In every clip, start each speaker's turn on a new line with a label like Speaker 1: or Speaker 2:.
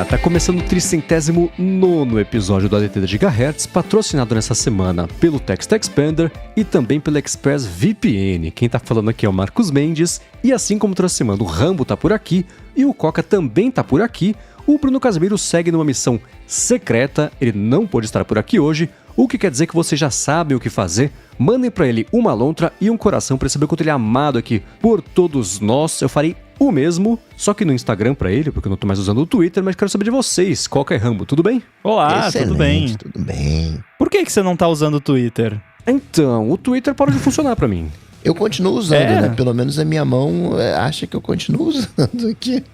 Speaker 1: Olá, tá começando o 309º episódio do ADT da Gigahertz, patrocinado nessa semana pelo Text Expander e também pela ExpressVPN. Quem tá falando aqui é o Marcos Mendes, e assim como toda semana o Rambo tá por aqui e o Coca também tá por aqui, o Bruno Casimiro segue numa missão secreta, ele não pôde estar por aqui hoje, o que quer dizer que você já sabe o que fazer. Mandem pra ele uma lontra e um coração pra saber o quanto ele é amado aqui por todos nós. Eu farei o mesmo, só que no Instagram pra ele, porque eu não tô mais usando o Twitter, mas quero saber de vocês. Coca e Rambo, tudo bem?
Speaker 2: Olá,
Speaker 3: Excelente,
Speaker 2: tudo bem?
Speaker 3: Tudo bem.
Speaker 2: Por que você não tá usando o Twitter?
Speaker 1: Então, o Twitter parou de funcionar pra mim.
Speaker 3: Eu continuo usando, né? Pelo menos a minha mão acha que eu continuo usando aqui.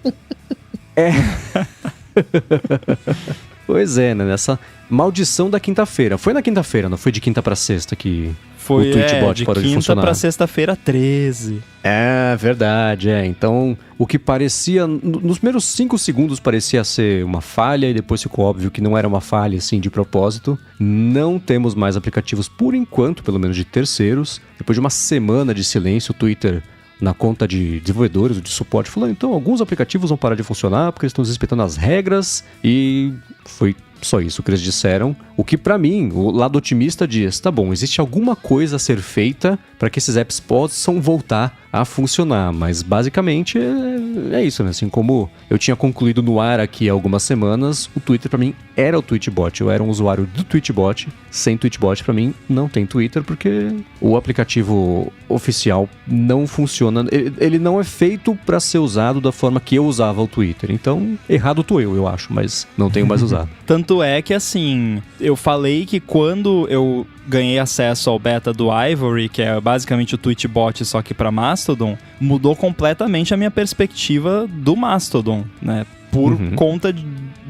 Speaker 1: Pois é, né? Nessa maldição da quinta-feira. Foi na quinta-feira, não foi de quinta pra sexta que
Speaker 2: Foi
Speaker 1: o Twitchbot
Speaker 2: de
Speaker 1: parou de
Speaker 2: quinta
Speaker 1: funcionar.
Speaker 2: pra sexta-feira 13.
Speaker 1: É, verdade, Então, o que parecia... Nos primeiros 5 segundos parecia ser uma falha e depois ficou óbvio que não era uma falha, assim, de propósito. Não temos mais aplicativos, por enquanto, pelo menos de terceiros. Depois de uma semana de silêncio, o Twitter, na conta de desenvolvedores ou de suporte, falou, então, alguns aplicativos vão parar de funcionar porque eles estão respeitando as regras, e foi só isso que eles disseram. O que pra mim, o lado otimista diz, tá bom, existe alguma coisa a ser feita para que esses apps possam voltar a funcionar, mas basicamente é isso, né? Assim como eu tinha concluído no ar aqui há algumas semanas, o Twitter pra mim era o Twitchbot, eu era um usuário do Twitchbot. Sem Twitchbot pra mim não tem Twitter, porque o aplicativo oficial não funciona, ele não é feito pra ser usado da forma que eu usava o Twitter, então errado tô eu acho, mas não tenho mais usado.
Speaker 2: Tanto é que, assim, eu falei que quando eu ganhei acesso ao beta do Ivory, que é basicamente o Twitchbot só que pra Mastodon, mudou completamente a minha perspectiva do Mastodon, né? Por conta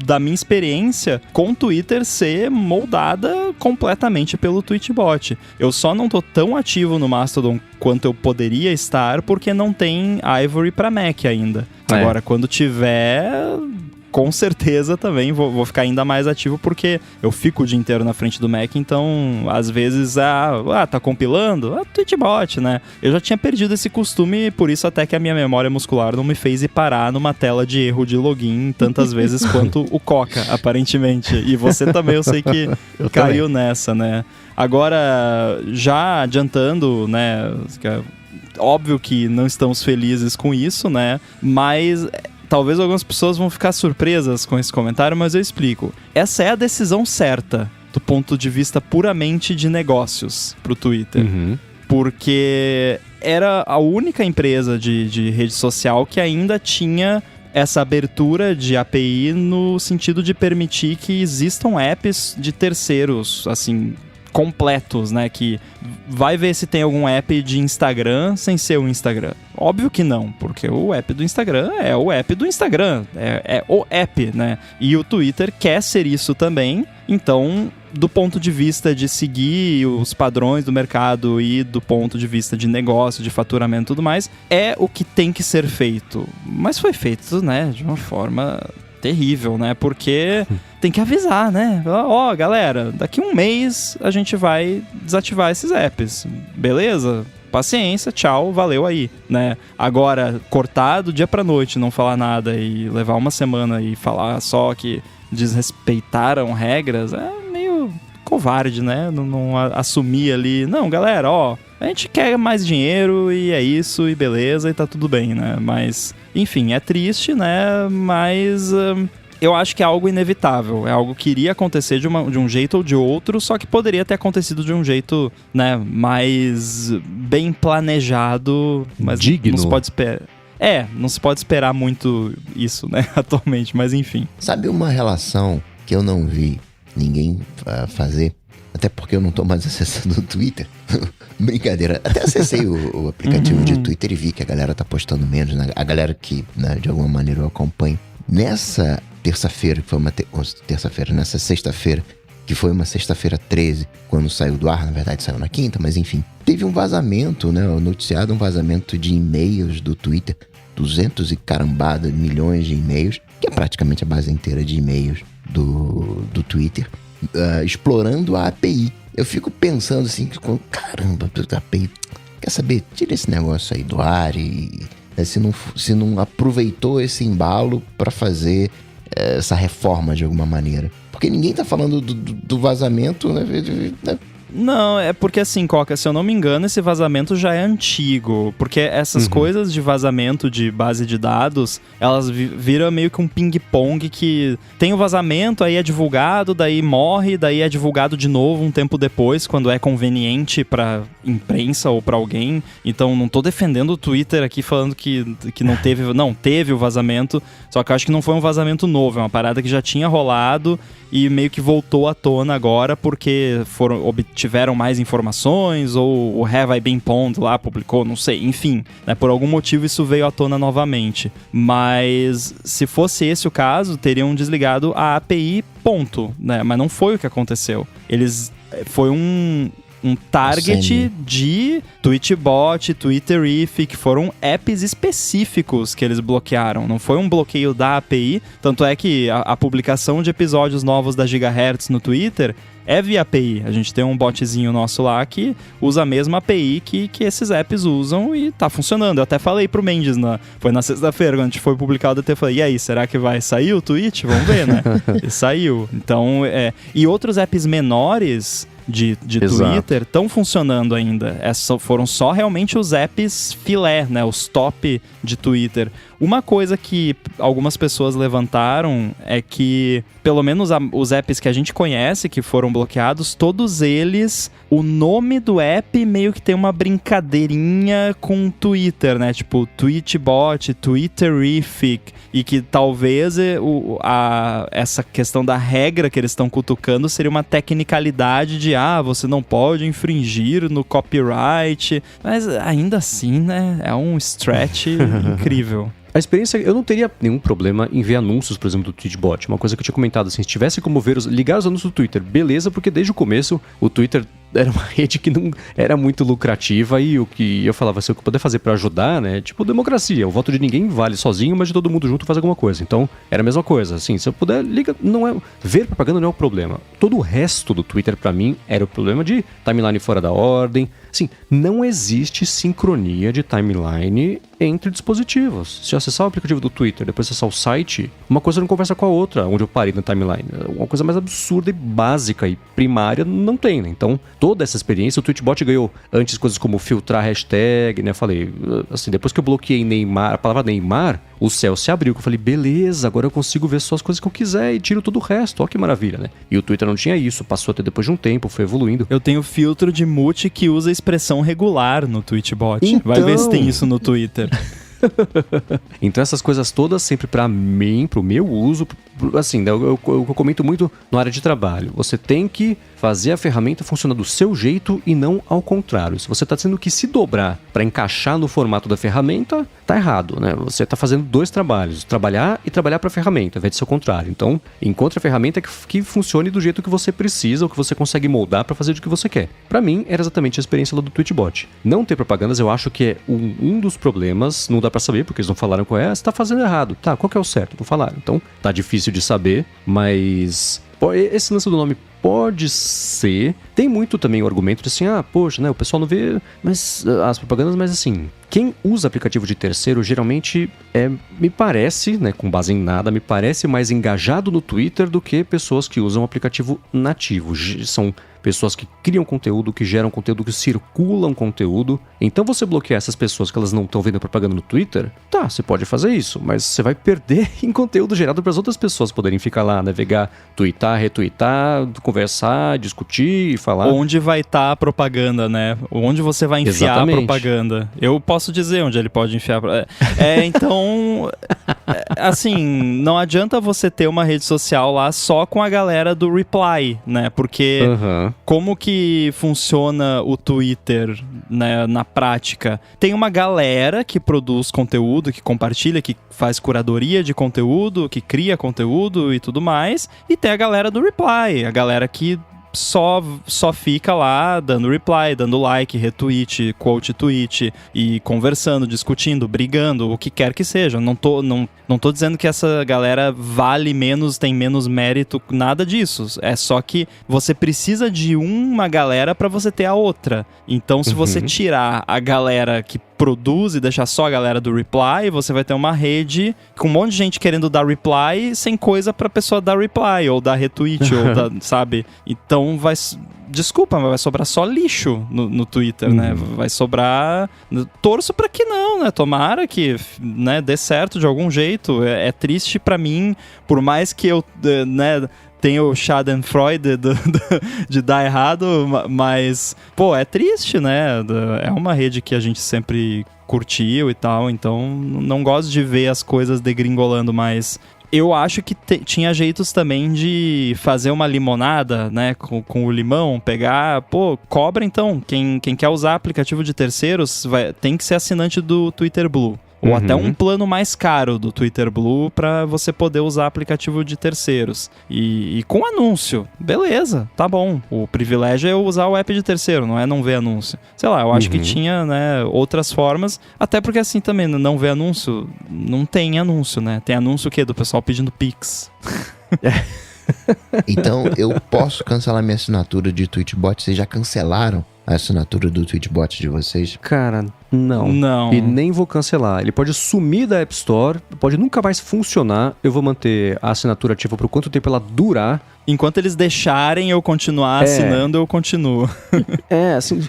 Speaker 2: da minha experiência com o Twitter ser moldada completamente pelo Twitchbot. Eu só não tô tão ativo no Mastodon quanto eu poderia estar, porque não tem Ivory pra Mac ainda. Agora, quando tiver... Com certeza também vou ficar ainda mais ativo, porque eu fico o dia inteiro na frente do Mac, então às vezes, tá compilando? Twitchbot, né? Eu já tinha perdido esse costume, por isso até que a minha memória muscular não me fez ir parar numa tela de erro de login tantas vezes quanto o Coca, aparentemente. E você também, eu sei que caiu nessa, né? Agora, já adiantando, né? Óbvio que não estamos felizes com isso, né? Mas... Talvez algumas pessoas vão ficar surpresas com esse comentário, mas eu explico. Essa é a decisão certa, do ponto de vista puramente de negócios, pro Twitter. Porque era a única empresa de rede social que ainda tinha essa abertura de API no sentido de permitir que existam apps de terceiros, assim... completos, né, que vai ver se tem algum app de Instagram sem ser o Instagram. Óbvio que não, porque o app do Instagram é o app do Instagram, é o app, né, e o Twitter quer ser isso também, então, do ponto de vista de seguir os padrões do mercado e do ponto de vista de negócio, de faturamento e tudo mais, é o que tem que ser feito, mas foi feito, né, de uma forma... terrível, né? Porque tem que avisar, né? Ó, galera, daqui um mês a gente vai desativar esses apps. Beleza? Paciência, tchau, valeu aí, né? Agora, cortar do dia pra noite, não falar nada e levar uma semana e falar só que desrespeitaram regras, é meio covarde, né? Não assumir ali, não, galera, ó, a gente quer mais dinheiro e é isso, e beleza, e tá tudo bem, né? Mas, enfim, é triste, né? Mas eu acho que é algo inevitável. É algo que iria acontecer de um jeito ou de outro, só que poderia ter acontecido de um jeito, né, mais bem planejado, mas
Speaker 1: digno.
Speaker 2: Não se pode esperar. Não se pode esperar muito isso, né, atualmente, mas enfim.
Speaker 3: Sabe uma relação que eu não vi ninguém fazer? Até porque eu não tô mais acessando o Twitter. Brincadeira. Até acessei o aplicativo de Twitter e vi que a galera tá postando menos, né? A galera que, né, de alguma maneira eu acompanho. Nessa terça-feira, que foi uma terça-feira, nessa sexta-feira, que foi uma sexta-feira 13, quando saiu do ar, na verdade saiu na quinta, mas enfim. Teve um vazamento, né? Noticiado um vazamento de e-mails do Twitter. 200 e carambada milhões de e-mails, que é praticamente a base inteira de e-mails do Twitter. Explorando a API. Eu fico pensando assim, caramba, a API, quer saber, tira esse negócio aí do ar e se não aproveitou esse embalo para fazer essa reforma de alguma maneira. Porque ninguém tá falando do vazamento, né?
Speaker 2: Não, é porque assim, Coca, se eu não me engano, esse vazamento já é antigo. Porque essas coisas de vazamento de base de dados, elas viram meio que um ping-pong que tem o vazamento, aí é divulgado, daí morre, daí é divulgado de novo um tempo depois, quando é conveniente pra imprensa ou pra alguém. Então, não tô defendendo o Twitter aqui falando que não teve... Não, teve o vazamento, só que eu acho que não foi um vazamento novo, é uma parada que já tinha rolado e meio que voltou à tona agora porque tiveram mais informações, ou o Have I Been Pwned lá publicou, não sei, enfim, né, por algum motivo isso veio à tona novamente. Mas se fosse esse o caso, teriam desligado a API, ponto, né? Mas não foi o que aconteceu. Foi um target de Tweetbot, Twitterific, que foram apps específicos que eles bloquearam. Não foi um bloqueio da API, tanto é que a publicação de episódios novos da Gigahertz no Twitter é via API. A gente tem um botzinho nosso lá que usa a mesma API que esses apps usam e tá funcionando. Eu até falei pro Mendes, foi na sexta-feira, quando a gente foi publicado, eu até falei, e aí, será que vai sair o tweet? Vamos ver, né? E saiu. Então, e outros apps menores de Twitter estão funcionando ainda. Foram só realmente os apps filé, né? Os top de Twitter. Uma coisa que algumas pessoas levantaram é que, pelo menos os apps que a gente conhece, que foram bloqueados, todos eles, o nome do app meio que tem uma brincadeirinha com Twitter, né? Tipo, Tweetbot, Twitterific, e que talvez essa questão da regra que eles estão cutucando seria uma tecnicalidade de você não pode infringir no copyright, mas ainda assim, né, é um stretch incrível.
Speaker 1: A experiência, eu não teria nenhum problema em ver anúncios, por exemplo, do Tweetbot. Uma coisa que eu tinha comentado, assim, se tivesse como ligar os anúncios do Twitter, beleza, porque desde o começo o Twitter era uma rede que não era muito lucrativa e o que eu falava, se eu puder fazer pra ajudar, né, tipo democracia, o voto de ninguém vale sozinho, mas de todo mundo junto faz alguma coisa. Então, era a mesma coisa, assim, se eu puder, liga, ver propaganda não é o problema. Todo o resto do Twitter, pra mim, era o problema de timeline fora da ordem. Assim, não existe sincronia de timeline entre dispositivos. Se eu acessar o aplicativo do Twitter, depois acessar o site, uma coisa não conversa com a outra, onde eu parei na timeline. Uma coisa mais absurda e básica e primária não tem, né? Então, toda essa experiência, o Tweetbot ganhou antes coisas como filtrar hashtag, né? Falei, assim, depois que eu bloqueei Neymar, a palavra Neymar, o céu se abriu, que eu falei, beleza, agora eu consigo ver só as coisas que eu quiser e tiro todo o resto, ó que maravilha, né? E o Twitter não tinha isso, passou até depois de um tempo, foi evoluindo.
Speaker 2: Eu tenho filtro de mute que usa expressão regular no Tweetbot.
Speaker 1: Então...
Speaker 2: Vai ver se tem isso no Twitter.
Speaker 1: Então essas coisas todas sempre pra mim, pro meu uso, assim, eu comento muito na área de trabalho. Você tem que fazer a ferramenta funcionar do seu jeito e não ao contrário. Se você tá tendo que se dobrar pra encaixar no formato da ferramenta, tá errado, né? Você tá fazendo dois trabalhos, trabalhar e trabalhar pra ferramenta, ao invés de ser o contrário. Então, encontre a ferramenta que funcione do jeito que você precisa, ou que você consegue moldar pra fazer do que você quer. Pra mim, era exatamente a experiência lá do Tweetbot. Não ter propagandas, eu acho que é um dos problemas, não dá pra saber, porque eles não falaram qual é, você tá fazendo errado. Tá, qual que é o certo? Não falaram. Então, tá difícil de saber, mas esse lance do nome pode ser. Tem muito também o argumento de assim, poxa, né, o pessoal não vê as propagandas, mas assim, quem usa aplicativo de terceiro geralmente me parece, né, com base em nada, me parece mais engajado no Twitter do que pessoas que usam aplicativo nativo. São pessoas que criam conteúdo, que geram conteúdo, que circulam conteúdo. Então você bloquear essas pessoas que elas não estão vendo propaganda no Twitter, tá, você pode fazer isso, mas você vai perder em conteúdo gerado para as outras pessoas poderem ficar lá, navegar, tweetar, retweetar, conversar, discutir e falar.
Speaker 2: Onde vai estar a propaganda, né? Onde você vai enfiar a propaganda. Eu posso dizer onde ele pode enfiar. Então, assim, não adianta você ter uma rede social lá só com a galera do reply, né? Porque como que funciona o Twitter, né, na prática? Tem uma galera que produz conteúdo, que compartilha, que faz curadoria de conteúdo, que cria conteúdo e tudo mais. E tem a galera do reply, a galera que só fica lá dando reply, dando like, retweet, quote tweet e conversando, discutindo, brigando, o que quer que seja. Não tô dizendo que essa galera vale menos, tem menos mérito, nada disso. É só que você precisa de uma galera pra você ter a outra. Então, se você tirar a galera que produz e deixar só a galera do reply, você vai ter uma rede com um monte de gente querendo dar reply sem coisa pra pessoa dar reply, ou dar retweet, ou dar, sabe? Então desculpa, mas vai sobrar só lixo no Twitter, né? Vai sobrar... Torço pra que não, né? Tomara que, né, dê certo de algum jeito. É triste pra mim, por mais que eu, né, tenha o Schadenfreude de dar errado, mas, pô, é triste, né? É uma rede que a gente sempre curtiu e tal, então não gosto de ver as coisas degringolando mais. Eu acho que tinha jeitos também de fazer uma limonada, né, com o limão, pegar, pô, cobra então, quem quer usar aplicativo de terceiros tem que ser assinante do Twitter Blue. Ou até um plano mais caro do Twitter Blue para você poder usar aplicativo de terceiros. E com anúncio, beleza, tá bom. O privilégio é usar o app de terceiro, não é não ver anúncio. Sei lá, eu acho que tinha, né, outras formas. Até porque assim também, não ver anúncio, não tem anúncio, né? Tem anúncio o quê? Do pessoal pedindo Pix.
Speaker 3: Então, eu posso cancelar minha assinatura de Tweetbot? Vocês já cancelaram a assinatura do Tweetbot de vocês?
Speaker 1: Cara, não. E nem vou cancelar. Ele pode sumir da App Store, pode nunca mais funcionar. Eu vou manter a assinatura ativa por quanto tempo ela durar.
Speaker 2: Enquanto eles deixarem eu continuar assinando, eu continuo.
Speaker 1: Assim,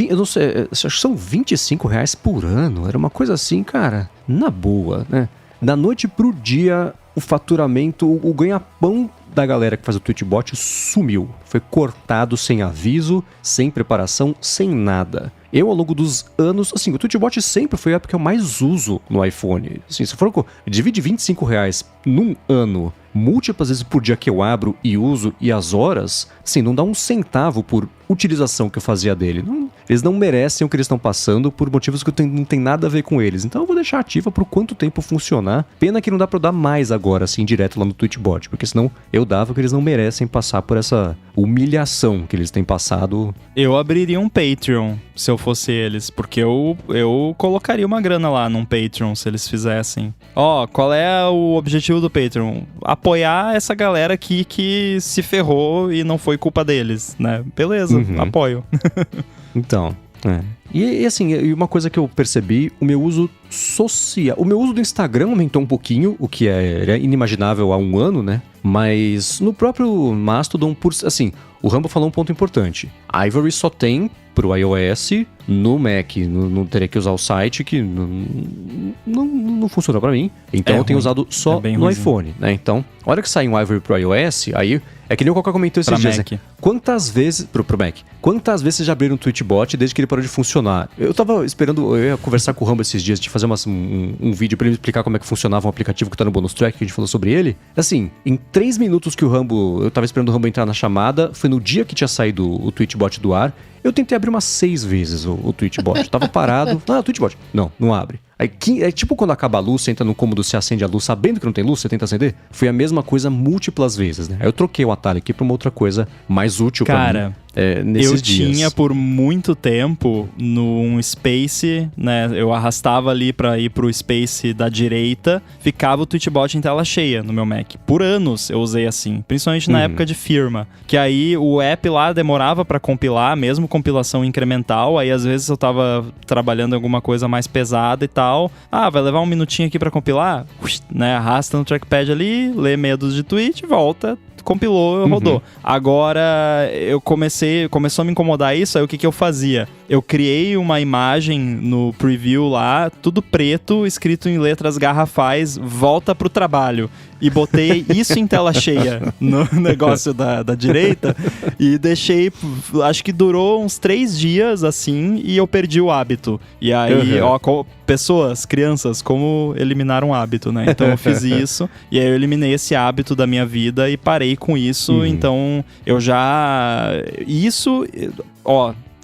Speaker 1: eu não sei, acho que são R$25 por ano. Era uma coisa assim, cara, na boa, né? Da noite pro dia, o faturamento, o ganha-pão da galera que faz o Tweetbot sumiu. Foi cortado sem aviso, sem preparação, sem nada. Eu, ao longo dos anos, assim, o Tweetbot sempre foi a app que eu mais uso no iPhone. Assim, se for divide R$25 num ano, múltiplas vezes por dia que eu abro e uso, e as horas, assim, não dá um centavo por utilização que eu fazia dele. Eles não merecem o que eles estão passando por motivos que não tem nada a ver com eles. Então eu vou deixar ativa por quanto tempo funcionar. Pena que não dá pra eu dar mais agora, assim, direto lá no Tweetbot, porque senão eu dava que eles não merecem passar por essa humilhação que eles têm passado.
Speaker 2: Eu abriria um Patreon, se eu fosse eles, porque eu colocaria uma grana lá num Patreon, se eles fizessem. Qual é o objetivo do Patreon? Apoiar essa galera aqui que se ferrou e não foi culpa deles, né? Beleza, apoio.
Speaker 1: Então, E assim, uma coisa que eu percebi, o meu uso social... O meu uso do Instagram aumentou um pouquinho, o que era inimaginável há um ano, né? Mas no próprio Mastodon, assim, o Rambo falou um ponto importante. Ivory só tem pro iOS, no Mac não teria que usar o site, que não funciona pra mim. Então eu tenho usado só no iPhone, né? Então, a hora que sai um Ivory pro iOS, aí... É que nem o Cocó comentou esses dias, né? Quantas vezes... Pro Mac. Quantas vezes vocês já abriram um Tweetbot desde que ele parou de funcionar? Eu tava esperando... Eu ia conversar com o Rambo esses dias, de fazer um vídeo pra ele explicar como é que funcionava um aplicativo que tá no Bonus Track, que a gente falou sobre ele. Assim, em 3 minutos que o Rambo... Eu tava esperando o Rambo entrar na chamada, foi no dia que tinha saído o Tweetbot do ar. Eu tentei abrir umas 6 vezes o Tweetbot. Tava parado. Tweetbot. Não abre. Aí, é tipo quando acaba a luz, você entra no cômodo, você acende a luz, sabendo que não tem luz, você tenta acender. Foi a mesma coisa múltiplas vezes, né? Aí eu troquei o atalho aqui pra uma outra coisa mais útil pra mim. Nesses dias.
Speaker 2: Eu tinha por muito tempo num Space, né? Eu arrastava ali pra ir pro Space da direita, ficava o Tweetbot em tela cheia no meu Mac. Por anos eu usei assim, principalmente na época de firma. Que aí o app lá demorava pra compilar, mesmo compilação incremental. Aí às vezes eu tava trabalhando em alguma coisa mais pesada e tal. Vai levar um minutinho aqui pra compilar? Né? Arrasta no trackpad ali, lê meia dúzia de tweet, volta, compilou, rodou. Agora começou a me incomodar isso, aí o que eu fazia? Eu criei uma imagem no preview lá, tudo preto, escrito em letras garrafais, volta pro trabalho. E botei isso em tela cheia no negócio da direita e deixei, acho que durou uns 3 dias assim, e eu perdi o hábito. E aí, pessoas, crianças, como eliminar um hábito, né? Então eu fiz isso, e aí eu eliminei esse hábito da minha vida e parei com isso. Então eu já...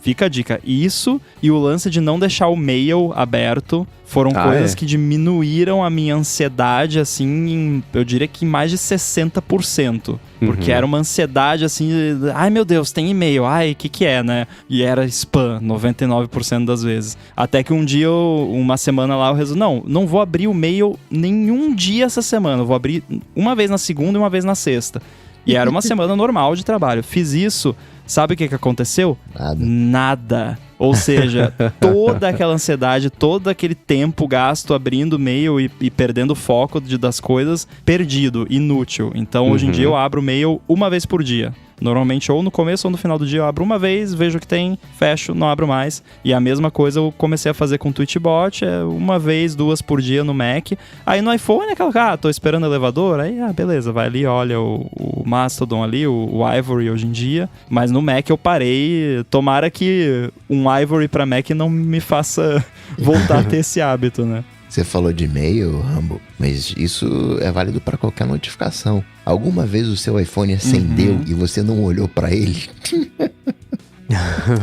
Speaker 2: Fica a dica, isso e o lance de não deixar o mail aberto foram coisas que diminuíram a minha ansiedade, assim, eu diria que em mais de 60%. Porque era uma ansiedade, assim, ai meu Deus, tem e-mail, o que é, né? E era spam, 99% das vezes. Até que um dia, uma semana lá, eu resolvi, não vou abrir o mail nenhum dia essa semana, eu vou abrir uma vez na segunda e uma vez na sexta. E era uma semana normal de trabalho. Fiz isso, Sabe o que aconteceu?
Speaker 3: Nada.
Speaker 2: Ou seja, toda aquela ansiedade, todo aquele tempo gasto abrindo e-mail e perdendo o foco das coisas, perdido, inútil. Então, hoje em dia, eu abro o e-mail uma vez por dia. Normalmente, ou no começo ou no final do dia, eu abro uma vez, vejo o que tem, fecho, não abro mais. E a mesma coisa eu comecei a fazer com o Tweetbot, uma vez, 2 por dia no Mac. Aí no iPhone, tô esperando o elevador, aí, beleza, vai ali, olha o Mastodon ali, o Ivory hoje em dia. Mas no Mac eu parei, tomara que um Ivory pra Mac não me faça voltar a ter esse hábito, né?
Speaker 3: Você falou de e-mail, Rambo, mas isso é válido para qualquer notificação. Alguma vez o seu iPhone acendeu e você não olhou para ele?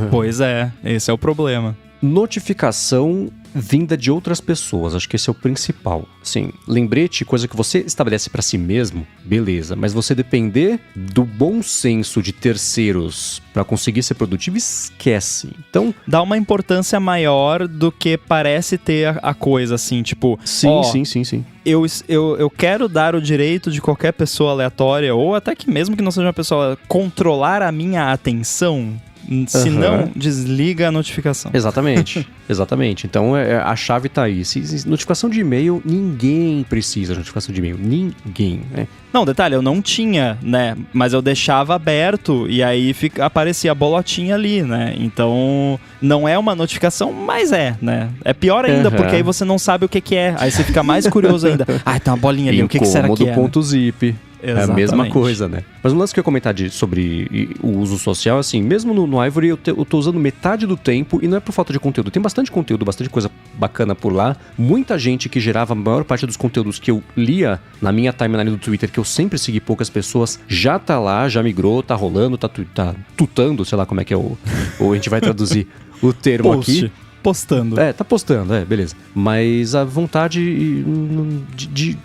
Speaker 2: Pois é, esse é o problema.
Speaker 1: Notificação vinda de outras pessoas, acho que esse é o principal. Assim, lembrete, coisa que você estabelece pra si mesmo, beleza, mas você depender do bom senso de terceiros pra conseguir ser produtivo, esquece. Então,
Speaker 2: dá uma importância maior do que parece ter a coisa, assim, tipo...
Speaker 1: Sim.
Speaker 2: Eu quero dar o direito de qualquer pessoa aleatória, ou até que mesmo que não seja uma pessoa, controlar a minha atenção... Se não, desliga a notificação.
Speaker 1: Exatamente. Então a chave tá aí. Notificação de e-mail, ninguém precisa de notificação de e-mail. Ninguém, né?
Speaker 2: Não, detalhe, eu não tinha, né? Mas eu deixava aberto e aí aparecia a bolotinha ali, né? Então, não é uma notificação, mas né? É pior ainda, porque aí você não sabe o que é. Aí você fica mais curioso ainda. Tem uma bolinha ali, o que será que é?
Speaker 1: Ponto zip.
Speaker 2: Exatamente.
Speaker 1: É a mesma coisa, né? Mas um lance que eu ia comentar sobre o uso social, assim, mesmo no Ivory eu tô usando metade do tempo, e não é por falta de conteúdo. Tem bastante conteúdo, bastante coisa bacana por lá. Muita gente que gerava a maior parte dos conteúdos que eu lia na minha timeline do Twitter, que eu sempre segui poucas pessoas, já tá lá, já migrou, tá rolando, tá tutando, sei lá como é que é ou a gente vai traduzir o termo aqui.
Speaker 2: Postando.
Speaker 1: Tá postando, beleza. Mas a vontade de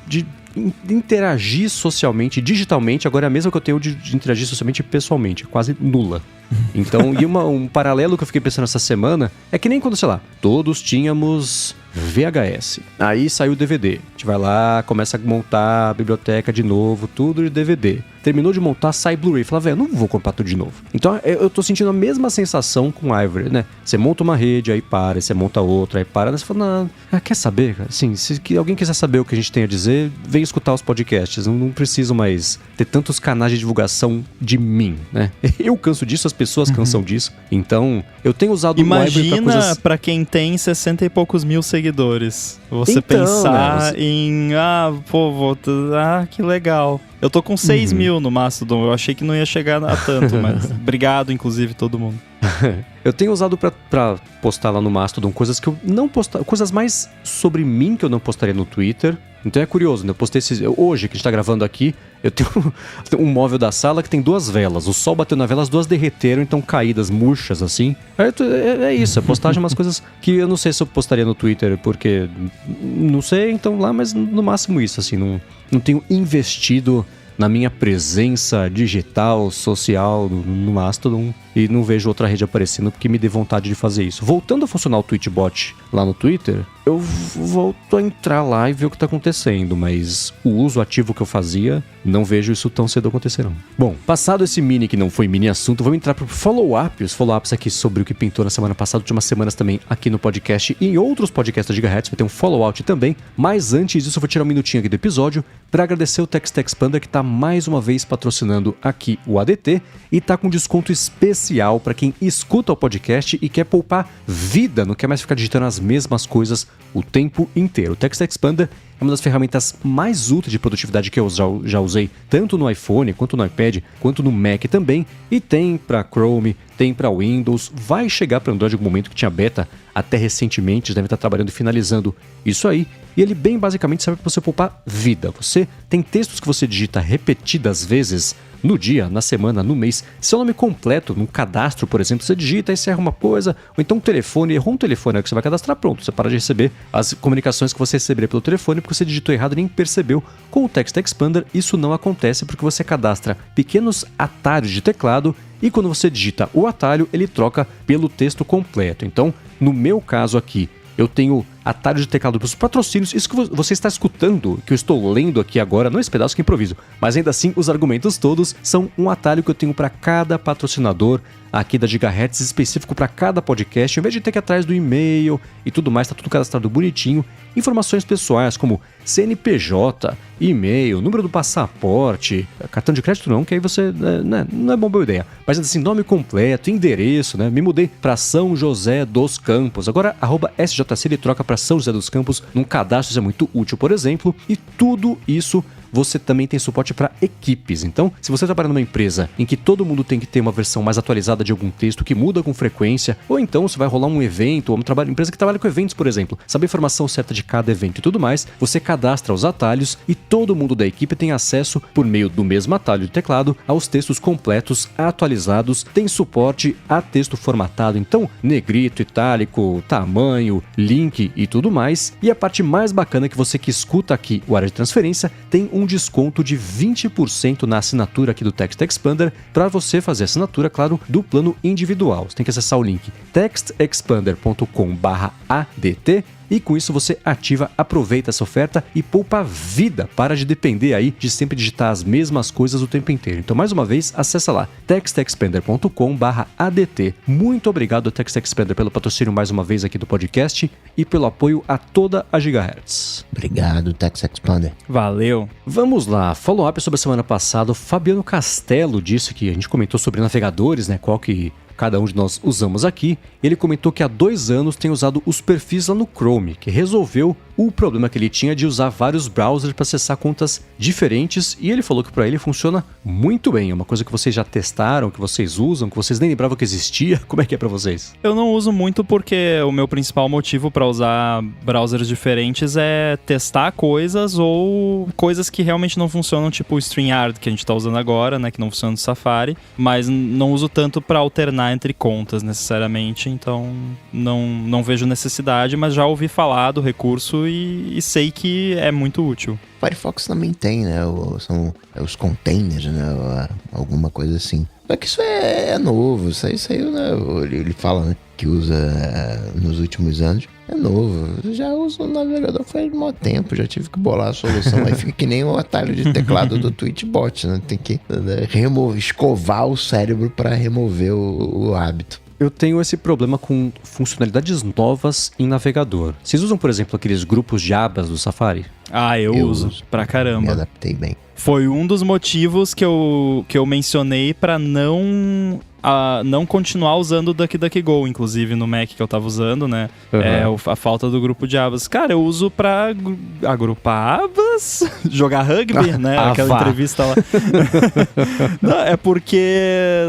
Speaker 1: interagir socialmente, digitalmente, agora é a mesma que eu tenho de interagir socialmente pessoalmente, quase nula. Então, e um paralelo que eu fiquei pensando essa semana é que nem quando, sei lá, todos tínhamos VHS. Aí saiu o DVD. A gente vai lá, começa a montar a biblioteca de novo, tudo de DVD. Terminou de montar, sai Blu-ray. Fala, velho, não vou comprar tudo de novo. Então, eu tô sentindo a mesma sensação com o Ivory, né? Você monta uma rede, aí para, você monta outra, aí para. Você fala, não, quer saber, cara? Assim, se alguém quiser saber o que a gente tem a dizer, vem escutar os podcasts. Não preciso mais ter tantos canais de divulgação de mim, né? Eu canso disso, as pessoas cansam disso. Então, eu tenho usado o Ivory pra coisas...
Speaker 2: pra quem tem 60 e poucos mil seguidores. Você pensar em... que legal. Eu tô com 6 mil no Mastodon. Eu achei que não ia chegar a tanto, mas... Obrigado, inclusive, todo mundo.
Speaker 1: Eu tenho usado pra postar lá no Mastodon coisas que eu não postaria... Coisas mais sobre mim que eu não postaria no Twitter. Então é curioso, né? Eu postei hoje, que a gente tá gravando aqui, eu tenho um móvel da sala que tem 2 velas. O sol bateu na vela, as 2 derreteram, então caídas, murchas, assim. É isso, a postagem é umas coisas que eu não sei se eu postaria no Twitter, porque não sei, então lá, mas no máximo isso, assim, não tenho investido na minha presença digital, social, no Mastodon, e não vejo outra rede aparecendo porque me dê vontade de fazer isso. Voltando a funcionar o Tweetbot lá no Twitter, eu volto a entrar lá e ver o que tá acontecendo, mas o uso ativo que eu fazia, não vejo isso tão cedo acontecer, não. Bom, passado esse mini, que não foi mini assunto, vamos entrar pro follow-up, os follow-ups aqui sobre o que pintou na semana passada, últimas semanas também aqui no podcast e em outros podcasts da Gigahertz, vai ter um follow-out também, mas antes disso eu vou tirar um minutinho aqui do episódio para agradecer o Text Expander, que tá mais uma vez patrocinando aqui o ADT e tá com desconto especial para quem escuta o podcast e quer poupar vida, não quer mais ficar digitando as mesmas coisas o tempo inteiro. O Text Expander é uma das ferramentas mais úteis de produtividade que eu já usei, tanto no iPhone, quanto no iPad, quanto no Mac também, e tem para Chrome, tem para Windows, vai chegar para Android em algum momento, que tinha beta até recentemente, deve estar trabalhando e finalizando isso aí, e ele bem basicamente serve para você poupar vida. Você tem textos que você digita repetidas vezes no dia, na semana, no mês, seu nome completo, num cadastro, por exemplo, você digita e você erra uma coisa, ou então um telefone, errou um telefone, aí que você vai cadastrar, pronto, você para de receber as comunicações que você receberia pelo telefone porque você digitou errado e nem percebeu. Com o Text Expander, isso não acontece porque você cadastra pequenos atalhos de teclado e quando você digita o atalho, ele troca pelo texto completo. Então, no meu caso aqui, eu tenho atalho de teclado para os patrocínios. Isso que você está escutando, que eu estou lendo aqui agora, não esse pedaço que é improviso, mas ainda assim os argumentos todos são um atalho que eu tenho para cada patrocinador aqui da Gigahertz, específico para cada podcast, ao invés de ter que ir atrás do e-mail e tudo mais, tá tudo cadastrado bonitinho. Informações pessoais como CNPJ, e-mail, número do passaporte, cartão de crédito não, que aí você, né, não é uma boa ideia. Mas assim, nome completo, endereço, né? Me mudei para São José dos Campos. Agora, @SJC ele troca para São José dos Campos num cadastro, isso é muito útil, por exemplo. E tudo isso você também tem suporte para equipes. Então, se você trabalha numa empresa em que todo mundo tem que ter uma versão mais atualizada de algum texto que muda com frequência, ou então se vai rolar um evento, ou uma empresa que trabalha com eventos, por exemplo, saber a informação certa de cada evento e tudo mais, você cadastra os atalhos e todo mundo da equipe tem acesso, por meio do mesmo atalho de teclado, aos textos completos, atualizados, tem suporte a texto formatado, então negrito, itálico, tamanho, link e tudo mais. E a parte mais bacana é que você que escuta aqui o Área de Transferência tem um desconto de 20% na assinatura aqui do Text Expander para você fazer a assinatura, claro, do plano individual. Você tem que acessar o link textexpander.com/ADT e com isso você ativa, aproveita essa oferta e poupa a vida. Para de depender aí de sempre digitar as mesmas coisas o tempo inteiro. Então, mais uma vez, acessa lá textexpander.com/ADT. Muito obrigado, Text Expander, pelo patrocínio mais uma vez aqui do podcast e pelo apoio a toda a Gigahertz.
Speaker 3: Obrigado, Text Expander.
Speaker 2: Valeu.
Speaker 1: Vamos lá, follow-up sobre a semana passada. O Fabiano Castelo disse que a gente comentou sobre navegadores, né? Qual que cada um de nós usamos aqui. Ele comentou que há 2 anos tem usado os perfis lá no Chrome, que resolveu o problema que ele tinha de usar vários browsers para acessar contas diferentes, e ele falou que para ele funciona muito bem. É uma coisa que vocês já testaram, que vocês usam, que vocês nem lembravam que existia. Como é que é para vocês?
Speaker 2: Eu não uso muito porque o meu principal motivo para usar browsers diferentes é testar coisas ou coisas que realmente não funcionam, tipo o StreamYard que a gente tá usando agora, né, que não funciona no Safari, mas não uso tanto para alternar entre contas necessariamente, então não vejo necessidade, mas já ouvi falar do recurso e sei que é muito útil.
Speaker 3: Firefox também tem, né? São os containers, né? Alguma coisa assim. Só que isso é novo. Isso aí, né? Ele fala, né? Que usa nos últimos anos. É novo. Eu já uso o navegador faz muito tempo. Já tive que bolar a solução. Aí fica que nem o atalho de teclado do Tweetbot, né? Tem que escovar o cérebro para remover o hábito.
Speaker 1: Eu tenho esse problema com funcionalidades novas em navegador. Vocês usam, por exemplo, aqueles grupos de abas do Safari?
Speaker 2: Ah, eu uso pra caramba.
Speaker 3: Me adaptei bem.
Speaker 2: Foi um dos motivos que eu mencionei pra não continuar usando o DuckDuckGo, inclusive no Mac que eu tava usando, né? Uhum. A falta do grupo de abas. Cara, eu uso pra agrupar abas, jogar rugby, né? Aquela entrevista lá. Não, é porque...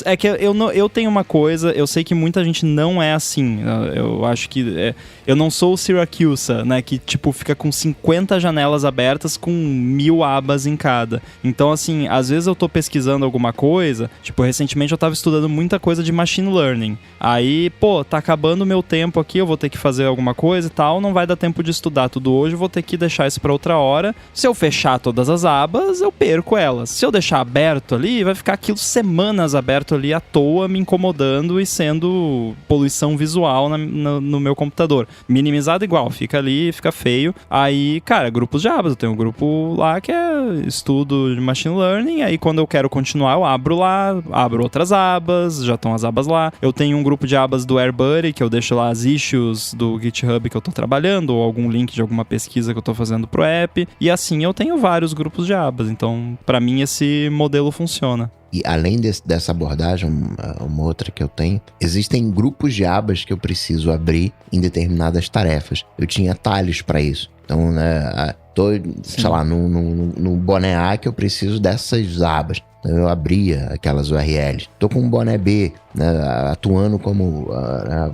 Speaker 2: É que eu tenho uma coisa, eu sei que muita gente não é assim. Eu acho que... eu não sou o Siracusa, né? Que, tipo, fica com 50 janelas abertas com 1000 abas em cada. Então, assim, às vezes eu tô pesquisando alguma coisa. Tipo, recentemente eu tava estudando muita coisa de machine learning. Aí, pô, tá acabando o meu tempo aqui, eu vou ter que fazer alguma coisa e tal. Não vai dar tempo de estudar tudo hoje, eu vou ter que deixar isso pra outra hora. Se eu fechar todas as abas, eu perco elas. Se eu deixar aberto ali, vai ficar aquilo semanas aberto ali à toa, me incomodando e sendo poluição visual no meu computador. Minimizado igual, fica ali, fica feio. Aí, cara, grupos de abas. Eu tenho um grupo lá que é estudo de machine learning. Aí quando eu quero continuar, eu abro lá, abro outras abas, já estão as abas lá. Eu tenho um grupo de abas do AirBuddy, que eu deixo lá as issues do GitHub que eu tô trabalhando, ou algum link de alguma pesquisa que eu tô fazendo pro app. E assim eu tenho vários grupos de abas. Então, pra mim, esse modelo funciona.
Speaker 3: E além dessa abordagem, uma outra que eu tenho, existem grupos de abas que eu preciso abrir em determinadas tarefas. Eu tinha atalhos para isso. Então, né, sei lá, no boné A que eu preciso dessas abas. Eu abria aquelas URLs. Tô com um boné B, né, atuando como a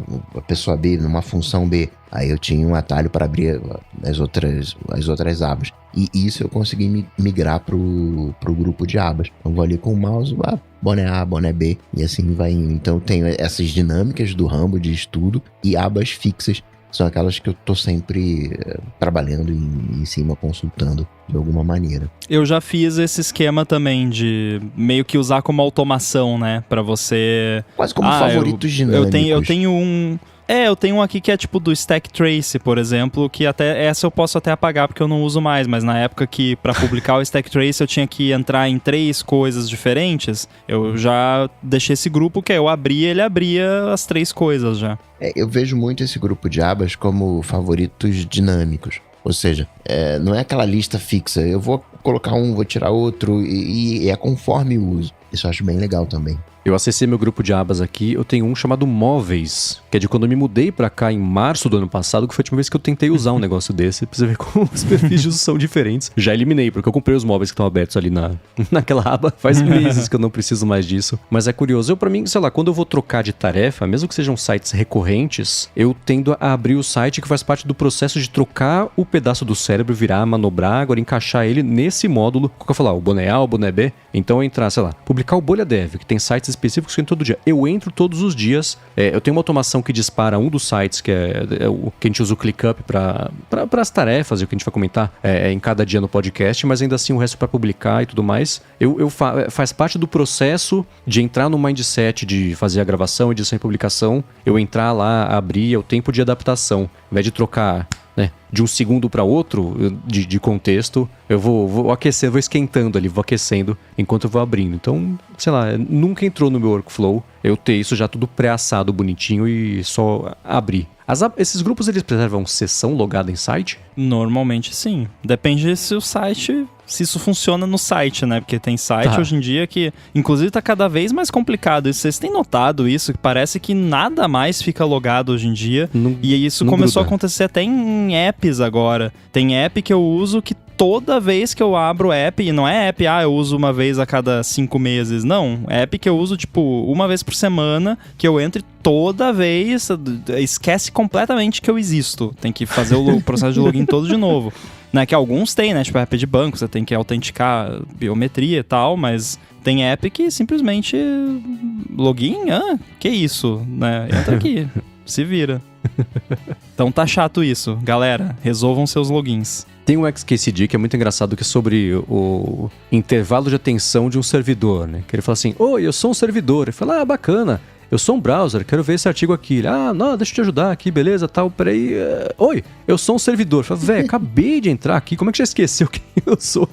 Speaker 3: pessoa B, numa função B. Aí eu tinha um atalho para abrir as outras abas. E isso eu consegui migrar pro grupo de abas. Eu vou ali com o mouse, boné A, boné B, e assim vai indo. Então eu tenho essas dinâmicas do Rambo de estudo e abas fixas. São aquelas que eu tô sempre trabalhando em cima, consultando de alguma maneira.
Speaker 2: Eu já fiz esse esquema também de meio que usar como automação, né? Pra você...
Speaker 3: Quase como favoritos dinâmicos.
Speaker 2: Eu tenho Eu tenho um aqui que é tipo do Stack Trace, por exemplo, que até essa eu posso até apagar porque eu não uso mais, mas na época que pra publicar o Stack Trace eu tinha que entrar em 3 coisas diferentes, eu já deixei esse grupo que eu abria, ele abria as 3 coisas já.
Speaker 3: Eu vejo muito esse grupo de abas como favoritos dinâmicos. Ou seja, não é aquela lista fixa. Eu vou colocar um, vou tirar outro e é conforme o uso. Isso eu acho bem legal também.
Speaker 1: Eu acessei meu grupo de abas aqui, eu tenho um chamado Móveis, que é de quando eu me mudei pra cá em março do ano passado, que foi a última vez que eu tentei usar um negócio desse, pra você ver como os perfis de uso são diferentes. Já eliminei, porque eu comprei os móveis que estão abertos ali naquela aba, faz meses que eu não preciso mais disso. Mas é curioso, pra mim, sei lá, quando eu vou trocar de tarefa, mesmo que sejam sites recorrentes, eu tendo a abrir o site que faz parte do processo de trocar o pedaço do cérebro, virar, manobrar, agora encaixar ele nesse módulo, qual que eu falar, o boné A, o boné B, então eu entrar, sei lá, publicar o Bolha Dev, que tem sites específicos que eu entro todo dia. Eu entro todos os dias. Eu tenho uma automação que dispara um dos sites, que é o que a gente usa o ClickUp para as tarefas, e o que a gente vai comentar em cada dia no podcast, mas ainda assim o resto para publicar e tudo mais. Faz parte do processo de entrar no mindset de fazer a gravação, edição e publicação. Eu entrar lá, abrir, é o tempo de adaptação. Ao invés de trocar, né, de um segundo para outro de contexto, eu vou aquecer, vou esquentando ali, vou aquecendo enquanto eu vou abrindo. Então, sei lá, nunca entrou no meu workflow eu ter isso já tudo pré-assado, bonitinho e só abrir. Esses grupos, eles preservam sessão logada em site?
Speaker 2: Normalmente sim. Depende se o site... se isso funciona no site, né? Porque tem site hoje em dia que, inclusive, tá cada vez mais complicado. Vocês têm notado isso? Que parece que nada mais fica logado hoje em dia. E isso começou a acontecer até em apps agora. Tem app que eu uso que toda vez que eu abro o app, e não é app, eu uso uma vez a cada 5 meses. Não, é app que eu uso, tipo, uma vez por semana, que eu entro toda vez, esquece completamente que eu existo. Tem que fazer o processo de login todo de novo. Né, que alguns tem, né? Tipo, app de banco, você tem que autenticar biometria e tal, mas tem app que simplesmente login, que isso, né? Entra aqui, se vira. Então tá chato isso. Galera, resolvam seus logins.
Speaker 1: Tem um XKCD que é muito engraçado, que é sobre o intervalo de atenção de um servidor, né? Que ele fala assim, oi, eu sou um servidor. Ele fala, bacana. Eu sou um browser, quero ver esse artigo aqui. Não, deixa eu te ajudar aqui, beleza, tal, peraí. Oi, eu sou um servidor. Fala, velho, acabei de entrar aqui, como é que já esqueceu quem eu sou?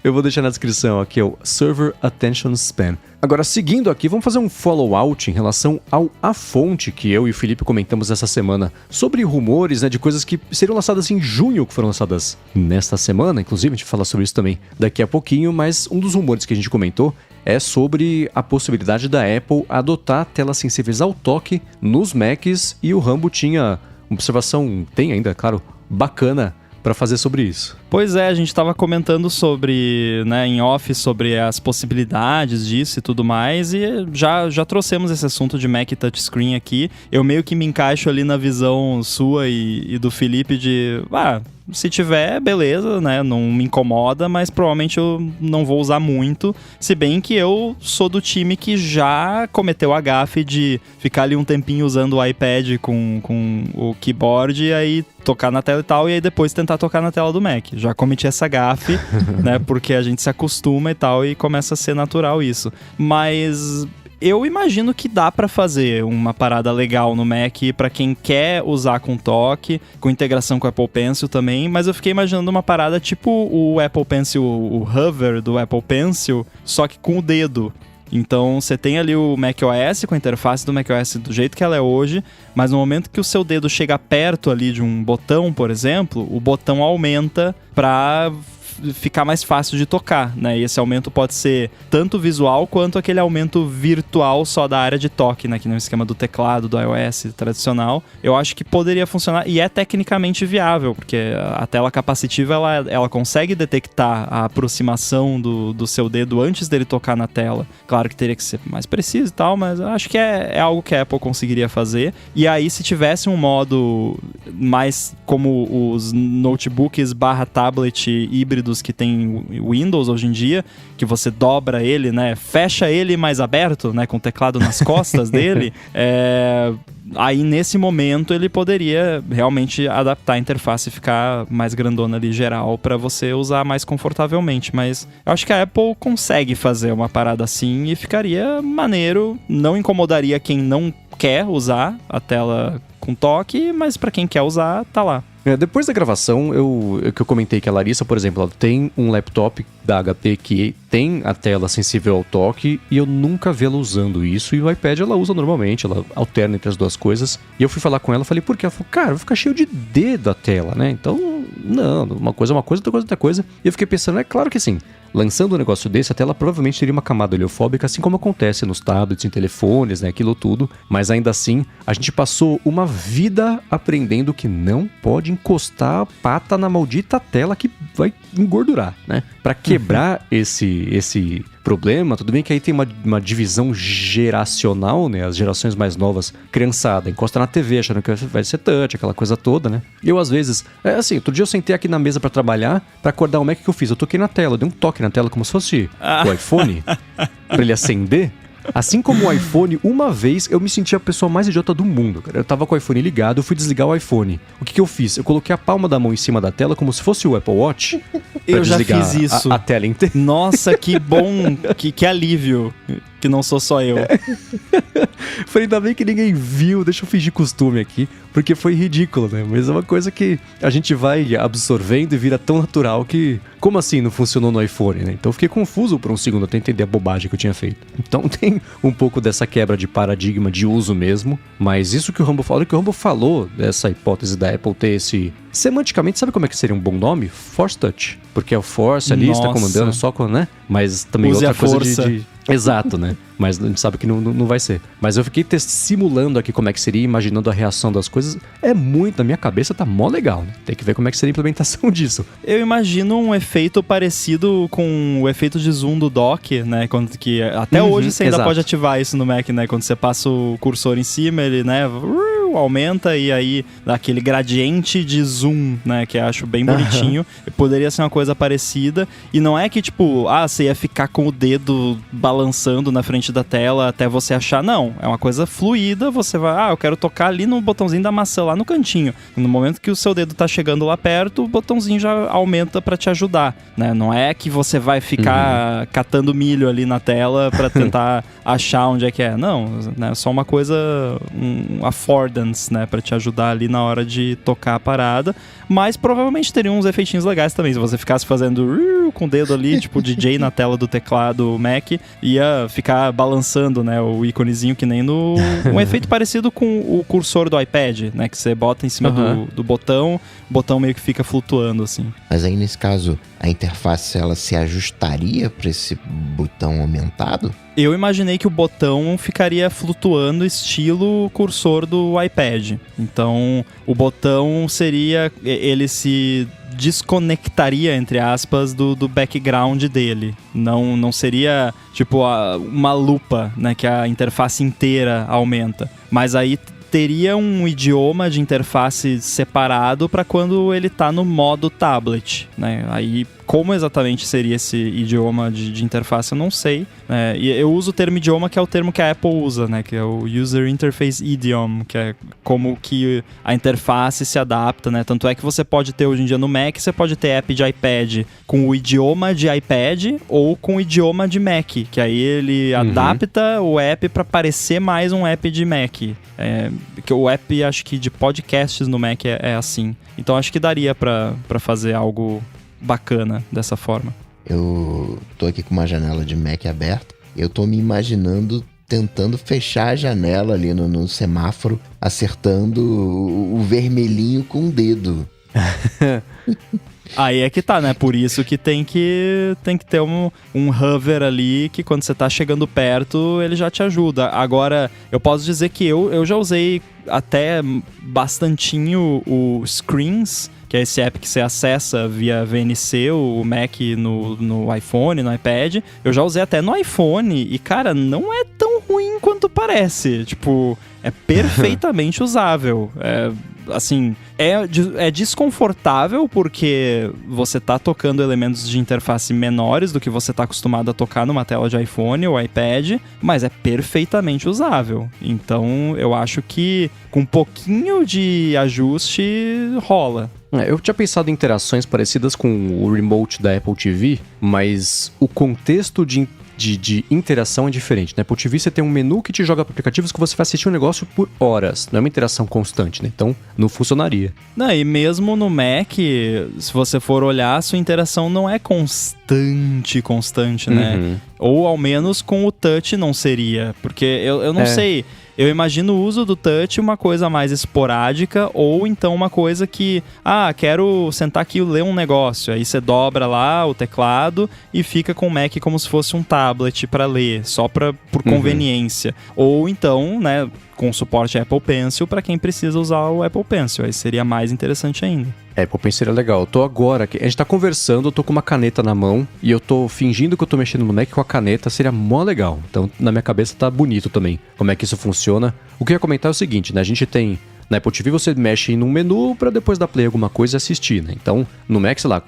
Speaker 1: Eu vou deixar na descrição aqui, é o Server Attention Span. Agora, seguindo aqui, vamos fazer um follow-out em relação ao A Fonte, que eu e o Felipe comentamos essa semana, sobre rumores, né, de coisas que seriam lançadas em junho, que foram lançadas nesta semana. Inclusive, a gente vai falar sobre isso também daqui a pouquinho, mas um dos rumores que a gente comentou é sobre a possibilidade da Apple adotar telas sensíveis ao toque nos Macs, e o Rambo tinha uma observação, tem ainda, claro, bacana para fazer sobre isso.
Speaker 2: Pois é, a gente estava comentando sobre, né, em off, sobre as possibilidades disso e tudo mais, e já trouxemos esse assunto de Mac Touchscreen aqui. Eu meio que me encaixo ali na visão sua e do Felipe de, se tiver, beleza, né, não me incomoda, mas provavelmente eu não vou usar muito, se bem que eu sou do time que já cometeu a gafe de ficar ali um tempinho usando o iPad com o keyboard e aí tocar na tela e tal, e aí depois tentar tocar na tela do Mac. Já cometi essa gafe, né, porque a gente se acostuma e tal, e começa a ser natural isso. Mas eu imagino que dá pra fazer uma parada legal no Mac pra quem quer usar com toque, com integração com o Apple Pencil também, mas eu fiquei imaginando uma parada tipo o Apple Pencil, o hover do Apple Pencil, só que com o dedo. Então você tem ali o macOS com a interface do macOS do jeito que ela é hoje, mas no momento que o seu dedo chega perto ali de um botão, por exemplo, o botão aumenta para ficar mais fácil de tocar, né? E esse aumento pode ser tanto visual quanto aquele aumento virtual só da área de toque, né? Que no esquema do teclado, do iOS tradicional. Eu acho que poderia funcionar e é tecnicamente viável, porque a tela capacitiva, ela consegue detectar a aproximação do seu dedo antes dele tocar na tela. Claro que teria que ser mais preciso e tal, mas eu acho que é algo que a Apple conseguiria fazer. E aí, se tivesse um modo mais como os notebooks /tablet híbridos que tem Windows hoje em dia, que você dobra ele, né, fecha ele mais aberto, né, com o teclado nas costas dele, aí nesse momento ele poderia realmente adaptar a interface e ficar mais grandona ali geral pra você usar mais confortavelmente, mas eu acho que a Apple consegue fazer uma parada assim e ficaria maneiro, não incomodaria quem não quer usar a tela com toque, mas pra quem quer usar, tá lá.
Speaker 1: Depois da gravação, que eu comentei que a Larissa, por exemplo, ela tem um laptop da HP que tem a tela sensível ao toque e eu nunca vi ela usando isso, e o iPad ela usa normalmente, ela alterna entre as duas coisas. E eu fui falar com ela, falei, por quê? Ela falou, cara, vai ficar cheio de dedo a tela, né? Então, não, uma coisa é uma coisa, outra coisa é outra coisa. E eu fiquei pensando, é claro que sim, lançando um negócio desse, a tela provavelmente teria uma camada oleofóbica, assim como acontece nos tablets, em telefones, né, aquilo tudo. Mas ainda assim, a gente passou uma vida aprendendo que não pode encostar a pata na maldita tela que vai engordurar, né? Pra quebrar esse problema, tudo bem que aí tem uma divisão geracional, né? As gerações mais novas, criançada, encosta na TV achando que vai ser touch, aquela coisa toda, né? Eu, às vezes, outro dia eu sentei aqui na mesa pra trabalhar, pra acordar o Mac, que eu fiz? Eu toquei na tela, eu dei um toque na tela como se fosse o iPhone, pra ele acender. Assim como o iPhone, uma vez eu me senti a pessoa mais idiota do mundo, cara. Eu tava com o iPhone ligado, eu fui desligar o iPhone. O que eu fiz? Eu coloquei a palma da mão em cima da tela como se fosse o Apple Watch.
Speaker 2: Eu já fiz isso.
Speaker 1: A tela inteira.
Speaker 2: Nossa, que bom, que alívio. Que não sou só eu.
Speaker 1: Falei, ainda bem que ninguém viu, deixa eu fingir costume aqui, porque foi ridículo, né? Mas é uma coisa que a gente vai absorvendo e vira tão natural que... Como assim não funcionou no iPhone, né? Então eu fiquei confuso por um segundo até entender a bobagem que eu tinha feito. Então tem um pouco dessa quebra de paradigma de uso mesmo, mas isso que o Rambo falou, dessa hipótese da Apple ter esse... Semanticamente, sabe como é que seria um bom nome? Force Touch. Porque é o Force ali, está comandando só com, né? Mas também
Speaker 2: use
Speaker 1: outra
Speaker 2: a
Speaker 1: coisa
Speaker 2: força.
Speaker 1: de... Exato, né? Mas a gente sabe que não vai ser. Mas eu fiquei simulando aqui como é que seria, imaginando a reação das coisas. É muito, na minha cabeça tá mó legal, né? Tem que ver como é que seria a implementação disso.
Speaker 2: Eu imagino um efeito parecido com o efeito de zoom do dock, né? Que até hoje você ainda pode ativar isso no Mac, né? Quando você passa o cursor em cima, ele, né, aumenta e aí dá aquele gradiente de zoom, né? Que eu acho bem bonitinho. Poderia ser uma coisa parecida. E não é que, tipo, você ia ficar com o dedo balançando na frente da tela até você achar. Não, é uma coisa fluida. Você vai, eu quero tocar ali no botãozinho da maçã, lá no cantinho. No momento que o seu dedo tá chegando lá perto, o botãozinho já aumenta pra te ajudar, né? Não é que você vai ficar catando milho ali na tela pra tentar achar onde é que é. Não, né? É só uma coisa, um affordance, né? Pra te ajudar ali na hora de tocar a parada. Mas provavelmente teria uns efeitinhos legais também. Se você ficasse fazendo com o dedo ali, tipo DJ na tela do teclado Mac, ia ficar balançando, né, o íconezinho que nem no... Um efeito parecido com o cursor do iPad, né, que você bota em cima do botão, o botão meio que fica flutuando, assim.
Speaker 3: Mas aí, nesse caso, a interface, ela se ajustaria para esse botão aumentado?
Speaker 2: Eu imaginei que o botão ficaria flutuando estilo cursor do iPad. Então, o botão seria... Ele se desconectaria, entre aspas, do background dele. Não seria, tipo, uma lupa, né? Que a interface inteira aumenta. Mas aí teria um idioma de interface separado para quando ele tá no modo tablet, né? Aí, como exatamente seria esse idioma de interface, eu não sei. E eu uso o termo idioma, que é o termo que a Apple usa, né? Que é o User Interface Idiom, que é como que a interface se adapta, né? Tanto é que você pode ter hoje em dia no Mac, você pode ter app de iPad com o idioma de iPad ou com o idioma de Mac, que aí ele adapta o app para parecer mais um app de Mac. Que o app, acho que de podcasts no Mac é assim. Então acho que daria para fazer algo bacana dessa forma.
Speaker 3: Eu tô aqui com uma janela de Mac aberta. Eu tô me imaginando tentando fechar a janela ali no semáforo, acertando o vermelhinho com o dedo.
Speaker 2: Aí é que tá, né? Por isso que tem que ter um hover ali, que quando você tá chegando perto, ele já te ajuda. Agora, eu posso dizer que eu já usei até bastantinho o Screens, que é esse app que você acessa via VNC, o Mac no iPhone, no iPad. Eu já usei até no iPhone e, cara, não é tão ruim quanto parece. Tipo, é perfeitamente usável. Assim, É desconfortável porque você tá tocando elementos de interface menores do que você tá acostumado a tocar numa tela de iPhone ou iPad, mas é perfeitamente usável. Então eu acho que com um pouquinho de ajuste rola.
Speaker 1: Eu tinha pensado em interações parecidas com o remote da Apple TV, mas o contexto de interação é diferente. Na Apple TV você tem um menu que te joga para aplicativos que você vai assistir um negócio por horas. Não é uma interação constante, né? Então não funcionaria.
Speaker 2: Não, e mesmo no Mac, se você for olhar, a sua interação não é constante, né? Ou ao menos com o touch não seria. Porque eu não sei... Eu imagino o uso do touch uma coisa mais esporádica ou então uma coisa que, quero sentar aqui e ler um negócio. Aí você dobra lá o teclado e fica com o Mac como se fosse um tablet para ler, só por conveniência. Ou então, né, com suporte Apple Pencil para quem precisa usar o Apple Pencil. Aí seria mais interessante ainda.
Speaker 1: Apple Pencil é legal. Eu tô agora aqui, a gente tá conversando, eu tô com uma caneta na mão e eu tô fingindo que eu tô mexendo no Mac com a caneta, seria mó legal. Então, na minha cabeça tá bonito também como é que isso funciona. O que eu ia comentar é o seguinte, né? A gente tem... Na Apple TV você mexe num menu pra depois dar play alguma coisa e assistir, né? Então, no Mac, sei lá,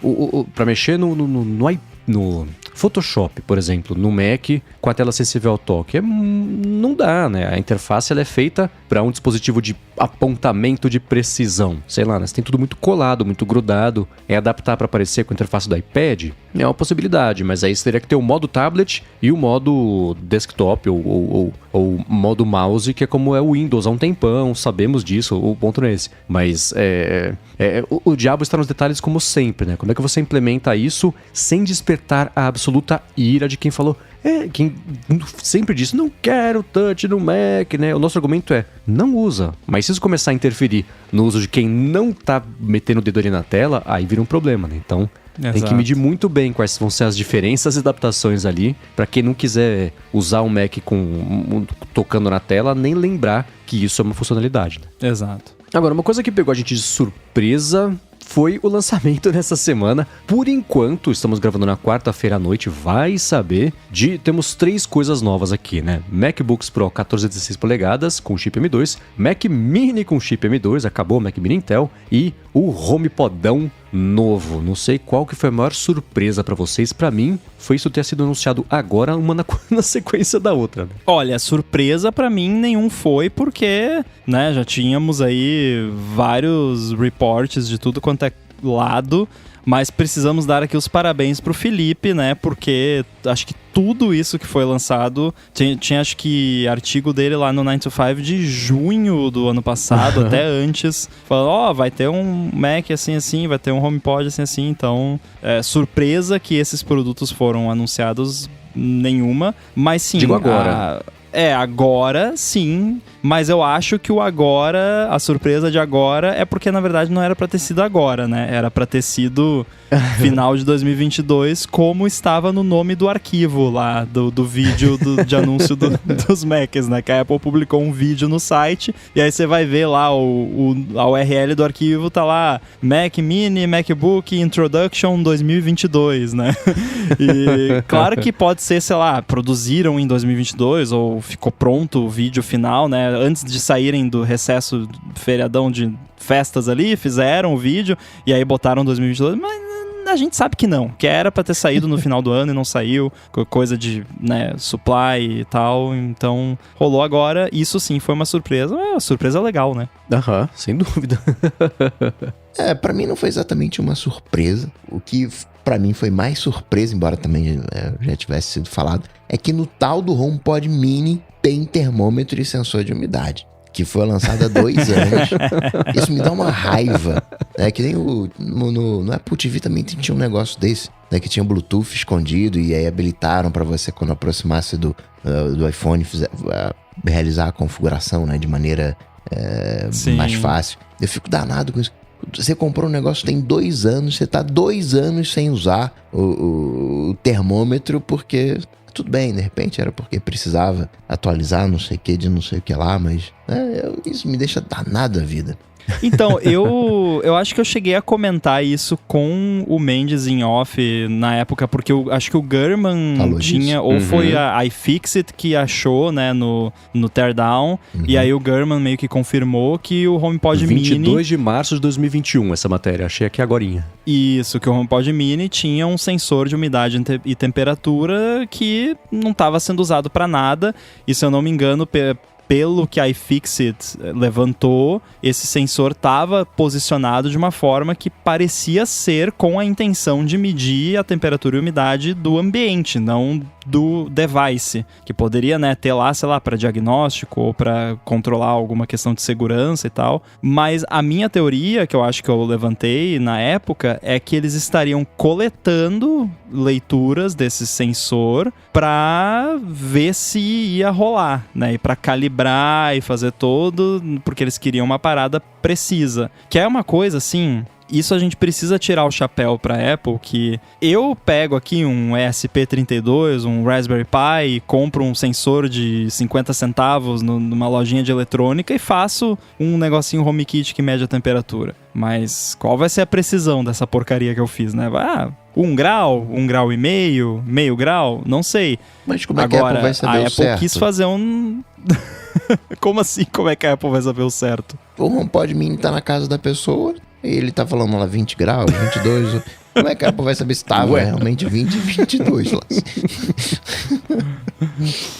Speaker 1: pra mexer no Photoshop, por exemplo, no Mac, com a tela sensível ao toque, não dá, né? A interface ela é feita para um dispositivo de apontamento de precisão. Sei lá, né? Você tem tudo muito colado, muito grudado. Adaptar para aparecer com a interface do iPad é uma possibilidade, mas aí você teria que ter o modo tablet e o modo desktop ou modo mouse, que é como é o Windows há um tempão, sabemos disso, o ponto não é esse. Mas o diabo está nos detalhes como sempre, né? Como é que você implementa isso sem despertar a absoluta ira de quem falou... quem sempre disse, não quero touch no Mac, né? O nosso argumento é, não usa. Mas se isso começar a interferir no uso de quem não tá metendo o dedo ali na tela, aí vira um problema, né? Então, tem que medir muito bem quais vão ser as diferenças e adaptações ali, pra quem não quiser usar um Mac tocando na tela, nem lembrar que isso é uma funcionalidade, né?
Speaker 2: Exato.
Speaker 1: Agora, uma coisa que pegou a gente de surpresa... foi o lançamento nessa semana. Por enquanto, estamos gravando na quarta-feira à noite, vai saber temos 3 coisas novas aqui, né? MacBooks Pro 14 e 16 polegadas com chip M2, Mac Mini com chip M2, acabou o Mac Mini Intel, e o HomePodão novo. Não sei qual que foi a maior surpresa pra vocês. Pra mim, foi isso ter sido anunciado agora, uma na sequência da outra, né?
Speaker 2: Olha, surpresa pra mim nenhum foi, porque, né, já tínhamos aí vários reports de tudo quanto é lado, mas precisamos dar aqui os parabéns pro Felipe, né, porque acho que tudo isso que foi lançado, tinha acho que artigo dele lá no 9 to 5 de junho do ano passado, até antes, falando, vai ter um Mac assim, vai ter um HomePod assim, então, surpresa que esses produtos foram anunciados, nenhuma, mas sim...
Speaker 1: Digo agora.
Speaker 2: Agora sim, mas eu acho que a surpresa de agora é porque na verdade não era pra ter sido agora, né? Era pra ter sido final de 2022, como estava no nome do arquivo lá, do vídeo de anúncio dos Macs, né? Que a Apple publicou um vídeo no site, e aí você vai ver lá a URL do arquivo, tá lá, Mac Mini, MacBook Introduction 2022, né? E claro que pode ser, sei lá, produziram em 2022, ou ficou pronto o vídeo final, né? Antes de saírem do recesso feriadão de festas ali, fizeram o vídeo e aí botaram 2022, mas a gente sabe que não, que era pra ter saído no final do ano e não saiu, coisa de, né, supply e tal, então rolou agora, isso sim foi uma surpresa, uma surpresa legal, né?
Speaker 1: Sem dúvida.
Speaker 3: Pra mim não foi exatamente uma surpresa, o que pra mim foi mais surpresa, embora também já tivesse sido falado, é que no tal do HomePod Mini tem termômetro e sensor de umidade, que foi lançado há 2 anos. Isso me dá uma raiva. Que nem no Apple TV também tinha um negócio desse, né, que tinha Bluetooth escondido e aí habilitaram para você, quando aproximasse do iPhone, realizar a configuração, né, de maneira mais fácil. Eu fico danado com isso. Você comprou um negócio tem 2 anos, você tá 2 anos sem usar o termômetro, porque... Tudo bem, de repente era porque precisava atualizar não sei o que, de não sei o que lá, mas isso me deixa danado a vida.
Speaker 2: Então, eu acho que eu cheguei a comentar isso com o Mendes em off na época, porque eu acho que o Gurman
Speaker 3: Falou
Speaker 2: tinha,
Speaker 3: disso.
Speaker 2: ou foi a iFixit que achou, né, no Teardown, e aí o Gurman meio que confirmou que o HomePod
Speaker 1: 22
Speaker 2: Mini...
Speaker 1: de março de 2021, essa matéria. Achei aqui agorinha.
Speaker 2: Isso, que o HomePod Mini tinha um sensor de umidade e temperatura que não estava sendo usado para nada, e se eu não me engano, pelo que a iFixit levantou, esse sensor estava posicionado de uma forma que parecia ser com a intenção de medir a temperatura e umidade do ambiente, não do device, que poderia, né, ter lá, sei lá, para diagnóstico ou para controlar alguma questão de segurança e tal. Mas a minha teoria, que eu acho que eu levantei na época, é que eles estariam coletando leituras desse sensor para ver se ia rolar, né, e para calibrar e fazer todo, porque eles queriam uma parada precisa, que é uma coisa assim. Isso a gente precisa tirar o chapéu pra Apple, que eu pego aqui um ESP32, um Raspberry Pi, e compro um sensor de 50 centavos numa lojinha de eletrônica e faço um negocinho HomeKit que mede a temperatura. Mas qual vai ser a precisão dessa porcaria que eu fiz, né? 1 grau, 1,5 grau, meio grau, não sei.
Speaker 3: Mas como é que a Apple vai saber o certo?
Speaker 2: A Apple quis fazer um... Como assim? Como é que a Apple vai saber o certo?
Speaker 3: O HomePod Mini tá na casa da pessoa... Ele tá falando lá 20 graus, 22. Como é que a Apple vai saber se tava realmente 20 e 22 lá?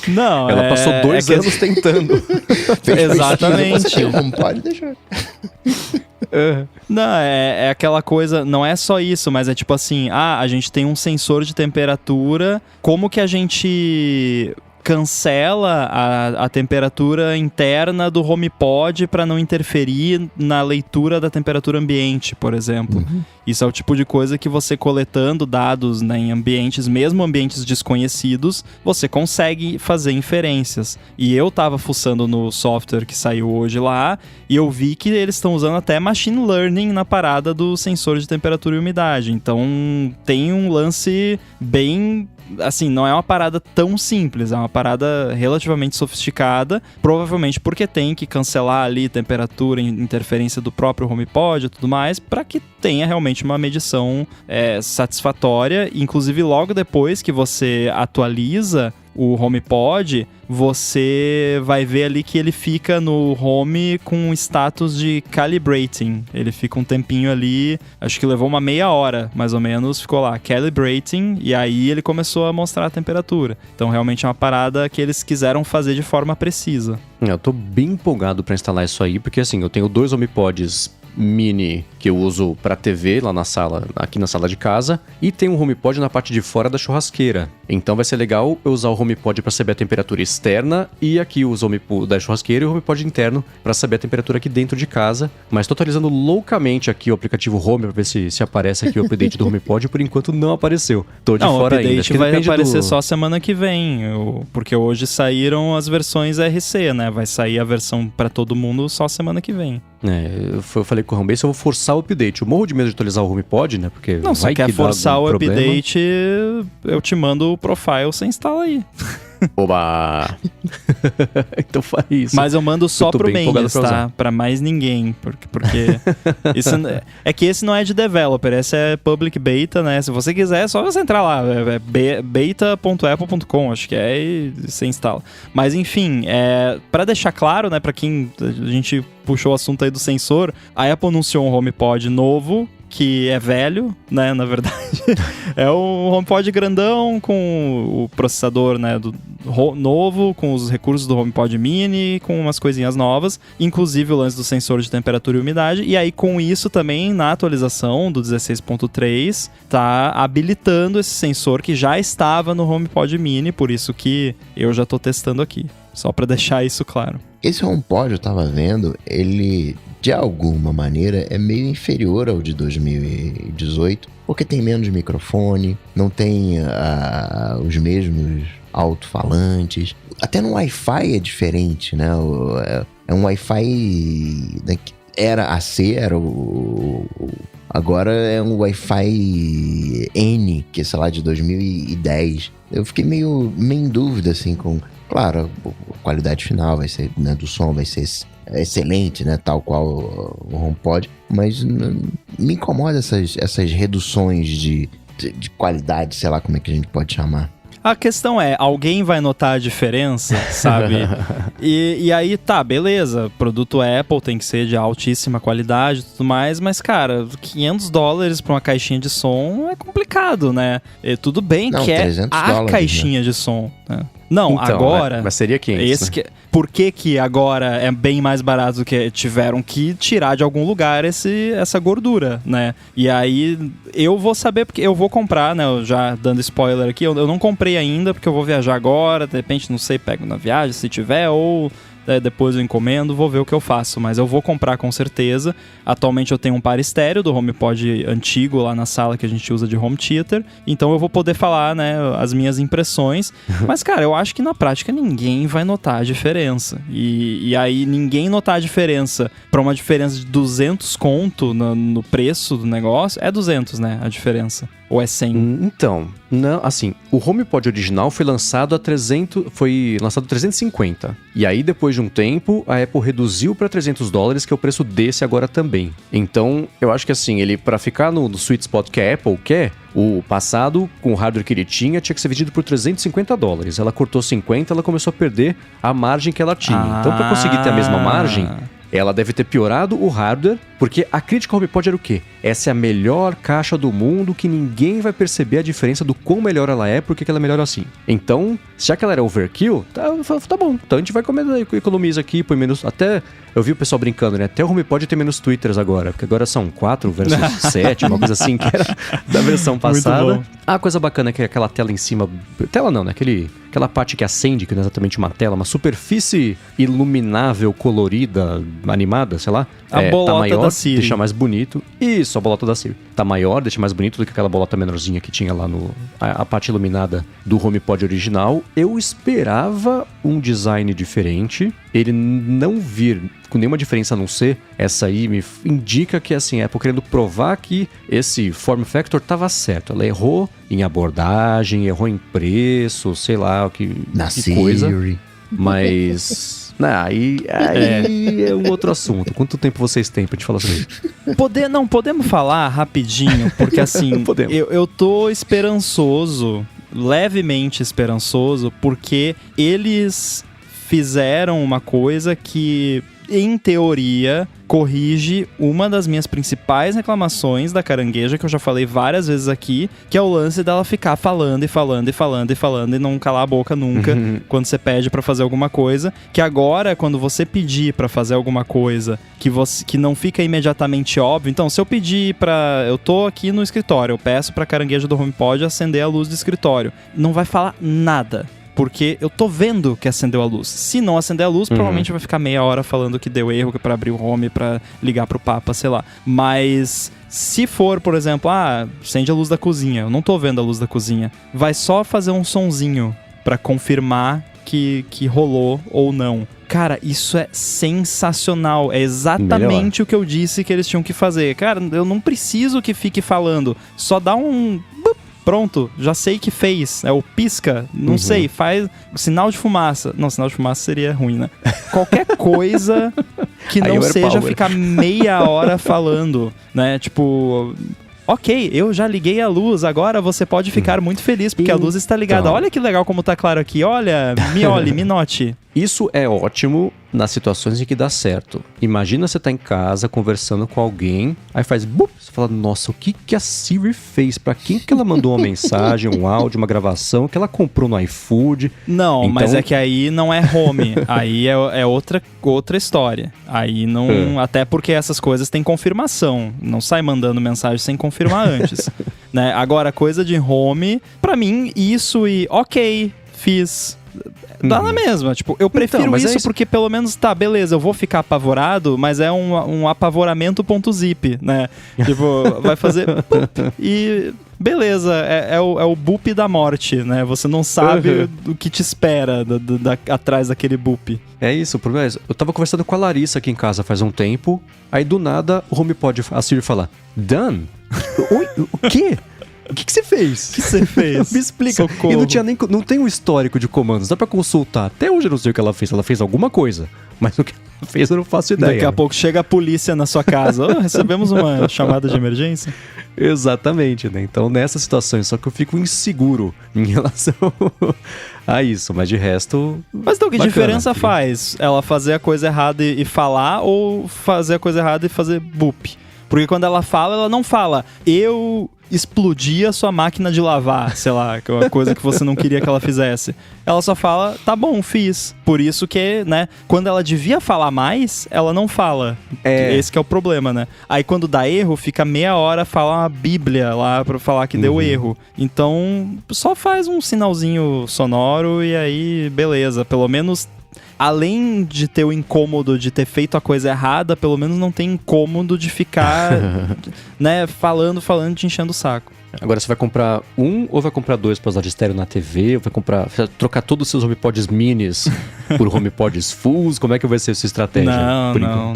Speaker 2: Não,
Speaker 1: ela passou 2 anos tentando.
Speaker 2: Exatamente.
Speaker 3: Você não pode deixar.
Speaker 2: Não, é aquela coisa, não é só isso, mas é tipo assim, a gente tem um sensor de temperatura, como que a gente cancela a temperatura interna do HomePod para não interferir na leitura da temperatura ambiente, por exemplo. Isso é o tipo de coisa que você coletando dados, né, em ambientes, mesmo ambientes desconhecidos, você consegue fazer inferências. E eu tava fuçando no software que saiu hoje lá, e eu vi que eles estão usando até machine learning na parada do sensor de temperatura e umidade. Então tem um lance bem... Assim, não é uma parada tão simples, é uma parada relativamente sofisticada, provavelmente porque tem que cancelar ali temperatura, interferência do próprio HomePod e tudo mais, para que tenha realmente uma medição satisfatória. Inclusive, logo depois que você atualiza o HomePod, você vai ver ali que ele fica no Home com status de calibrating. Ele fica um tempinho ali, acho que levou uma meia hora, mais ou menos, ficou lá, calibrating, e aí ele começou a mostrar a temperatura. Então, realmente é uma parada que eles quiseram fazer de forma precisa.
Speaker 1: Eu tô bem empolgado pra instalar isso aí, porque assim, eu tenho 2 HomePods mini que eu uso pra TV lá na sala, aqui na sala de casa, e tem um HomePod na parte de fora da churrasqueira. Então vai ser legal eu usar o HomePod pra saber a temperatura externa e aqui o HomePod da churrasqueira e o HomePod interno pra saber a temperatura aqui dentro de casa. Mas tô atualizando loucamente aqui o aplicativo Home pra ver se aparece aqui o update do HomePod. Por enquanto não apareceu. Tô de fora ainda.
Speaker 2: O update vai aparecer só semana que vem, porque hoje saíram as versões RC, né? Vai sair a versão pra todo mundo só semana que vem.
Speaker 1: Eu falei com o Homebase, eu vou forçar o update. Eu morro de medo de atualizar o HomePod, né? Porque
Speaker 2: não, se quer forçar o update, eu te mando o profile, você instala aí.
Speaker 1: Oba! Então faz isso.
Speaker 2: Mas eu mando só pro Mendes, tá? Pra mais ninguém. Porque isso é que esse não é de developer, esse é public beta, né? Se você quiser, é só você entrar lá. É beta.apple.com, acho que é, e você instala. Mas enfim, pra deixar claro, né? Pra quem a gente puxou o assunto aí do sensor, a Apple anunciou um HomePod novo, que é velho, né, na verdade. É um HomePod grandão com o processador, né, novo, com os recursos do HomePod Mini, com umas coisinhas novas, inclusive o lance do sensor de temperatura e umidade. E aí, com isso também, na atualização do 16.3, tá habilitando esse sensor que já estava no HomePod Mini, por isso que eu já tô testando aqui. Só para deixar isso claro.
Speaker 3: Esse HomePod, eu tava vendo, ele, de alguma maneira, é meio inferior ao de 2018, porque tem menos microfone, não tem os mesmos alto-falantes. Até no Wi-Fi é diferente, né? É um Wi-Fi... Era AC, era agora é um Wi-Fi N, que é, sei lá, de 2010. Eu fiquei meio em dúvida, assim, com Claro, a qualidade final vai ser, né, do som vai ser excelente, né, tal qual o HomePod, mas me incomoda essas reduções de qualidade, sei lá como é que a gente pode chamar.
Speaker 2: A questão é, alguém vai notar a diferença, sabe? E aí, tá, beleza, produto Apple tem que ser de altíssima qualidade e tudo mais, mas, cara, $500 pra uma caixinha de som é complicado, né? E tudo bem que é a caixinha de som, né? Não, então, agora...
Speaker 1: Mas seria 500, né?
Speaker 2: Por que agora é bem mais barato do que tiveram que tirar de algum lugar essa gordura, né? E aí eu vou saber, porque eu vou comprar, né? Já dando spoiler aqui, eu não comprei ainda, porque eu vou viajar agora, de repente, não sei, pego na viagem se tiver, ou... depois eu encomendo, vou ver o que eu faço, mas eu vou comprar com certeza. Atualmente eu tenho um par estéreo do HomePod antigo lá na sala que a gente usa de home theater, então eu vou poder falar, né, as minhas impressões. Mas, cara, eu acho que na prática ninguém vai notar a diferença. E aí ninguém notar a diferença pra uma diferença de 200 conto no preço do negócio, é 200, né, a diferença. Ou é 100?
Speaker 1: Então, não, assim, o HomePod original foi lançado a 350. E aí, depois de um tempo, a Apple reduziu para $300, que é o preço desse agora também. Então, eu acho que assim, ele, para ficar no sweet spot que a Apple quer, o passado, com o hardware que ele tinha que ser vendido por $350. Ela cortou 50, ela começou a perder a margem que ela tinha. Então, para conseguir ter a mesma margem... Ela deve ter piorado o hardware, porque a crítica ao HomePod era o quê? Essa é a melhor caixa do mundo, que ninguém vai perceber a diferença do quão melhor ela é, porque ela é melhor assim. Então, já que ela era overkill, tá bom. Então a gente vai economiza aqui, põe menos... Até, eu vi o pessoal brincando, né? Até o HomePod tem menos tweeters agora, porque agora são 4 versus 7, uma coisa assim, que era da versão passada. A coisa bacana é que aquela tela em cima... Tela não, né? Aquela parte que acende, que não é exatamente uma tela, uma superfície iluminável, colorida, animada, sei lá.
Speaker 2: A bolota
Speaker 1: tá maior,
Speaker 2: da Siri.
Speaker 1: Deixa mais bonito. Isso, a bolota da Siri. Tá maior, deixa mais bonito do que aquela bolota menorzinha que tinha lá a parte iluminada do HomePod original. Eu esperava um design diferente. Ele não vir com nenhuma diferença a não ser essa aí, me indica que assim, a Apple querendo provar que esse form factor tava certo. Ela errou em abordagem, errou em preço, sei lá, que coisa. Mas... Aí é um outro assunto. Quanto tempo vocês têm pra te falar sobre isso?
Speaker 2: Podemos falar rapidinho, porque assim, eu tô esperançoso, levemente esperançoso, porque eles fizeram uma coisa que, em teoria, corrige uma das minhas principais reclamações da carangueja, que eu já falei várias vezes aqui, que é o lance dela ficar falando e não calar a boca nunca quando você pede pra fazer alguma coisa, que agora, quando você pedir pra fazer alguma coisa que não fica imediatamente óbvio, então, se eu pedir eu tô aqui no escritório, eu peço pra carangueja do HomePod acender a luz do escritório, não vai falar nada. Porque eu tô vendo que acendeu a luz. Se não acender a luz, provavelmente vai ficar meia hora falando que deu erro, que é pra abrir o home, pra ligar pro Papa, sei lá. Mas se for, por exemplo, acende a luz da cozinha, eu não tô vendo a luz da cozinha, vai só fazer um sonzinho pra confirmar que rolou ou não. Cara, isso é sensacional. É exatamente o que eu disse que eles tinham que fazer. Cara, eu não preciso que fique falando. Só dá um... Pronto, já sei que fez. É o pisca, não sei, faz sinal de fumaça. Não, sinal de fumaça seria ruim, né? Qualquer coisa que não seja ficar meia hora falando, né? Tipo... Ok, eu já liguei a luz, agora você pode ficar muito feliz, porque a luz está ligada. Olha que legal como tá claro aqui, olha, me olhe, me note.
Speaker 1: Isso é ótimo nas situações em que dá certo. Imagina você tá em casa conversando com alguém, aí faz bup, você fala, nossa, o que a Siri fez? Pra quem que ela mandou uma mensagem, um áudio, uma gravação, que ela comprou no iFood?
Speaker 2: Não, então... mas é que aí não é home, aí é outra história. Aí não... Até porque essas coisas têm confirmação, não sai mandando mensagem sem confirmar antes. Né? Agora, coisa de home, pra mim, isso e ok, fiz... Dá na mesma, tipo, eu prefiro então, isso porque pelo menos, tá, beleza, eu vou ficar apavorado, mas é um apavoramento.zip, né? Tipo, vai fazer e beleza, é o boop da morte, né? Você não sabe o que te espera atrás daquele boop.
Speaker 1: É isso, o problema é isso. Eu tava conversando com a Larissa aqui em casa faz um tempo, aí do nada o HomePod, a Siri fala, done? Oi, o quê? O que você fez?
Speaker 2: O que você fez?
Speaker 1: Me explica.
Speaker 2: Socorro.
Speaker 1: E não tem um histórico de comandos, dá pra consultar. Até hoje eu não sei o que ela fez. Ela fez alguma coisa, mas o que ela fez eu não faço ideia.
Speaker 2: Daqui a pouco chega a polícia na sua casa. Recebemos uma chamada de emergência.
Speaker 1: Exatamente, né? Então, nessas situações, só que eu fico inseguro em relação a isso, mas de resto...
Speaker 2: Mas então, que
Speaker 1: bacana.
Speaker 2: diferença faz? Ela fazer a coisa errada e falar, ou fazer a coisa errada e fazer boop? Porque quando ela fala, ela não fala, eu explodi a sua máquina de lavar, sei lá, que é uma coisa que você não queria que ela fizesse. Ela só fala, tá bom, fiz. Por isso que, né, quando ela devia falar mais, ela não fala. Esse que é o problema, né? Aí quando dá erro, fica meia hora falar uma bíblia lá pra falar que deu erro. Então, só faz um sinalzinho sonoro e aí, beleza. Pelo menos... Além de ter o incômodo de ter feito a coisa errada, pelo menos não tem incômodo de ficar, né, falando, te enchendo o saco.
Speaker 1: Agora você vai comprar um ou vai comprar dois para usar de estéreo na TV? Ou vai trocar todos os seus HomePods minis por HomePods fulls? Como é que vai ser a sua estratégia?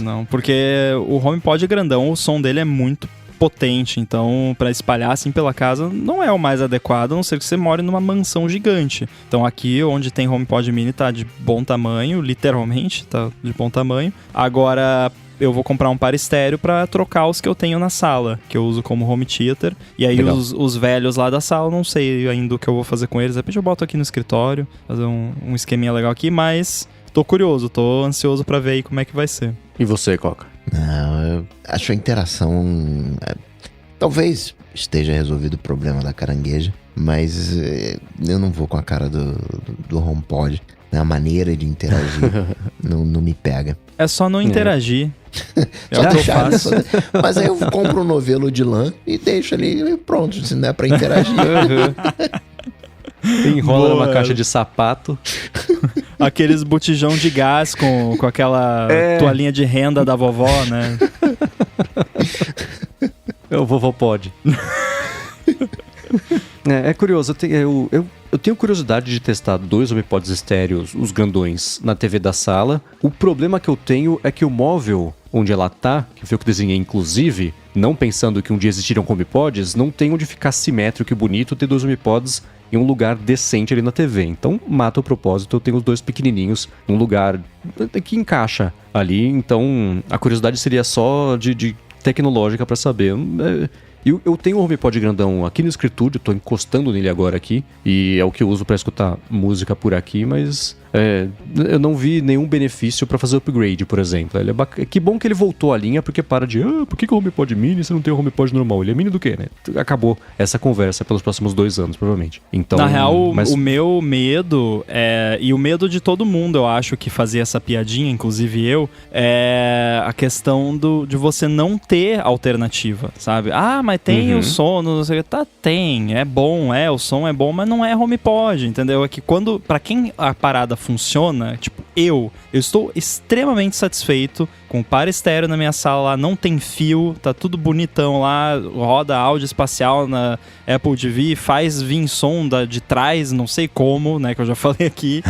Speaker 2: Não. Porque o HomePod grandão, o som dele é muito potente, então para espalhar assim pela casa não é o mais adequado, a não ser que você more numa mansão gigante. Então aqui onde tem HomePod mini tá de bom tamanho, literalmente tá de bom tamanho. Agora eu vou comprar um par estéreo para trocar os que eu tenho na sala, que eu uso como home theater. E aí os velhos lá da sala, não sei ainda o que eu vou fazer com eles. De repente eu boto aqui no escritório, fazer um esqueminha legal aqui, mas tô curioso, tô ansioso para ver aí como é que vai ser.
Speaker 1: E você, Coca?
Speaker 3: Não, eu acho a interação... talvez esteja resolvido o problema da carangueja, mas eu não vou com a cara do HomePod. A maneira de interagir não me pega.
Speaker 2: É só não interagir.
Speaker 3: Só deixar, mas aí eu compro um novelo de lã e deixo ali e pronto, se não é pra interagir.
Speaker 1: Enrola numa caixa de sapato.
Speaker 2: Aqueles botijão de gás com aquela toalhinha de renda da vovó, né?
Speaker 1: O vovô pode. É curioso, eu tenho curiosidade de testar dois HomePods estéreos, os grandões, na TV da sala. O problema que eu tenho é que o móvel onde ela tá, que foi o que desenhei inclusive, não pensando que um dia existiriam HomePods, não tem onde ficar simétrico e bonito ter dois HomePods em um lugar decente ali na TV. Então mata o propósito, eu tenho os dois pequenininhos num lugar que encaixa ali. Então a curiosidade seria só de tecnológica para saber. Eu tenho um HomePod grandão aqui no escritório, eu tô encostando nele agora aqui, e é o que eu uso para escutar música por aqui, mas eu não vi nenhum benefício para fazer upgrade, por exemplo. Ele que bom que ele voltou à linha, porque para de, por que o HomePod mini você não tem o HomePod normal? Ele é mini do quê, né? Acabou essa conversa pelos próximos 2 anos, provavelmente. Então,
Speaker 2: na real, o meu medo, e o medo de todo mundo, eu acho, que fazia essa piadinha, inclusive eu, é a questão de você não ter alternativa, sabe? Mas tem o som, não sei o que. Tem, é bom, o som é bom, mas não é HomePod, entendeu? É que pra quem a parada funciona, tipo, eu estou extremamente satisfeito com o par estéreo na minha sala lá, não tem fio, tá tudo bonitão lá, roda áudio espacial na Apple TV, faz vir som de trás, não sei como, né, que eu já falei aqui.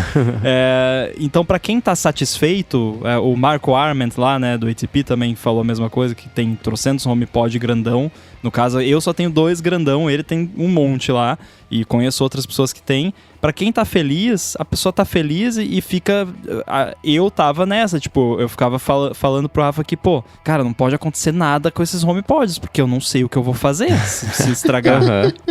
Speaker 2: Então, pra quem tá satisfeito, o Marco Arment lá, né, do ATP também falou a mesma coisa, que tem trocentos HomePod grandão. No caso, eu só tenho 2 grandão, ele tem um monte lá, e conheço outras pessoas que tem. Pra quem tá feliz, a pessoa tá feliz e fica... Eu tava nessa, tipo, eu ficava falando pro Rafa que, cara, não pode acontecer nada com esses HomePods, porque eu não sei o que eu vou fazer se estragar.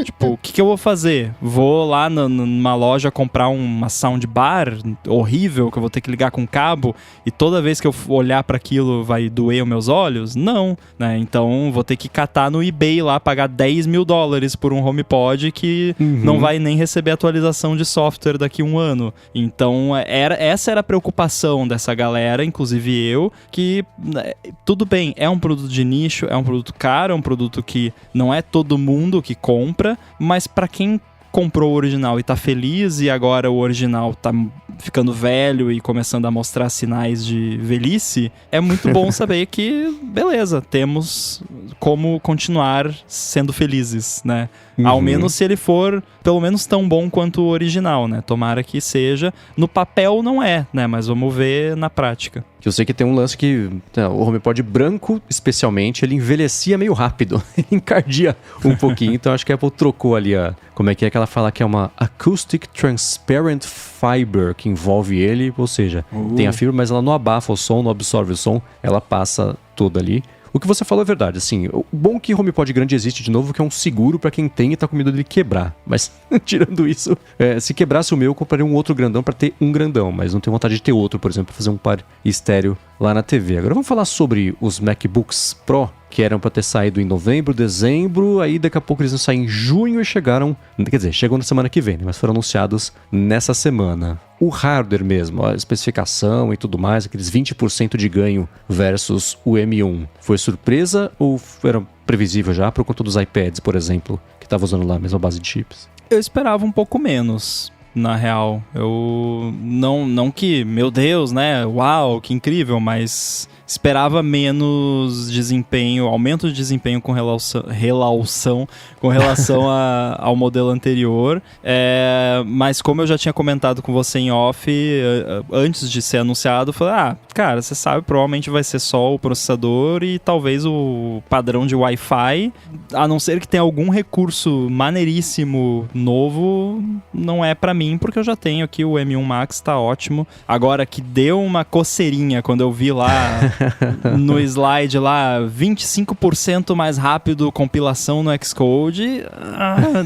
Speaker 2: Tipo, o que eu vou fazer? Vou lá numa loja comprar uma soundbar horrível, que eu vou ter que ligar com cabo, e toda vez que eu olhar pra aquilo vai doer os meus olhos? Não, né? Então vou ter que catar no eBay lá, pagar $10 mil por um HomePod que não vai nem receber atualização de software daqui a 1 ano. Então essa era a preocupação dessa galera, inclusive eu, que tudo bem, é um produto de nicho, é um produto caro, é um produto que não é todo mundo que compra, mas pra quem comprou o original e tá feliz, e agora o original tá ficando velho e começando a mostrar sinais de velhice, é muito bom saber que, beleza, temos como continuar sendo felizes, né? Ao menos se ele for pelo menos tão bom quanto o original, né? Tomara que seja. No papel não é, né? Mas vamos ver na prática.
Speaker 1: Que eu sei que tem um lance que o HomePod branco, especialmente, ele envelhecia meio rápido. Ele encardia um pouquinho. Então acho que a Apple trocou ali como é que ela fala que é uma Acoustic Transparent Fiber que envolve ele. Ou seja, tem a fibra, mas ela não abafa o som, não absorve o som. Ela passa toda ali. O que você falou é verdade, assim, o bom que HomePod grande existe de novo, que é um seguro pra quem tem e tá com medo dele quebrar. Mas, tirando isso, se quebrasse o meu, eu compraria um outro grandão pra ter um grandão, mas não tenho vontade de ter outro, por exemplo, pra fazer um par estéreo lá na TV. Agora vamos falar sobre os MacBooks Pro, que eram pra ter saído em novembro, dezembro, aí daqui a pouco eles vão sair em junho e chegam na semana que vem, né? Mas foram anunciados nessa semana. O hardware mesmo, a especificação e tudo mais, aqueles 20% de ganho versus o M1, foi surpresa ou era previsível já por conta dos iPads, por exemplo, que estava usando lá a mesma base de chips?
Speaker 2: Eu esperava um pouco menos, na real. Eu não que, meu Deus, né? Uau, que incrível, mas esperava menos desempenho, aumento de desempenho com relação ao modelo anterior. Mas como eu já tinha comentado com você em off, antes de ser anunciado, eu falei, cara, você sabe, provavelmente vai ser só o processador e talvez o padrão de Wi-Fi, a não ser que tenha algum recurso maneiríssimo novo, não é pra mim, porque eu já tenho aqui o M1 Max, tá ótimo. Agora que deu uma coceirinha quando eu vi lá no slide lá, 25% mais rápido compilação no Xcode,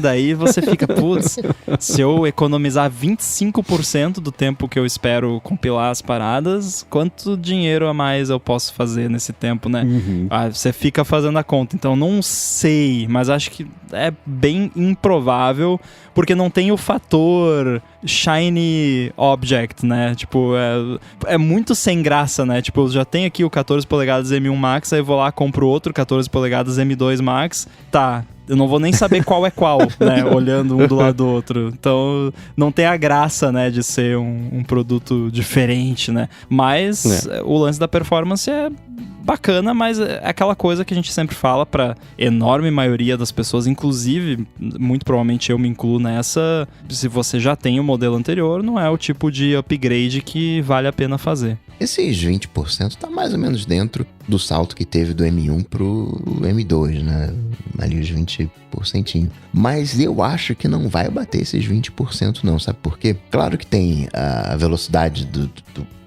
Speaker 2: daí você fica, putz, se eu economizar 25% do tempo que eu espero compilar as paradas, quanto dinheiro a mais eu posso fazer nesse tempo, né? Você fica fazendo a conta, então não sei, mas acho que é bem improvável, porque não tem o fator shiny object, né? Tipo, é muito sem graça, né? Tipo, eu já tenho aqui o 14 polegadas M1 Max, aí eu vou lá, compro outro 14 polegadas M2 Max, tá, eu não vou nem saber qual é qual, né? Olhando um do lado do outro. Então, não tem a graça, né? De ser um produto diferente, né? Mas o lance da performance é bacana, mas é aquela coisa que a gente sempre fala pra enorme maioria das pessoas, inclusive, muito provavelmente eu me incluo nessa, se você já tem o modelo anterior, não é o tipo de upgrade que vale a pena fazer.
Speaker 3: Esses 20% tá mais ou menos dentro do salto que teve do M1 pro M2, né? Ali os 20%. Mas eu acho que não vai bater esses 20% não, sabe por quê? Claro que tem a velocidade do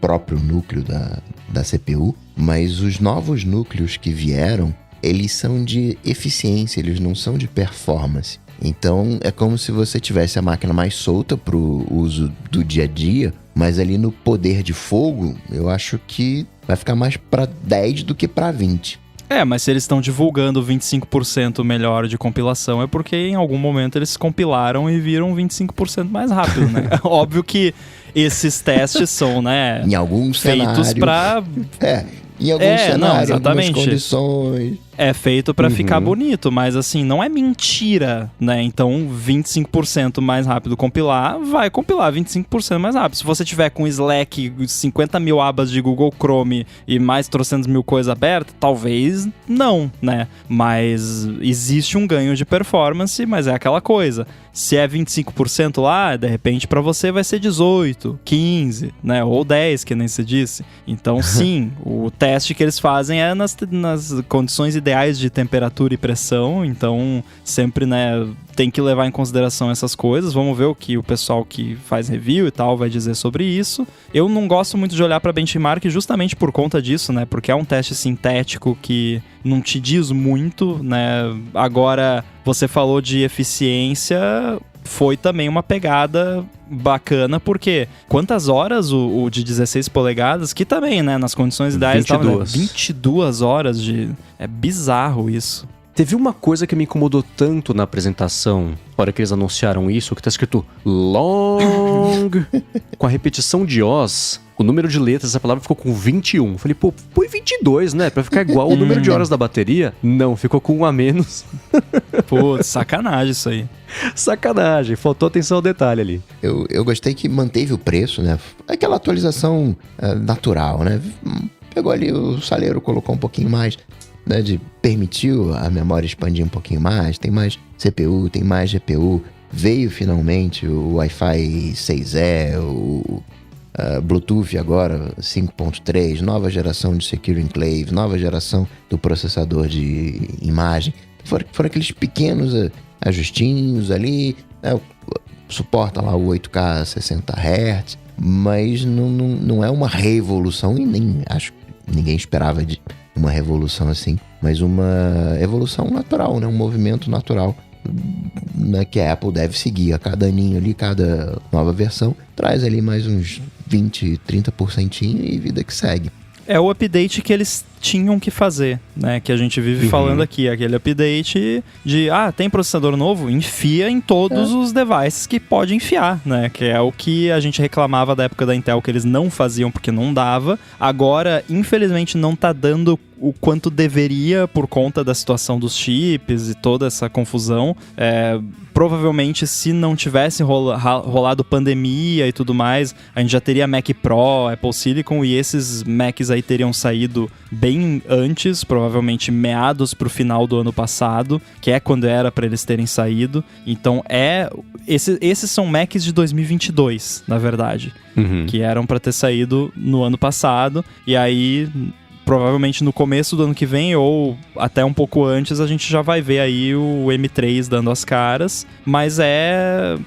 Speaker 3: próprio núcleo da CPU, mas os novos núcleos que vieram, eles são de eficiência, eles não são de performance. Então é como se você tivesse a máquina mais solta pro uso do dia a dia, mas ali no poder de fogo, eu acho que vai ficar mais para 10 do que para 20.
Speaker 2: Mas se eles estão divulgando 25% melhor de compilação, é porque em algum momento eles compilaram e viram 25% mais rápido, né? Óbvio que esses testes são, né,
Speaker 3: em alguns
Speaker 2: feitos para...
Speaker 3: em alguns cenários,
Speaker 2: exatamente.
Speaker 3: Algumas condições...
Speaker 2: É feito pra ficar bonito, mas assim, não é mentira, né? Então, 25% mais rápido compilar, vai compilar 25% mais rápido. Se você tiver com Slack, 50 mil abas de Google Chrome e mais 300 mil coisas abertas, talvez não, né? Mas existe um ganho de performance, mas é aquela coisa. Se é 25% lá, de repente pra você vai ser 18, 15, né? Ou 10, que nem se disse. Então, sim, o teste que eles fazem é nas condições ideais de temperatura e pressão, então sempre, né, tem que levar em consideração essas coisas. Vamos ver o que o pessoal que faz review e tal vai dizer sobre isso. Eu não gosto muito de olhar para benchmark justamente por conta disso, né, porque é um teste sintético que não te diz muito, né. Agora, você falou de eficiência, foi também uma pegada bacana, porque quantas horas o de 16 polegadas, que também, né, nas condições ideais
Speaker 1: 22.
Speaker 2: Tava, né, 22 horas de... É bizarro isso.
Speaker 1: Teve uma coisa que me incomodou tanto na apresentação, na hora que eles anunciaram isso, que tá escrito long, com a repetição de Os, o número de letras dessa palavra ficou com 21. Falei, pô, põe 22, né? Pra ficar igual o número de horas da bateria. Não, ficou com 1 a menos.
Speaker 2: Pô, sacanagem isso aí.
Speaker 1: Sacanagem, faltou atenção ao detalhe ali.
Speaker 3: Eu gostei que manteve o preço, né? Aquela atualização natural, né? Pegou ali o saleiro, colocou um pouquinho mais, né? Permitiu a memória expandir um pouquinho mais, tem mais CPU, tem mais GPU. Veio finalmente o Wi-Fi 6E, Bluetooth agora 5.3, nova geração de Secure Enclave, nova geração do processador de imagem. Foram aqueles pequenos ajustinhos ali, né? Suporta lá o 8K 60 Hz, mas não é uma revolução, e nem acho que ninguém esperava de uma revolução assim, mas uma evolução natural, né? Um movimento natural, né, que a Apple deve seguir a cada aninho ali, cada nova versão, traz ali mais uns 20, 30% e vida que segue.
Speaker 2: É o update que eles tinham que fazer, né? Que a gente vive falando aqui, aquele update de, tem processador novo? Enfia em todos os devices que pode enfiar, né? Que é o que a gente reclamava da época da Intel, que eles não faziam porque não dava. Agora, infelizmente, não tá dando o quanto deveria por conta da situação dos chips e toda essa confusão. Provavelmente, se não tivesse rolado pandemia e tudo mais, a gente já teria Mac Pro, Apple Silicon, e esses Macs aí teriam saído bem antes, provavelmente meados pro final do ano passado, que é quando era para eles terem saído. Então, esses são Macs de 2022, na verdade, que eram para ter saído no ano passado, e aí provavelmente no começo do ano que vem ou até um pouco antes a gente já vai ver aí o M3 dando as caras, mas é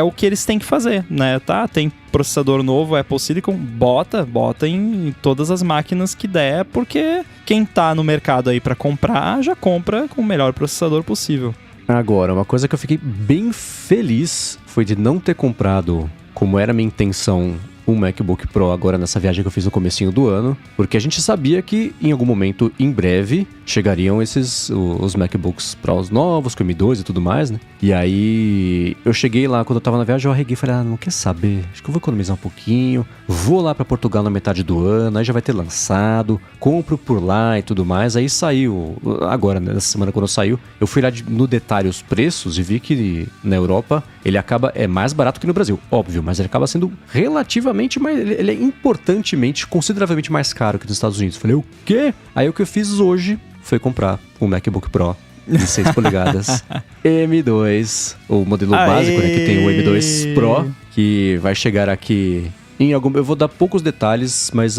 Speaker 2: o que eles têm que fazer, né? Tem processador novo, Apple Silicon, bota em todas as máquinas que der, porque quem tá no mercado aí pra comprar, já compra com o melhor processador possível.
Speaker 1: Agora, uma coisa que eu fiquei bem feliz foi de não ter comprado, como era a minha intenção, um MacBook Pro agora nessa viagem que eu fiz no comecinho do ano, porque a gente sabia que em algum momento, em breve, chegariam os MacBooks Pros novos, com M2 e tudo mais, né? E aí, eu cheguei lá, quando eu tava na viagem, eu arreguei e falei, não quer saber? Acho que eu vou economizar um pouquinho, vou lá pra Portugal na metade do ano, aí já vai ter lançado, compro por lá e tudo mais. Aí saiu, agora, né, nessa semana quando saiu, eu fui lá no detalhe os preços e vi que na Europa ele é mais barato que no Brasil, óbvio, mas ele acaba sendo relativamente mais, ele é importantemente, consideravelmente mais caro que nos Estados Unidos. Falei, o quê? Aí o que eu fiz hoje foi comprar um MacBook Pro de 6 polegadas M2, o modelo básico, né, que tem o M2 Pro, que vai chegar aqui eu vou dar poucos detalhes, mas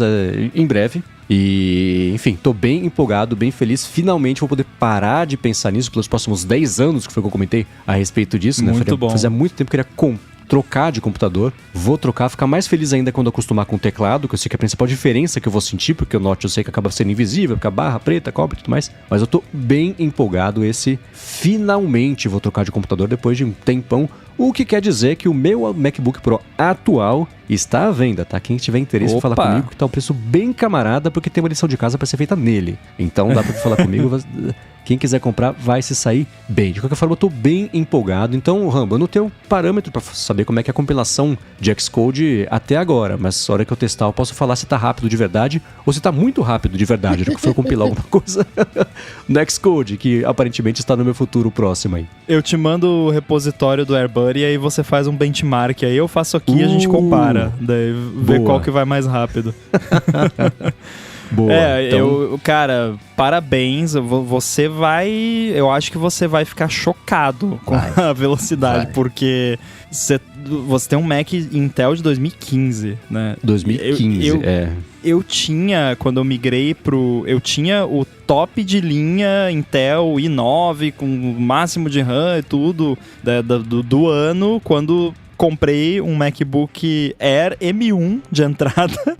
Speaker 1: em breve. E, enfim, tô bem empolgado, bem feliz. Finalmente vou poder parar de pensar nisso pelos próximos 10 anos, que foi o que eu comentei a respeito disso, né?
Speaker 2: Muito bom.
Speaker 1: Fazia muito tempo que eu queria trocar de computador. Vou trocar, ficar mais feliz ainda quando acostumar com o teclado, que eu sei que é a principal diferença que eu vou sentir, porque o Note eu sei que acaba sendo invisível, fica barra preta, cobre e tudo mais. Mas eu tô bem empolgado. Finalmente vou trocar de computador depois de um tempão. O que quer dizer que o meu MacBook Pro atual está à venda, tá? Quem tiver interesse, falar comigo, que tá um preço bem camarada, porque tem uma lição de casa para ser feita nele. Então dá pra falar comigo. Quem quiser comprar vai se sair bem. De qualquer forma, eu tô bem empolgado. Então, Rambo, eu não tenho parâmetro para saber como é que é a compilação de Xcode até agora, mas na hora que eu testar, eu posso falar se tá rápido de verdade ou se tá muito rápido de verdade, que for compilar alguma coisa no Xcode, que aparentemente está no meu futuro próximo aí.
Speaker 2: Eu te mando o repositório do AirBuddy e aí você faz um benchmark, aí eu faço aqui e a gente compara, daí vê qual que vai mais rápido.
Speaker 1: Boa.
Speaker 2: Então... cara, parabéns. Você vai... Eu acho que você vai ficar chocado com a velocidade, porque você tem um Mac Intel de 2015, né?
Speaker 1: 2015,
Speaker 2: Eu tinha, quando eu migrei eu tinha o top de linha Intel i9 com o máximo de RAM e tudo do ano, quando comprei um MacBook Air M1 de entrada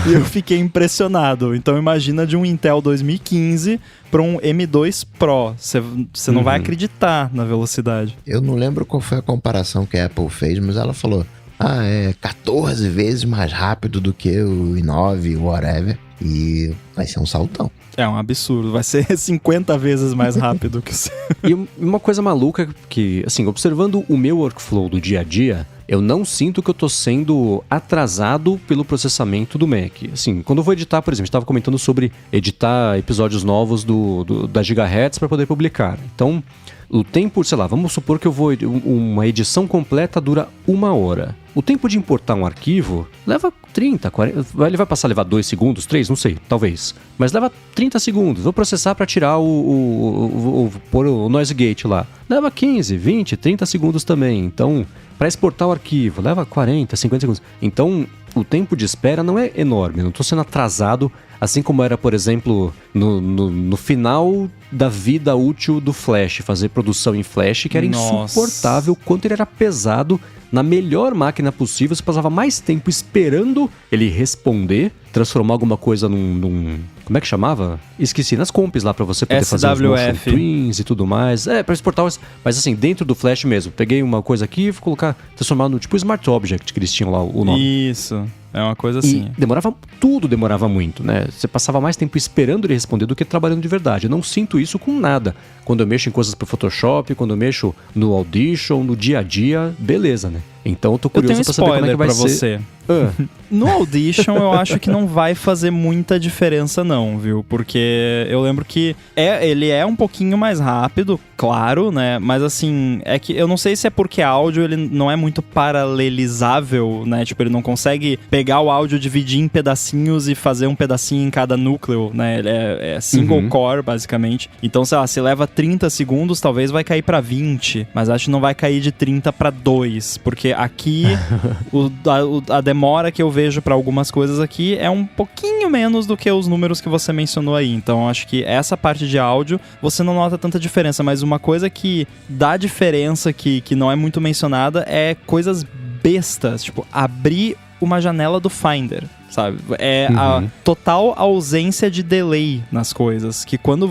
Speaker 2: e eu fiquei impressionado. Então imagina de um Intel 2015 para um M2 Pro. Você não vai acreditar na velocidade.
Speaker 3: Eu não lembro qual foi a comparação que a Apple fez, mas ela falou, é 14 vezes mais rápido do que o i9, whatever, e vai ser um saltão.
Speaker 2: É um absurdo, vai ser 50 vezes mais rápido que o seu.
Speaker 1: E uma coisa maluca que, assim, observando o meu workflow do dia a dia, eu não sinto que eu tô sendo atrasado pelo processamento do Mac. Assim, quando eu vou editar, por exemplo, a gente tava comentando sobre editar episódios novos da Gigahertz para poder publicar. Então, o tempo, sei lá, vamos supor que uma edição completa dura 1 hora. O tempo de importar um arquivo leva 30, 40... Ele vai passar a levar 2 segundos, 3, não sei, talvez. Mas leva 30 segundos. Vou processar para tirar pôr o noise gate lá. Leva 15, 20, 30 segundos também. Então, para exportar o arquivo, leva 40, 50 segundos. Então, o tempo de espera não é enorme, eu não tô sendo atrasado, assim como era, por exemplo, no final da vida útil do Flash, fazer produção em Flash, que era insuportável, quanto ele era pesado. Na melhor máquina possível, você passava mais tempo esperando ele responder, transformar alguma coisa num como é que chamava? Esqueci, nas comps lá pra você poder fazer os motion twins e tudo mais. Pra exportar, mas assim, dentro do Flash mesmo. Peguei uma coisa aqui e vou colocar, transformar no tipo Smart Object, que eles tinham lá o nome.
Speaker 2: Isso, é uma coisa assim.
Speaker 1: E tudo demorava muito, né? Você passava mais tempo esperando ele responder do que trabalhando de verdade. Eu não sinto isso com nada. Quando eu mexo em coisas pro Photoshop, quando eu mexo no Audition, no dia a dia, beleza, né? Então eu tô curioso pra saber como é que vai ser.
Speaker 2: No Audition eu acho que não vai fazer muita diferença não, viu? Porque eu lembro que ele é um pouquinho mais rápido, claro, né? Mas assim, é que eu não sei se é porque áudio ele não é muito paralelizável, né? Tipo, ele não consegue pegar o áudio, dividir em pedacinhos e fazer um pedacinho em cada núcleo, né? Ele é single core, basicamente. Então, sei lá, se leva 30 segundos, talvez vai cair pra 20, mas acho que não vai cair de 30 pra 2, porque aqui a demora que eu vejo pra algumas coisas aqui é um pouquinho menos do que os números que você mencionou aí. Então acho que essa parte de áudio você não nota tanta diferença, mas uma coisa que dá diferença que não é muito mencionada é coisas bestas, tipo abrir uma janela do Finder, sabe? É a total ausência de delay nas coisas, que quando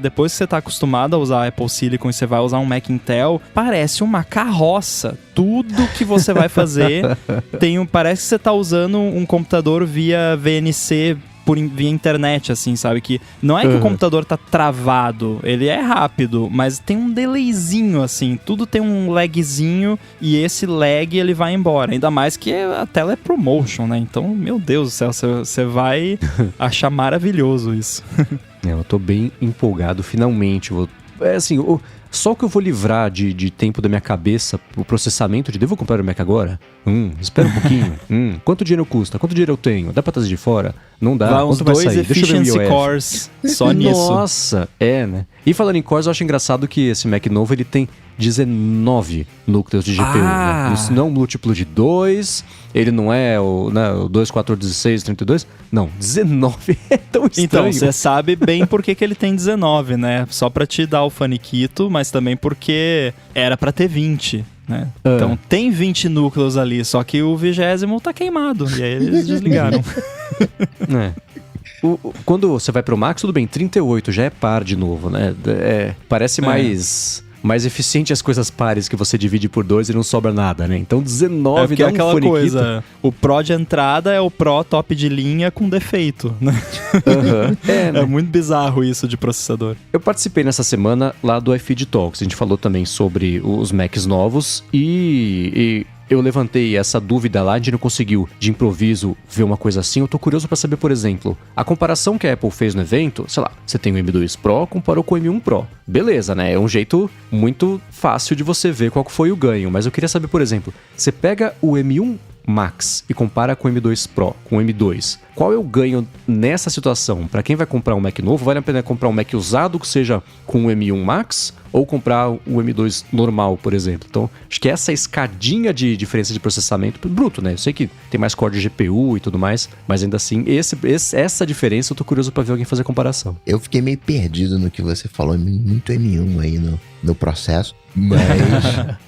Speaker 2: depois que você tá acostumado a usar Apple Silicon e você vai usar um Mac Intel, parece uma carroça. Tudo que você vai fazer parece que você tá usando um computador via VNC via internet, assim, sabe? Que não é que o computador tá travado, ele é rápido, mas tem um delayzinho, assim, tudo tem um lagzinho e esse lag ele vai embora. Ainda mais que a tela é ProMotion, né? Então, meu Deus do céu, você vai achar maravilhoso isso.
Speaker 1: Eu tô bem empolgado, finalmente. Assim, só que eu vou livrar de tempo da minha cabeça o processamento de devo comprar o Mac agora? Espera um pouquinho. Quanto dinheiro custa? Quanto dinheiro eu tenho? Dá pra trazer de fora? Não dá.
Speaker 2: Vai uns
Speaker 1: quanto vai
Speaker 2: 2
Speaker 1: sair?
Speaker 2: efficiency cores só nisso.
Speaker 1: Nossa, né? E falando em cores, eu acho engraçado que esse Mac novo, ele tem 19 núcleos de GPU, né? Isso não é um múltiplo de 2, ele não é o 2, 4, 16, 32. Não, 19 é tão estranho.
Speaker 2: Então, você sabe bem por que ele tem 19, né? Só pra te dar o faniquito, mas também porque era pra ter 20. Né? Então tem 20 núcleos ali, só que o 20º tá queimado. E aí eles desligaram.
Speaker 1: Quando você vai pro Max, tudo bem, 38 já é par de novo, né? Parece mais eficiente as coisas pares que você divide por 2 e não sobra nada, né? Então 19 dá um
Speaker 2: aquela
Speaker 1: faniquito.
Speaker 2: Coisa, o Pro de entrada é o Pro top de linha com defeito, né?
Speaker 1: Né?
Speaker 2: É muito bizarro isso de processador.
Speaker 1: Eu participei nessa semana lá do iFeed Talks, a gente falou também sobre os Macs novos e eu levantei essa dúvida lá, a gente não conseguiu de improviso ver uma coisa assim. Eu tô curioso pra saber, por exemplo, a comparação que a Apple fez no evento, sei lá, você tem o M2 Pro, comparou com o M1 Pro. Beleza, né? É um jeito muito fácil de você ver qual foi o ganho, mas eu queria saber, por exemplo, você pega o M1 Max e compara com o M2 Pro, com o M2. Qual é o ganho nessa situação? Para quem vai comprar um Mac novo, vale a pena comprar um Mac usado que seja com o M1 Max ou comprar o M2 normal, por exemplo? Então, acho que essa escadinha de diferença de processamento bruto, né? Eu sei que tem mais core de GPU e tudo mais, mas ainda assim, essa diferença eu tô curioso para ver alguém fazer comparação.
Speaker 3: Eu fiquei meio perdido no que você falou, muito M1 aí no processo, mas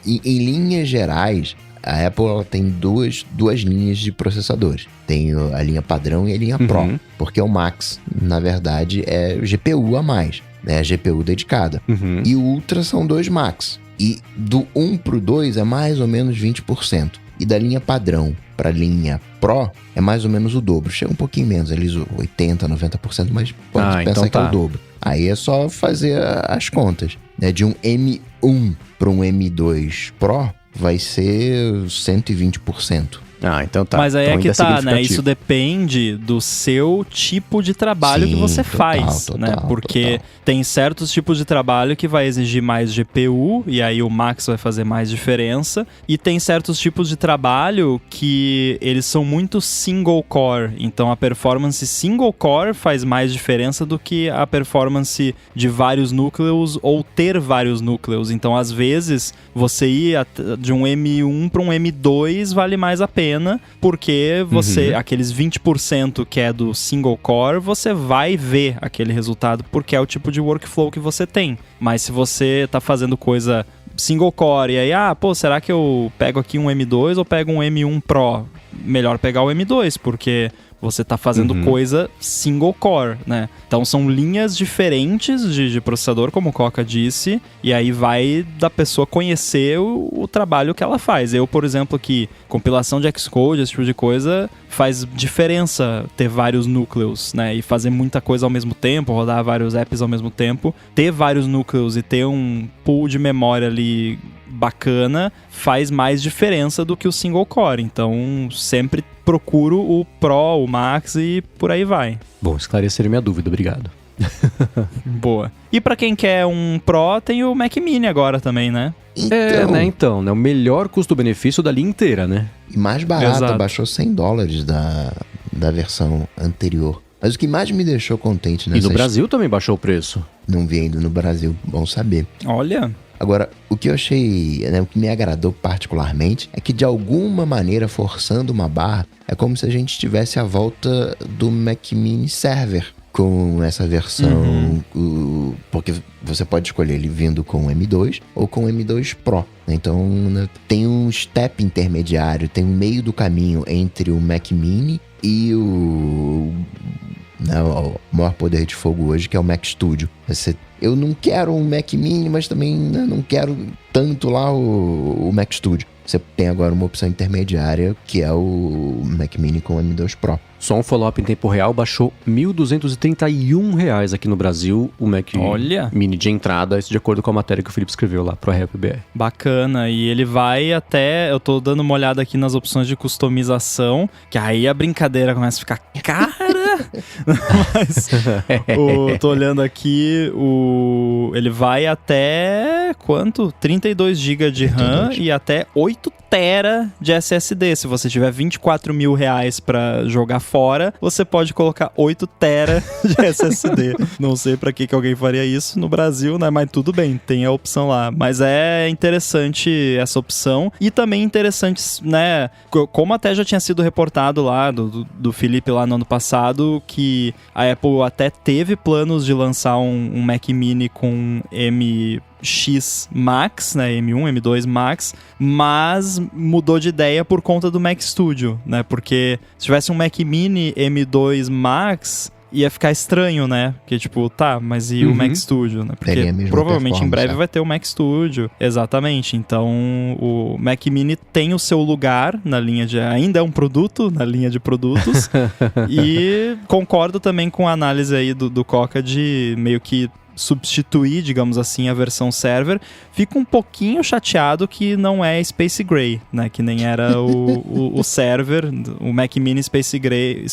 Speaker 3: em linhas gerais, a Apple ela tem duas linhas de processadores. Tem a linha padrão e a linha Pro. Porque o Max, na verdade, é GPU a mais. É a GPU dedicada. E o Ultra são 2 Max. E do 1 pro 2 é mais ou menos 20%. E da linha padrão para a linha Pro é mais ou menos o dobro. Chega um pouquinho menos, ali 80%, 90%, mas pode pensar então que é o dobro. Aí é só fazer as contas. De um M1 para um M2 Pro vai ser 120%.
Speaker 1: Então tá.
Speaker 2: Mas aí
Speaker 1: então
Speaker 2: é que tá, né? Isso depende do seu tipo de trabalho que você faz, né? Porque tem certos tipos de trabalho que vai exigir mais GPU, e aí o Max vai fazer mais diferença. E tem certos tipos de trabalho que eles são muito single core. Então a performance single core faz mais diferença do que a performance de vários núcleos ou ter vários núcleos. Então às vezes você ir de um M1 para um M2 vale mais a pena. pena, porque você, aqueles 20% que é do single core, você vai ver aquele resultado, porque é o tipo de workflow que você tem. Mas se você tá fazendo coisa single core, e aí, será que eu pego aqui um M2 ou pego um M1 Pro? Melhor pegar o M2, porque você tá fazendo coisa single core, né? Então são linhas diferentes de processador, como o Coca disse, e aí vai da pessoa conhecer o trabalho que ela faz. Eu, por exemplo, que compilação de Xcode, esse tipo de coisa, faz diferença ter vários núcleos, né? E fazer muita coisa ao mesmo tempo, rodar vários apps ao mesmo tempo. Ter vários núcleos e ter um pool de memória ali bacana faz mais diferença do que o single core. Então, sempre procuro o Pro, o Max e por aí vai.
Speaker 1: Bom, esclarecer minha dúvida, obrigado.
Speaker 2: Boa. E pra quem quer um Pro, tem o Mac Mini agora também, né?
Speaker 1: Então, o melhor custo-benefício da linha inteira, né?
Speaker 3: E mais barato,
Speaker 2: Exato.
Speaker 3: baixou $100 da versão anterior. Mas o que mais me deixou contente
Speaker 1: E no Brasil também baixou o preço.
Speaker 3: Não vi ainda no Brasil, bom saber.
Speaker 2: Olha.
Speaker 3: Agora, o que eu achei, né, o que me agradou particularmente é que de alguma maneira, forçando uma barra, é como se a gente tivesse a volta do Mac Mini Server com essa versão, porque você pode escolher ele vindo com o M2 ou com o M2 Pro. Então, né, tem um step intermediário, tem um meio do caminho entre o Mac Mini e o maior poder de fogo hoje, que é o Mac Studio. Eu não quero um Mac Mini, mas também não quero tanto lá o Mac Studio. Você tem agora uma opção intermediária, que é o Mac Mini com o M2 Pro.
Speaker 1: Só um follow-up em tempo real, baixou R$ 1.231 aqui no Brasil, o Mac Mini de entrada, isso de acordo com a matéria que o Felipe escreveu lá pro RPBR.
Speaker 2: Bacana, e ele vai até, eu tô dando uma olhada aqui nas opções de customização, que aí a brincadeira começa a ficar cara, mas tô olhando aqui, ele vai até, quanto? 32 GB de RAM e até 8 TB de SSD. Se você tiver R$24 mil pra jogar fora, você pode colocar 8 TB de SSD. Não sei pra que alguém faria isso no Brasil, né? Mas tudo bem, tem a opção lá. Mas é interessante essa opção. E também interessante, né? Como até já tinha sido reportado lá do Felipe lá no ano passado, que a Apple até teve planos de lançar um Mac Mini com MX Max, né, M1, M2 Max, mas mudou de ideia por conta do Mac Studio, né, porque se tivesse um Mac Mini M2 Max, ia ficar estranho, né, porque tipo, mas e o Mac Studio, né, porque provavelmente em breve vai ter o Mac Studio, exatamente, então o Mac Mini tem o seu lugar na linha ainda é um produto, na linha de produtos, e concordo também com a análise aí do Coca de meio que substituir, digamos assim, a versão server. Fico um pouquinho chateado que não é Space Gray, né? Que nem era o server, o Mac Mini Space Gray,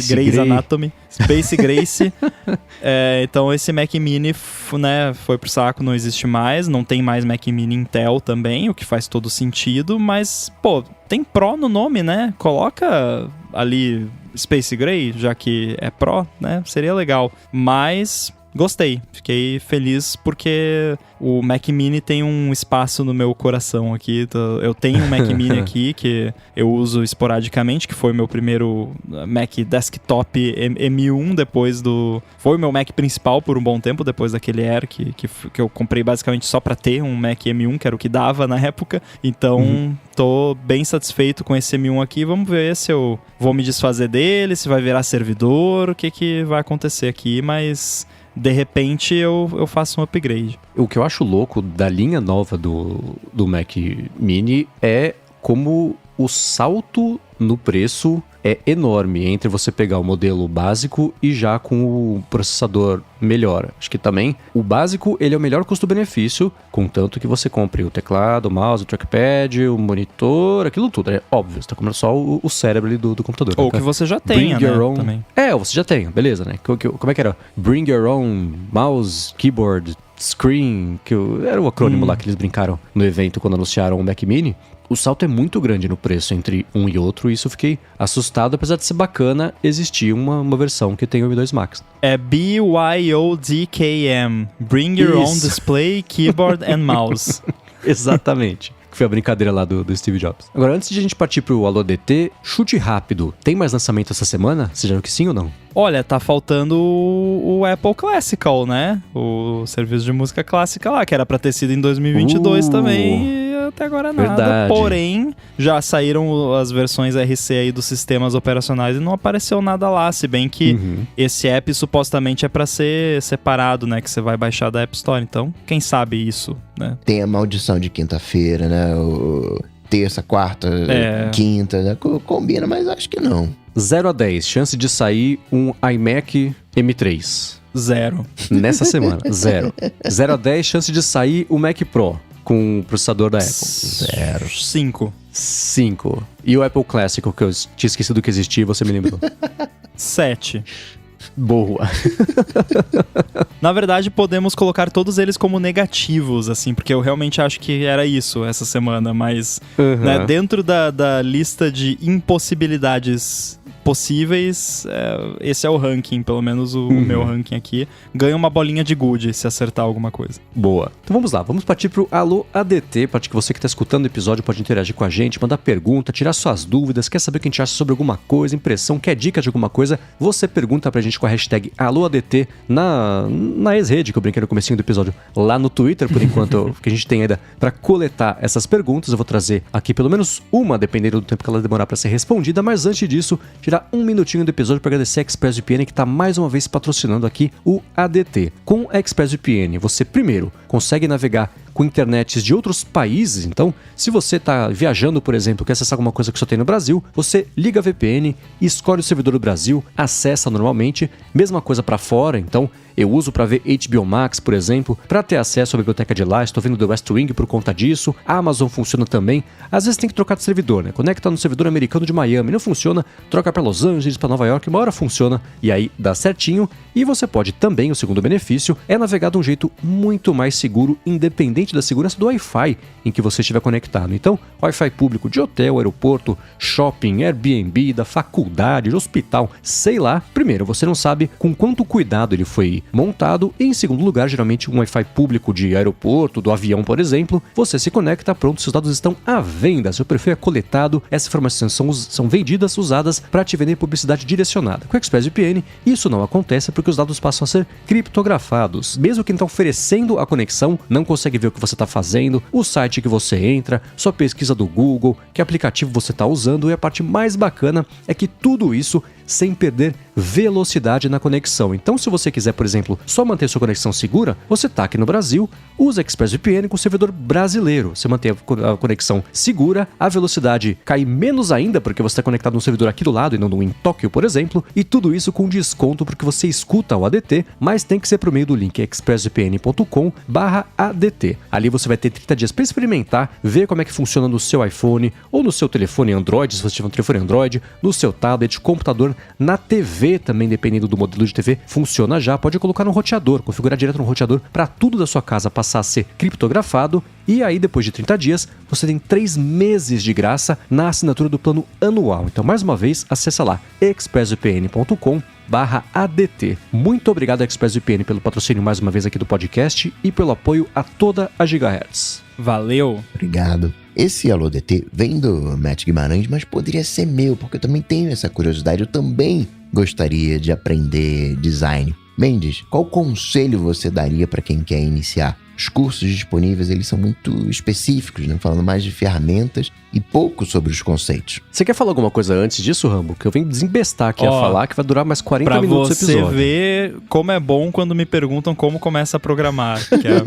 Speaker 2: Grey's Anatomy, Space Grace. Então esse Mac Mini, né, foi pro saco, não existe mais, não tem mais Mac Mini Intel também, o que faz todo sentido, mas, tem Pro no nome, né? Coloca ali Space Gray, já que é Pro, né? Seria legal. Mas gostei, fiquei feliz porque o Mac Mini tem um espaço no meu coração aqui. Eu tenho um Mac Mini aqui que eu uso esporadicamente, que foi meu primeiro Mac Desktop M1, foi o meu Mac principal por um bom tempo, depois daquele Air que eu comprei basicamente só pra ter um Mac M1, que era o que dava na época. Então, tô bem satisfeito com esse M1 aqui. Vamos ver se eu vou me desfazer dele, se vai virar servidor, o que vai acontecer aqui, mas de repente eu faço um upgrade.
Speaker 1: O que eu acho louco da linha nova do Mac Mini é como o salto no preço é enorme entre você pegar o modelo básico e já com o processador melhor. Acho que também o básico ele é o melhor custo-benefício, contanto que você compre o teclado, o mouse, o trackpad, o monitor, aquilo tudo. É óbvio, você tá comprando só o cérebro ali do computador.
Speaker 2: Ou que você já tenha, né? Também.
Speaker 1: Você já tem, beleza, né? Como é que era? Bring your own mouse, keyboard, screen, era o acrônimo lá que eles brincaram no evento quando anunciaram o Mac Mini. O salto é muito grande no preço entre um e outro, e isso eu fiquei assustado, apesar de ser bacana existir uma versão que tem o M2 Max.
Speaker 2: É BYODKM, Bring Your Own Display, Keyboard and Mouse.
Speaker 1: Exatamente. foi a brincadeira lá do Steve Jobs. Agora, antes de a gente partir pro Alô ADT, chute rápido. Tem mais lançamento essa semana? Você já viu que sim ou não?
Speaker 2: Olha, tá faltando o Apple Classical, né? O serviço de música clássica lá, que era pra ter sido em 2022 também, e até agora nada.
Speaker 1: Verdade.
Speaker 2: Porém, já saíram as versões RC aí dos sistemas operacionais e não apareceu nada lá, se bem que esse app supostamente é pra ser separado, né? Que você vai baixar da App Store. Então, quem sabe isso, né?
Speaker 3: Tem a maldição de quinta-feira, né? Terça, quarta, quinta, né? Combina, mas acho que não.
Speaker 1: 0 a 10, chance de sair um iMac M3.
Speaker 2: 0.
Speaker 1: Nessa semana, 0. 0 a 10, chance de sair o Mac Pro com o processador da Apple.
Speaker 3: 0.
Speaker 2: 5.
Speaker 1: 5. E o Apple Classic, que eu tinha esquecido que existia, você me lembrou.
Speaker 2: 7.
Speaker 1: Boa.
Speaker 2: Na verdade, podemos colocar todos eles como negativos, assim, porque eu realmente acho que era isso essa semana, mas né, dentro da lista de impossibilidades possíveis, esse é o ranking, pelo menos o meu ranking aqui. Ganha uma bolinha de good se acertar alguma coisa.
Speaker 1: Boa. Então vamos lá, vamos partir pro Alô ADT, para que você que está escutando o episódio pode interagir com a gente, mandar pergunta, tirar suas dúvidas, quer saber o que a gente acha sobre alguma coisa, impressão, quer dica de alguma coisa, você pergunta pra gente com a hashtag AlôADT na ex-rede, que eu brinquei no comecinho do episódio, lá no Twitter, por enquanto, que a gente tem ainda para coletar essas perguntas. Eu vou trazer aqui pelo menos uma, dependendo do tempo que ela demorar para ser respondida, mas antes disso, tirar um minutinho do episódio para agradecer a ExpressVPN, que está mais uma vez patrocinando aqui o ADT. Com a ExpressVPN, você primeiro consegue navegar com internets de outros países. Então, se você está viajando, por exemplo, quer acessar alguma coisa que só tem no Brasil, você liga a VPN, escolhe o servidor do Brasil, acessa normalmente. Mesma coisa para fora, então eu uso para ver HBO Max, por exemplo, para ter acesso à biblioteca de lá. Estou vendo The West Wing por conta disso. A Amazon funciona também. Às vezes tem que trocar de servidor, né? Conecta no servidor americano de Miami, não funciona, troca para Los Angeles, para Nova York, uma hora funciona e aí dá certinho. E você pode também, o segundo benefício, é navegar de um jeito muito mais seguro, independente da segurança do Wi-Fi em que você estiver conectado. Então, Wi-Fi público de hotel, aeroporto, shopping, Airbnb, da faculdade, de hospital, sei lá. Primeiro, você não sabe com quanto cuidado ele foi montado, e em segundo lugar, geralmente um Wi-Fi público de aeroporto, do avião, por exemplo, você se conecta, pronto, seus dados estão à venda, seu perfil é coletado, essas informações são vendidas, usadas para te vender publicidade direcionada. Com o ExpressVPN, isso não acontece porque os dados passam a ser criptografados. Mesmo quem está oferecendo a conexão não consegue ver o que você está fazendo, o site que você entra, sua pesquisa do Google, que aplicativo você está usando, e a parte mais bacana é que tudo isso sem perder velocidade na conexão. Então, se você quiser, por exemplo, só manter sua conexão segura, você está aqui no Brasil, usa ExpressVPN com o servidor brasileiro. Você mantém a conexão segura, a velocidade cai menos ainda porque você está conectado num servidor aqui do lado e não em Tóquio, por exemplo, e tudo isso com desconto porque você escuta o ADT, mas tem que ser por meio do link expressvpn.com/ADT. Ali você vai ter 30 dias para experimentar, ver como é que funciona no seu iPhone ou no seu telefone Android, se você tiver um telefone Android, no seu tablet, computador, na TV também, dependendo do modelo de TV, funciona já. Pode colocar no roteador, configurar direto no roteador para tudo da sua casa passar a ser criptografado. E aí, depois de 30 dias, você tem 3 meses de graça na assinatura do plano anual. Então, mais uma vez, acessa lá expressvpn.com/ADT. Muito obrigado, ExpressVPN, pelo patrocínio mais uma vez aqui do podcast e pelo apoio a toda a Gigahertz.
Speaker 2: Valeu!
Speaker 3: Obrigado. Esse Alô DT vem do Matt Guimarães, mas poderia ser meu, porque eu também tenho essa curiosidade. Eu também gostaria de aprender design. Mendes, qual conselho você daria para quem quer iniciar? Os cursos disponíveis, eles são muito específicos, né? Falando mais de ferramentas e pouco sobre os conceitos.
Speaker 1: Você quer falar alguma coisa antes disso, Rambo? Que eu venho desembestar aqui a falar, que vai durar mais 40 minutos o episódio.
Speaker 2: Pra você ver como é bom quando me perguntam como começa a programar, que é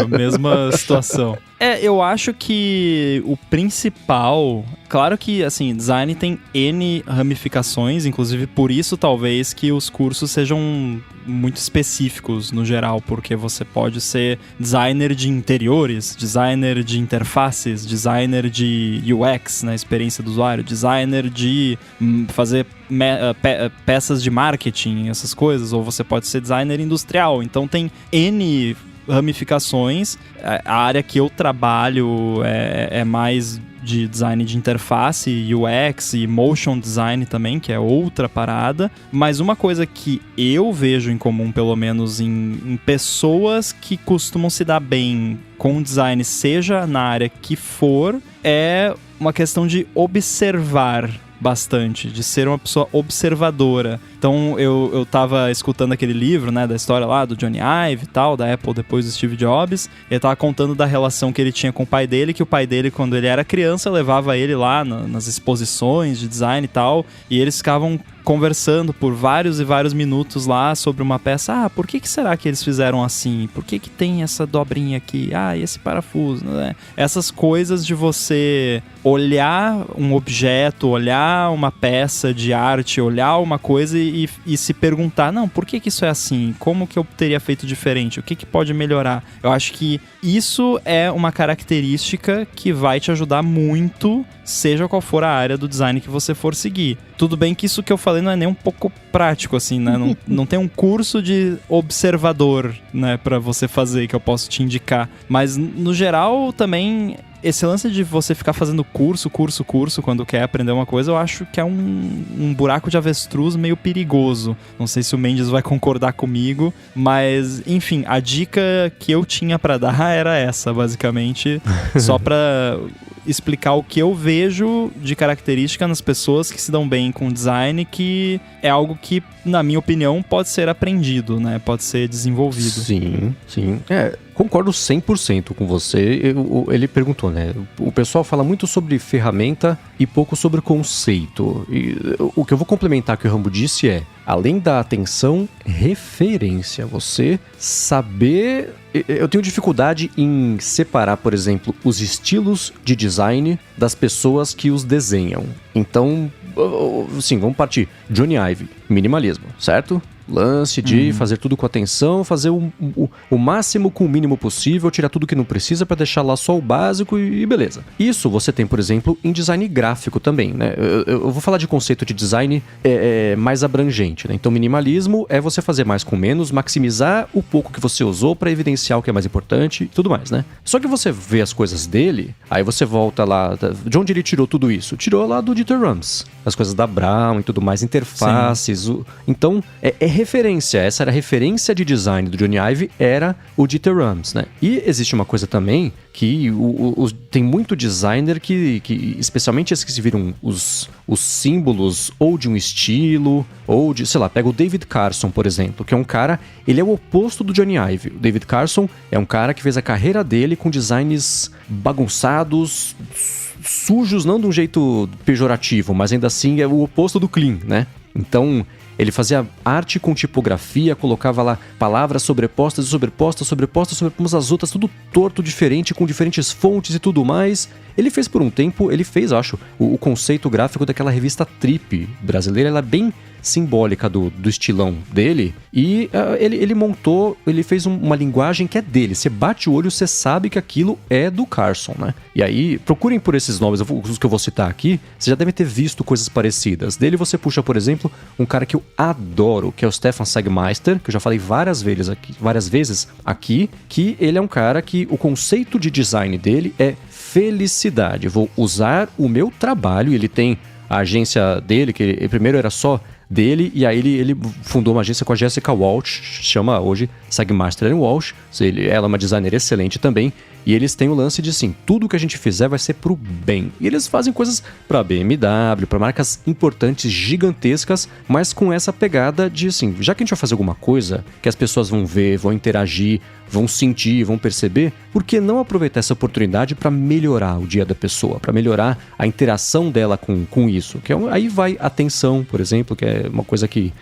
Speaker 2: a mesma situação. Eu acho que o principal... Claro que, assim, design tem N ramificações, inclusive por isso, talvez, que os cursos sejam muito específicos no geral, porque você pode ser designer de interiores, designer de interfaces, designer de UX, né, experiência do usuário, designer de fazer peças de marketing, essas coisas, ou você pode ser designer industrial. Então tem N ramificações. A área que eu trabalho é mais de design de interface, UX e motion design também, que é outra parada. Mas uma coisa que eu vejo em comum, pelo menos em pessoas que costumam se dar bem com design, seja na área que for, é uma questão de observar bastante, de ser uma pessoa observadora. Então eu tava escutando aquele livro, né, da história lá do Johnny Ive e tal, da Apple depois do Steve Jobs. Ele tava contando da relação que ele tinha com o pai dele, que o pai dele, quando ele era criança, levava ele lá nas exposições de design e tal, e eles ficavam conversando por vários e vários minutos lá sobre uma peça. Por que será que eles fizeram assim? Por que tem essa dobrinha aqui? E esse parafuso, né? Essas coisas de você olhar um objeto, olhar uma peça de arte, olhar uma coisa e se perguntar, não, por que isso é assim? Como que eu teria feito diferente? O que pode melhorar? Eu acho que isso é uma característica que vai te ajudar muito, seja qual for a área do design que você for seguir. Tudo bem que isso que eu falei não é nem um pouco prático, assim, né? Não tem um curso de observador, né, pra você fazer, que eu posso te indicar. Mas, no geral, também, esse lance de você ficar fazendo curso, quando quer aprender uma coisa, eu acho que é um buraco de avestruz meio perigoso. Não sei se o Mendes vai concordar comigo, mas, enfim, a dica que eu tinha pra dar era essa, basicamente, só pra explicar o que eu vejo de característica nas pessoas que se dão bem com design, que é algo que, na minha opinião, pode ser aprendido, né? Pode ser desenvolvido.
Speaker 1: Sim. Concordo 100% com você. Ele perguntou, né? O pessoal fala muito sobre ferramenta e pouco sobre conceito. E o que eu vou complementar que o Rambo disse é, além da atenção, referência. Você saber... Eu tenho dificuldade em separar, por exemplo, os estilos de design das pessoas que os desenham. Então, sim, vamos partir. Johnny Ive, minimalismo, certo? Lance de fazer tudo com atenção, fazer o máximo com o mínimo possível, tirar tudo que não precisa para deixar lá só o básico e beleza. Isso você tem, por exemplo, em design gráfico também, né? Eu vou falar de conceito de design mais abrangente, né? Então, minimalismo é você fazer mais com menos, maximizar o pouco que você usou para evidenciar o que é mais importante e tudo mais, né? Só que você vê as coisas dele, aí você volta lá... De onde ele tirou tudo isso? Tirou lá do Dieter Rams. As coisas da Brown e tudo mais, interfaces. Então, referência. Essa era a referência de design do Johnny Ive, era o Dieter Rams, né? E existe uma coisa também que tem muito designer que especialmente esses que se viram os símbolos ou de um estilo, ou de, sei lá, pega o David Carson, por exemplo, que é um cara, ele é o oposto do Johnny Ive. O David Carson é um cara que fez a carreira dele com designs bagunçados, sujos, não de um jeito pejorativo, mas ainda assim é o oposto do clean, né? Então, ele fazia arte com tipografia, colocava lá palavras sobrepostas umas às outras, tudo torto, diferente, com diferentes fontes e tudo mais. Ele fez por um tempo, eu acho, o conceito gráfico daquela revista Trip brasileira, ela é bem simbólica do estilão dele, e ele fez uma linguagem que é dele. Você bate o olho, você sabe que aquilo é do Carson, né? E aí, procurem por esses nomes, os que eu vou citar aqui, você já deve ter visto coisas parecidas. Dele você puxa, por exemplo, um cara que eu adoro, que é o Stefan Sagmeister, que eu já falei várias vezes aqui, que ele é um cara que o conceito de design dele é felicidade. Eu vou usar o meu trabalho, ele tem a agência dele, que ele primeiro era só dele, e aí ele fundou uma agência com a Jessica Walsh, chama hoje Sagmeister & Walsh, ela é uma designer excelente também, e eles têm o lance de, assim, tudo que a gente fizer vai ser pro bem. E eles fazem coisas pra BMW, pra marcas importantes, gigantescas, mas com essa pegada de, assim, já que a gente vai fazer alguma coisa que as pessoas vão ver, vão interagir, vão sentir, vão perceber, por que não aproveitar essa oportunidade para melhorar o dia da pessoa, para melhorar a interação dela com isso? Que aí vai a atenção, por exemplo, que é uma coisa que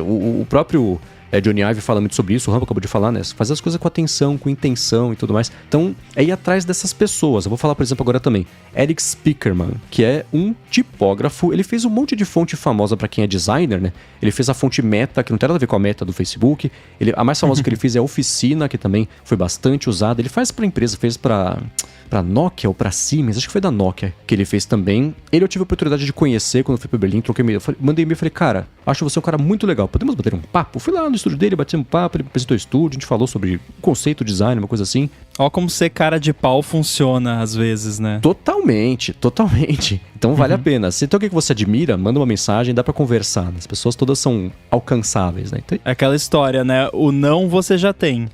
Speaker 1: o próprio Johnny Ive fala muito sobre isso, o Rambo acabou de falar, né? Fazer as coisas com atenção, com intenção e tudo mais. Então, é ir atrás dessas pessoas. Eu vou falar, por exemplo, agora também. Eric Spickerman, que é um tipógrafo. Ele fez um monte de fonte famosa pra quem é designer, né? Ele fez a fonte Meta, que não tem nada a ver com a Meta do Facebook. A mais famosa que ele fez é a Oficina, que também foi bastante usada. Ele faz pra empresa, fez pra Nokia ou pra Siemens, acho que foi da Nokia que ele fez também. Eu tive a oportunidade de conhecer quando eu fui pra Berlim, mandei e-mail e falei, cara, acho você um cara muito legal, podemos bater um papo? Fui lá no estúdio dele, batemos um papo, ele apresentou o estúdio, a gente falou sobre conceito, design, uma coisa assim.
Speaker 2: Ó como ser cara de pau funciona às vezes, né?
Speaker 1: Totalmente. Então vale a pena. Se tem alguém que você admira, manda uma mensagem, dá pra conversar, né? As pessoas todas são alcançáveis, né? Então...
Speaker 2: É aquela história, né? O não você já tem.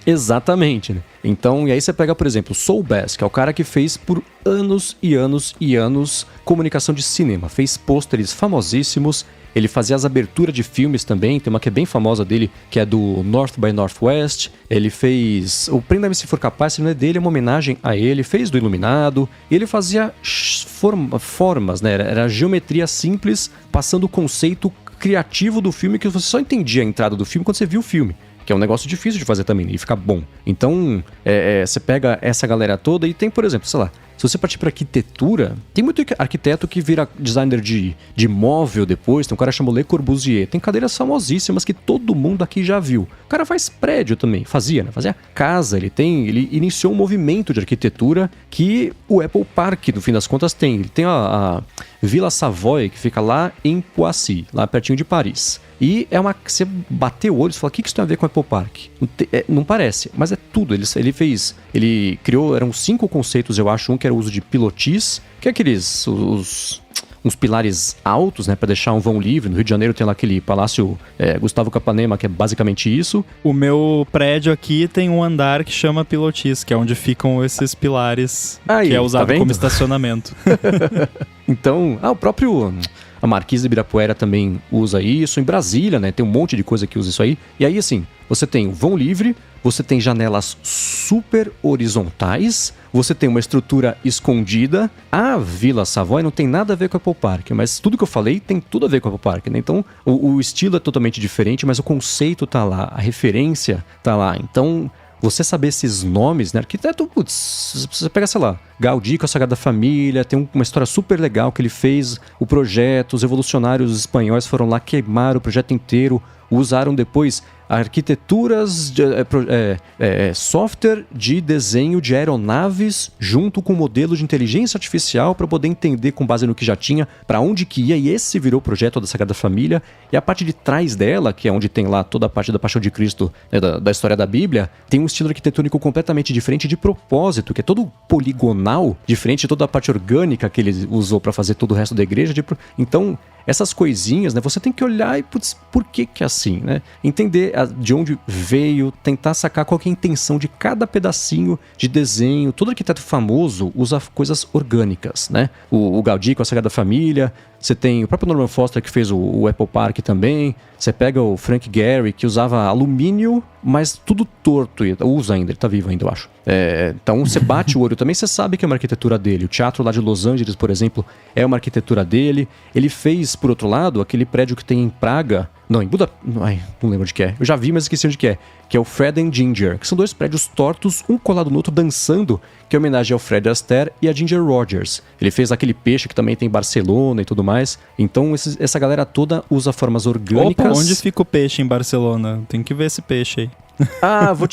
Speaker 1: Exatamente, né? Então, e aí você pega, por exemplo, o Saul Bass, que é o cara que fez por anos e anos e anos comunicação de cinema. Fez pôsteres famosíssimos. Ele fazia as aberturas de filmes também, tem uma que é bem famosa dele, que é do North by Northwest. Ele fez... O Prenda-me Se For Capaz, se não é dele, é uma homenagem a ele. Fez do Iluminado. E ele fazia formas, né? Era geometria simples, passando o conceito criativo do filme, que você só entendia a entrada do filme quando você viu o filme. Que é um negócio difícil de fazer também, e ficar bom. Então, você pega essa galera toda e tem, por exemplo, sei lá, se você partir para arquitetura, tem muito arquiteto que vira designer de móvel depois, tem um cara chamado Le Corbusier, tem cadeiras famosíssimas que todo mundo aqui já viu. O cara faz prédio também, fazia casa, ele iniciou um movimento de arquitetura que o Apple Park, no fim das contas, tem. Ele tem a Villa Savoy, que fica lá em Poissy, lá pertinho de Paris. E você bateu o olho e fala, o que isso tem a ver com o Apple Park? Não parece, mas é tudo. Ele criou, eram 5 conceitos, eu acho. Um que era o uso de pilotis, que é aqueles... uns pilares altos, né, para deixar um vão livre. No Rio de Janeiro tem lá aquele Palácio Gustavo Capanema, que é basicamente isso.
Speaker 2: O meu prédio aqui tem um andar que chama pilotis, que é onde ficam esses pilares,
Speaker 1: aí,
Speaker 2: que é usado
Speaker 1: tá
Speaker 2: como estacionamento.
Speaker 1: Então, o próprio... A Marquise de Ibirapuera também usa isso. Em Brasília, né? Tem um monte de coisa que usa isso aí. E aí, assim, você tem o vão livre, você tem janelas super horizontais, você tem uma estrutura escondida. A Villa Savoy não tem nada a ver com a Apple Park, mas tudo que eu falei tem tudo a ver com a Apple Park, né? Então, o estilo é totalmente diferente, mas o conceito tá lá, a referência tá lá. Então... Você saber esses nomes, né? Arquiteto, putz, você pega, sei lá, Gaudí com a Sagrada Família, tem uma história super legal que ele fez, o projeto, os revolucionários espanhóis foram lá, queimaram o projeto inteiro, usaram depois arquiteturas, software de desenho de aeronaves junto com modelo de inteligência artificial para poder entender com base no que já tinha para onde que ia, e esse virou o projeto da Sagrada Família. E a parte de trás dela, que é onde tem lá toda a parte da Paixão de Cristo, né, da história da Bíblia, tem um estilo arquitetônico completamente diferente de propósito, que é todo poligonal, diferente de toda a parte orgânica que ele usou para fazer todo o resto da igreja. Então, essas coisinhas, né, você tem que olhar e, putz, por que é assim, né? Entender de onde veio, tentar sacar qual que é a intenção de cada pedacinho de desenho. Todo arquiteto famoso usa coisas orgânicas, né? O Gaudí com a Sagrada Família, você tem o próprio Norman Foster que fez o Apple Park também, você pega o Frank Gehry que usava alumínio, mas tudo torto, usa ainda, ele tá vivo ainda, eu acho. Então você bate o olho também, você sabe que é uma arquitetura dele. O teatro lá de Los Angeles, por exemplo, é uma arquitetura dele. Ele fez, por outro lado, aquele prédio que tem em Praga, não, em Budapeste, não lembro de que é, eu já vi, mas esqueci onde que é o Fred and Ginger, que são 2 prédios tortos, um colado no outro, dançando, que é homenagem ao Fred Astaire e a Ginger Rogers. Ele fez aquele peixe que também tem em Barcelona e tudo mais. Então essa galera toda usa formas orgânicas.
Speaker 2: Opa, onde fica o peixe em Barcelona? Tem que ver esse peixe aí.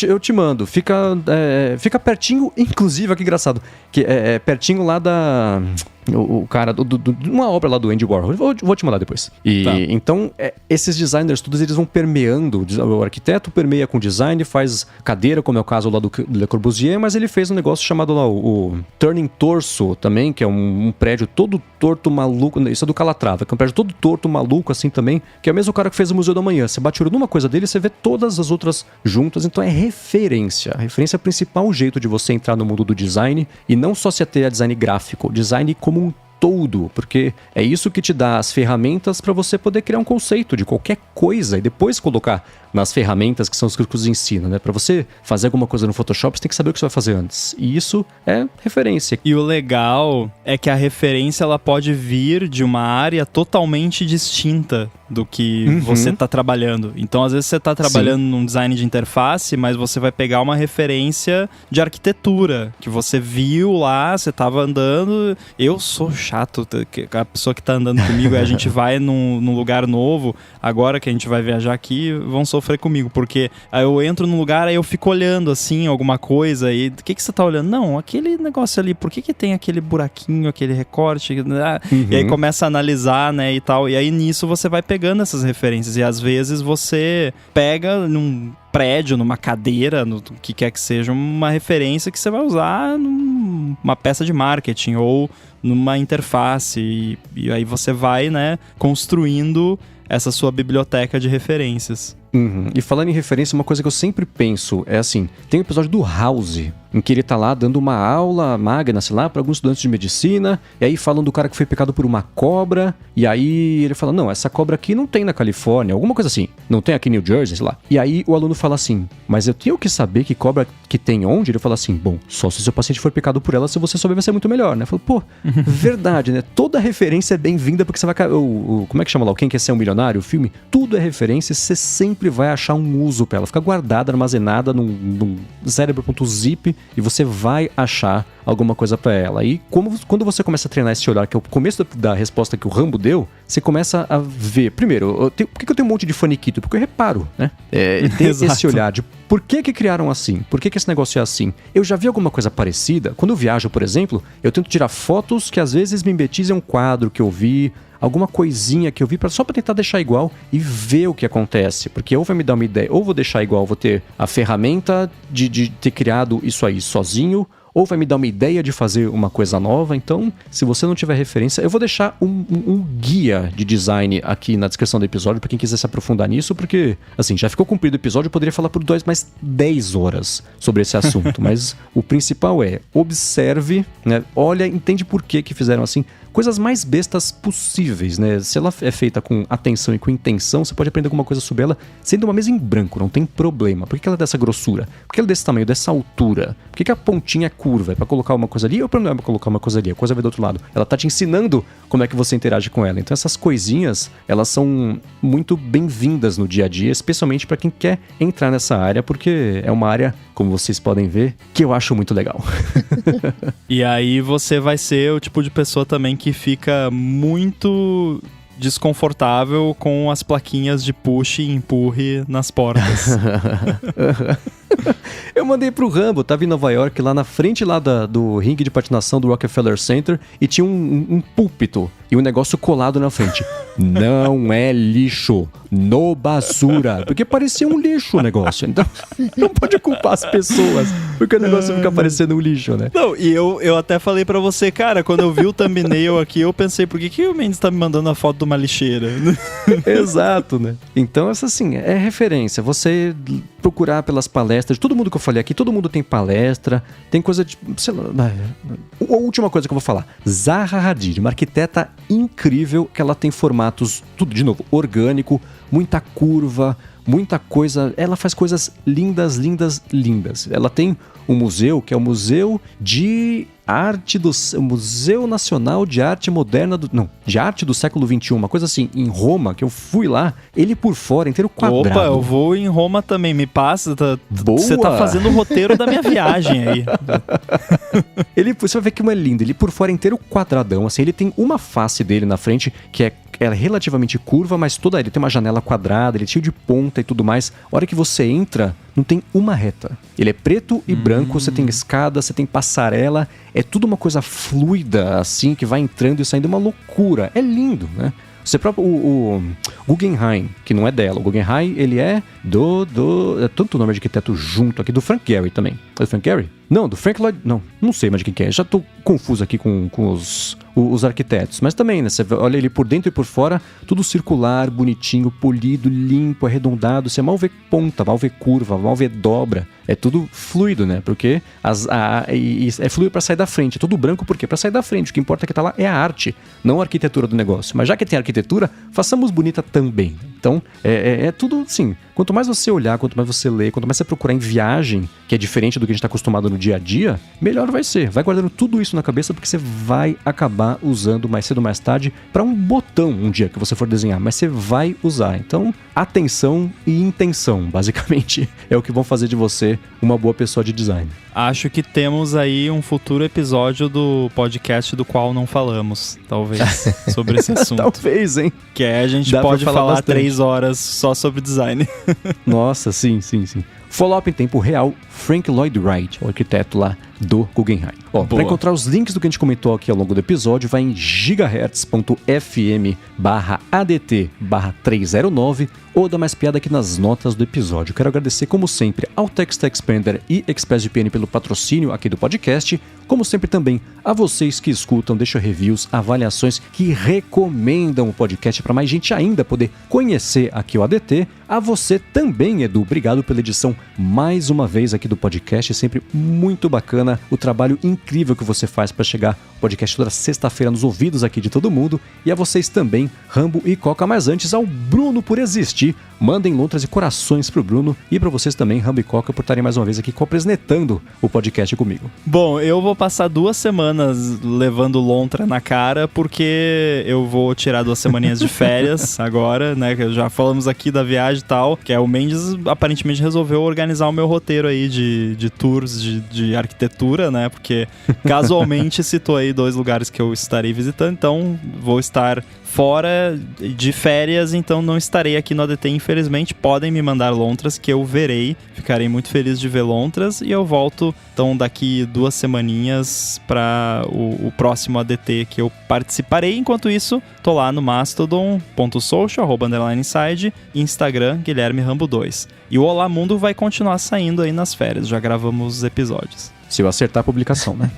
Speaker 1: Eu te mando. Fica pertinho, inclusive, olha que engraçado, que é pertinho lá da... O cara, uma obra lá do Andy Warhol. Vou te mandar depois. E tá. Então, esses designers todos, eles vão permeando. O arquiteto permeia com design, faz cadeira, como é o caso lá do Le Corbusier, mas ele fez um negócio chamado lá o Turning Torso também, que é um prédio todo torto, maluco. Isso é do Calatrava, que é um prédio todo torto, maluco, assim também, que é o mesmo cara que fez o Museu da Manhã. Você bate o olho numa coisa dele, você vê todas as outras juntas, então é referência. A referência é o principal jeito de você entrar no mundo do design, e não só se ter a design gráfico, design como um todo, porque é isso que te dá as ferramentas para você poder criar um conceito de qualquer coisa e depois colocar nas ferramentas que são os que os ensinam, né? Para você fazer alguma coisa no Photoshop, você tem que saber o que você vai fazer antes. E isso é referência.
Speaker 2: E o legal é que a referência ela pode vir de uma área totalmente distinta do que você está trabalhando. Então, às vezes, você está trabalhando num design de interface, mas você vai pegar uma referência de arquitetura, que você viu lá, você estava andando. Eu sou chato, a pessoa que está andando comigo, a gente vai num lugar novo, agora que a gente vai viajar aqui, vão sofrer comigo, porque aí eu entro num lugar, aí eu fico olhando assim, alguma coisa, e o que você tá olhando? Não, aquele negócio ali, por que tem aquele buraquinho, aquele recorte? E aí começa a analisar, né, e tal, e aí nisso você vai pegando pegando essas referências. E às vezes você pega num prédio, numa cadeira, no que quer que seja, uma referência que você vai usar numa peça de marketing ou numa interface. E aí você vai, né, construindo essa sua biblioteca de referências.
Speaker 1: Uhum. E falando em referência, uma coisa que eu sempre penso é assim, tem um episódio do House, em que ele tá lá dando uma aula magna, sei lá, para alguns estudantes de medicina, e aí falam do cara que foi picado por uma cobra, e aí ele fala, não, essa cobra aqui não tem na Califórnia, alguma coisa assim, não tem aqui em New Jersey, sei lá. E aí o aluno fala assim, mas eu tenho que saber que cobra que tem onde? Ele fala assim, bom, só se o seu paciente for picado por ela, se você souber vai ser muito melhor, né? Eu falo, pô, verdade, né? Toda referência é bem-vinda, porque você vai... como é que chama lá? Quem quer ser um milionário? O filme? Tudo é referência, você sempre vai achar um uso pra ela. Fica guardada, armazenada num cérebro.zip e você vai achar alguma coisa pra ela. E quando você começa a treinar esse olhar, que é o começo da resposta que o Rambo deu, você começa a ver, primeiro, por que eu tenho um monte de faniquito? Porque eu reparo, né? Tem esse olhar de por que criaram assim? Por que esse negócio é assim? Eu já vi alguma coisa parecida. Quando eu viajo, por exemplo, eu tento tirar fotos que às vezes mimetizam um quadro que eu vi, alguma coisinha que eu vi só pra tentar deixar igual e ver o que acontece. Porque ou vai me dar uma ideia, ou vou deixar igual, vou ter a ferramenta de ter criado isso aí sozinho, ou vai me dar uma ideia de fazer uma coisa nova. Então, se você não tiver referência, eu vou deixar um guia de design aqui na descrição do episódio para quem quiser se aprofundar nisso, porque, assim, já ficou comprido o episódio, eu poderia falar por mais 10 horas sobre esse assunto, mas o principal é, observe, né, olha, entende por que fizeram assim, coisas mais bestas possíveis, né? Se ela é feita com atenção e com intenção, você pode aprender alguma coisa sobre ela sendo uma mesa em branco, não tem problema. Por que ela é dessa grossura? Por que ela é desse tamanho, dessa altura? Por que a pontinha é curva? É pra colocar uma coisa ali ou não é pra colocar uma coisa ali? A coisa vai do outro lado. Ela tá te ensinando como é que você interage com ela. Então essas coisinhas, elas são muito bem-vindas no dia a dia, especialmente pra quem quer entrar nessa área, porque é uma área, como vocês podem ver, que eu acho muito legal.
Speaker 2: E aí você vai ser o tipo de pessoa também que fica muito desconfortável com as plaquinhas de push e empurre nas portas.
Speaker 1: Eu mandei pro Rambo, tava em Nova York, lá na frente lá do ringue de patinação do Rockefeller Center, e tinha um púlpito e um negócio colado na frente. Não é lixo, no basura. Porque parecia um lixo o negócio. Então, não pode culpar as pessoas, porque o negócio fica parecendo um lixo, né?
Speaker 2: Não, e eu até falei pra você, cara, quando eu vi o thumbnail aqui, eu pensei, por que o Mendes tá me mandando a foto de uma lixeira?
Speaker 1: Exato, né? Então, essa assim, é referência. Você procurar pelas palestras, todo mundo que eu falei aqui, todo mundo tem palestra, tem coisa de, sei lá, a última coisa que eu vou falar, Zaha Hadid, uma arquiteta incrível, que ela tem formatos, tudo de novo, orgânico, muita curva, muita coisa, ela faz coisas lindas, lindas, lindas. Ela tem um museu, que é o Museu de Arte Museu Nacional de Arte Moderna de Arte do século XXI, uma coisa assim, em Roma, que eu fui lá, ele por fora, inteiro quadrado.
Speaker 2: Opa, eu vou em Roma também, me passa, você tá fazendo o roteiro da minha viagem aí.
Speaker 1: Você vai ver que é lindo, ele por fora inteiro quadradão, assim, ele tem uma face dele na frente, que é relativamente curva, mas toda ele tem uma janela quadrada, ele é cheio de ponta e tudo mais. A hora que você entra, não tem uma reta. Ele é preto e branco, você tem escada, você tem passarela, é tudo uma coisa fluida, assim, que vai entrando e saindo, uma loucura. É lindo, né? Você próprio, o Guggenheim, que não é dela, o Guggenheim, ele é é tanto nome de arquiteto junto aqui, do Frank Gehry também. É do Frank Gehry? Não, do Frank Lloyd, não sei mais de quem que é, já tô confuso aqui com os arquitetos, mas também, né, você olha ele por dentro e por fora, tudo circular, bonitinho, polido, limpo, arredondado, você mal vê ponta, mal vê curva, mal vê dobra, é tudo fluido, né, porque é fluido pra sair da frente, é tudo branco, por quê? Pra sair da frente, o que importa que tá lá é a arte, não a arquitetura do negócio, mas já que tem arquitetura, façamos bonita também. Então, é tudo assim, quanto mais você olhar, quanto mais você ler, quanto mais você procurar em viagem, que é diferente do que a gente tá acostumado no dia a dia, melhor vai ser. Vai guardando tudo isso na cabeça, porque você vai acabar usando mais cedo ou mais tarde para um botão um dia que você for desenhar, mas você vai usar. Então, atenção e intenção, basicamente, é o que vão fazer de você uma boa pessoa de design.
Speaker 2: Acho que temos aí um futuro episódio do podcast do qual não falamos, talvez, sobre esse assunto.
Speaker 1: Talvez, hein?
Speaker 2: Que a gente pode falar 3 horas só sobre design.
Speaker 1: Nossa, sim. Follow-up em tempo real, Frank Lloyd Wright, o arquiteto lá do Guggenheim. Para encontrar os links do que a gente comentou aqui ao longo do episódio, vai em gigahertz.fm/ADT/309 ou dá mais piada aqui nas notas do episódio. Quero agradecer, como sempre, ao Text Expander e ExpressVPN pelo patrocínio aqui do podcast. Como sempre também a vocês que escutam, deixam reviews, avaliações, que recomendam o podcast para mais gente ainda poder conhecer aqui o ADT. A você também, Edu, obrigado pela edição mais uma vez aqui do podcast, é sempre muito bacana o trabalho incrível que você faz para chegar o podcast toda sexta-feira nos ouvidos aqui de todo mundo. E a vocês também, Rambo e Coca, mas antes ao Bruno por existir. Mandem lontras e corações pro Bruno e para vocês também, Rambo e Coca, por estarem mais uma vez aqui co-apresentando o podcast comigo.
Speaker 2: Bom, eu vou passar 2 semanas levando lontra na cara, porque eu vou tirar 2 semaninhas de férias agora, né? Que já falamos aqui da viagem e tal, que é o Mendes aparentemente resolveu organizar o meu roteiro aí de tours de arquitetura, né? Porque casualmente citou aí 2 lugares que eu estarei visitando, então vou estar fora de férias, então não estarei aqui no ADT, infelizmente. Podem me mandar lontras que eu verei, ficarei muito feliz de ver lontras, e eu volto então daqui 2 semaninhas para o próximo ADT que eu participarei. Enquanto isso, tô lá no mastodon.social, @inside, e Instagram, Guilherme Rambo 2. E o Olá Mundo vai continuar saindo aí nas férias, já gravamos os episódios.
Speaker 1: Se eu acertar a publicação, né?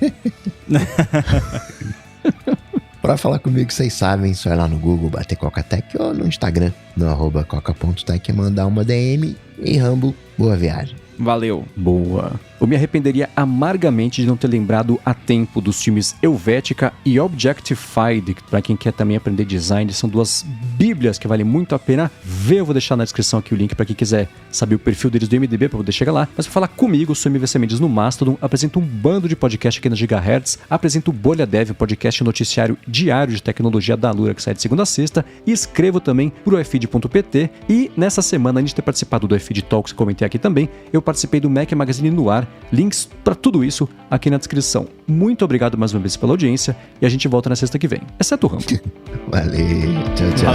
Speaker 3: Pra falar comigo, vocês sabem, só ir lá no Google, bater Coca-Tech, ou no Instagram, no @coca.tech, mandar uma DM. E Rambo, boa viagem.
Speaker 2: Valeu.
Speaker 1: Boa. Eu me arrependeria amargamente de não ter lembrado a tempo dos filmes Helvética e Objectified, que para quem quer também aprender design, são 2 bíblias que valem muito a pena ver. Eu vou deixar na descrição aqui o link para quem quiser saber o perfil deles do MDB para poder chegar lá. Mas para falar comigo, sou MVC Mendes no Mastodon, apresento um bando de podcast aqui na Gigahertz, apresento o Bolha Dev, podcast noticiário diário de tecnologia da Alura, que sai de segunda a sexta, e escrevo também pro iFeed.pt. E nessa semana, antes de ter participado do iFeed Talks, que comentei aqui também, eu participei do Mac Magazine no Ar. Links para tudo isso aqui na descrição. Muito obrigado mais uma vez pela audiência e a gente volta na sexta que vem. Exceto o Rambo.
Speaker 3: Valeu, tchau.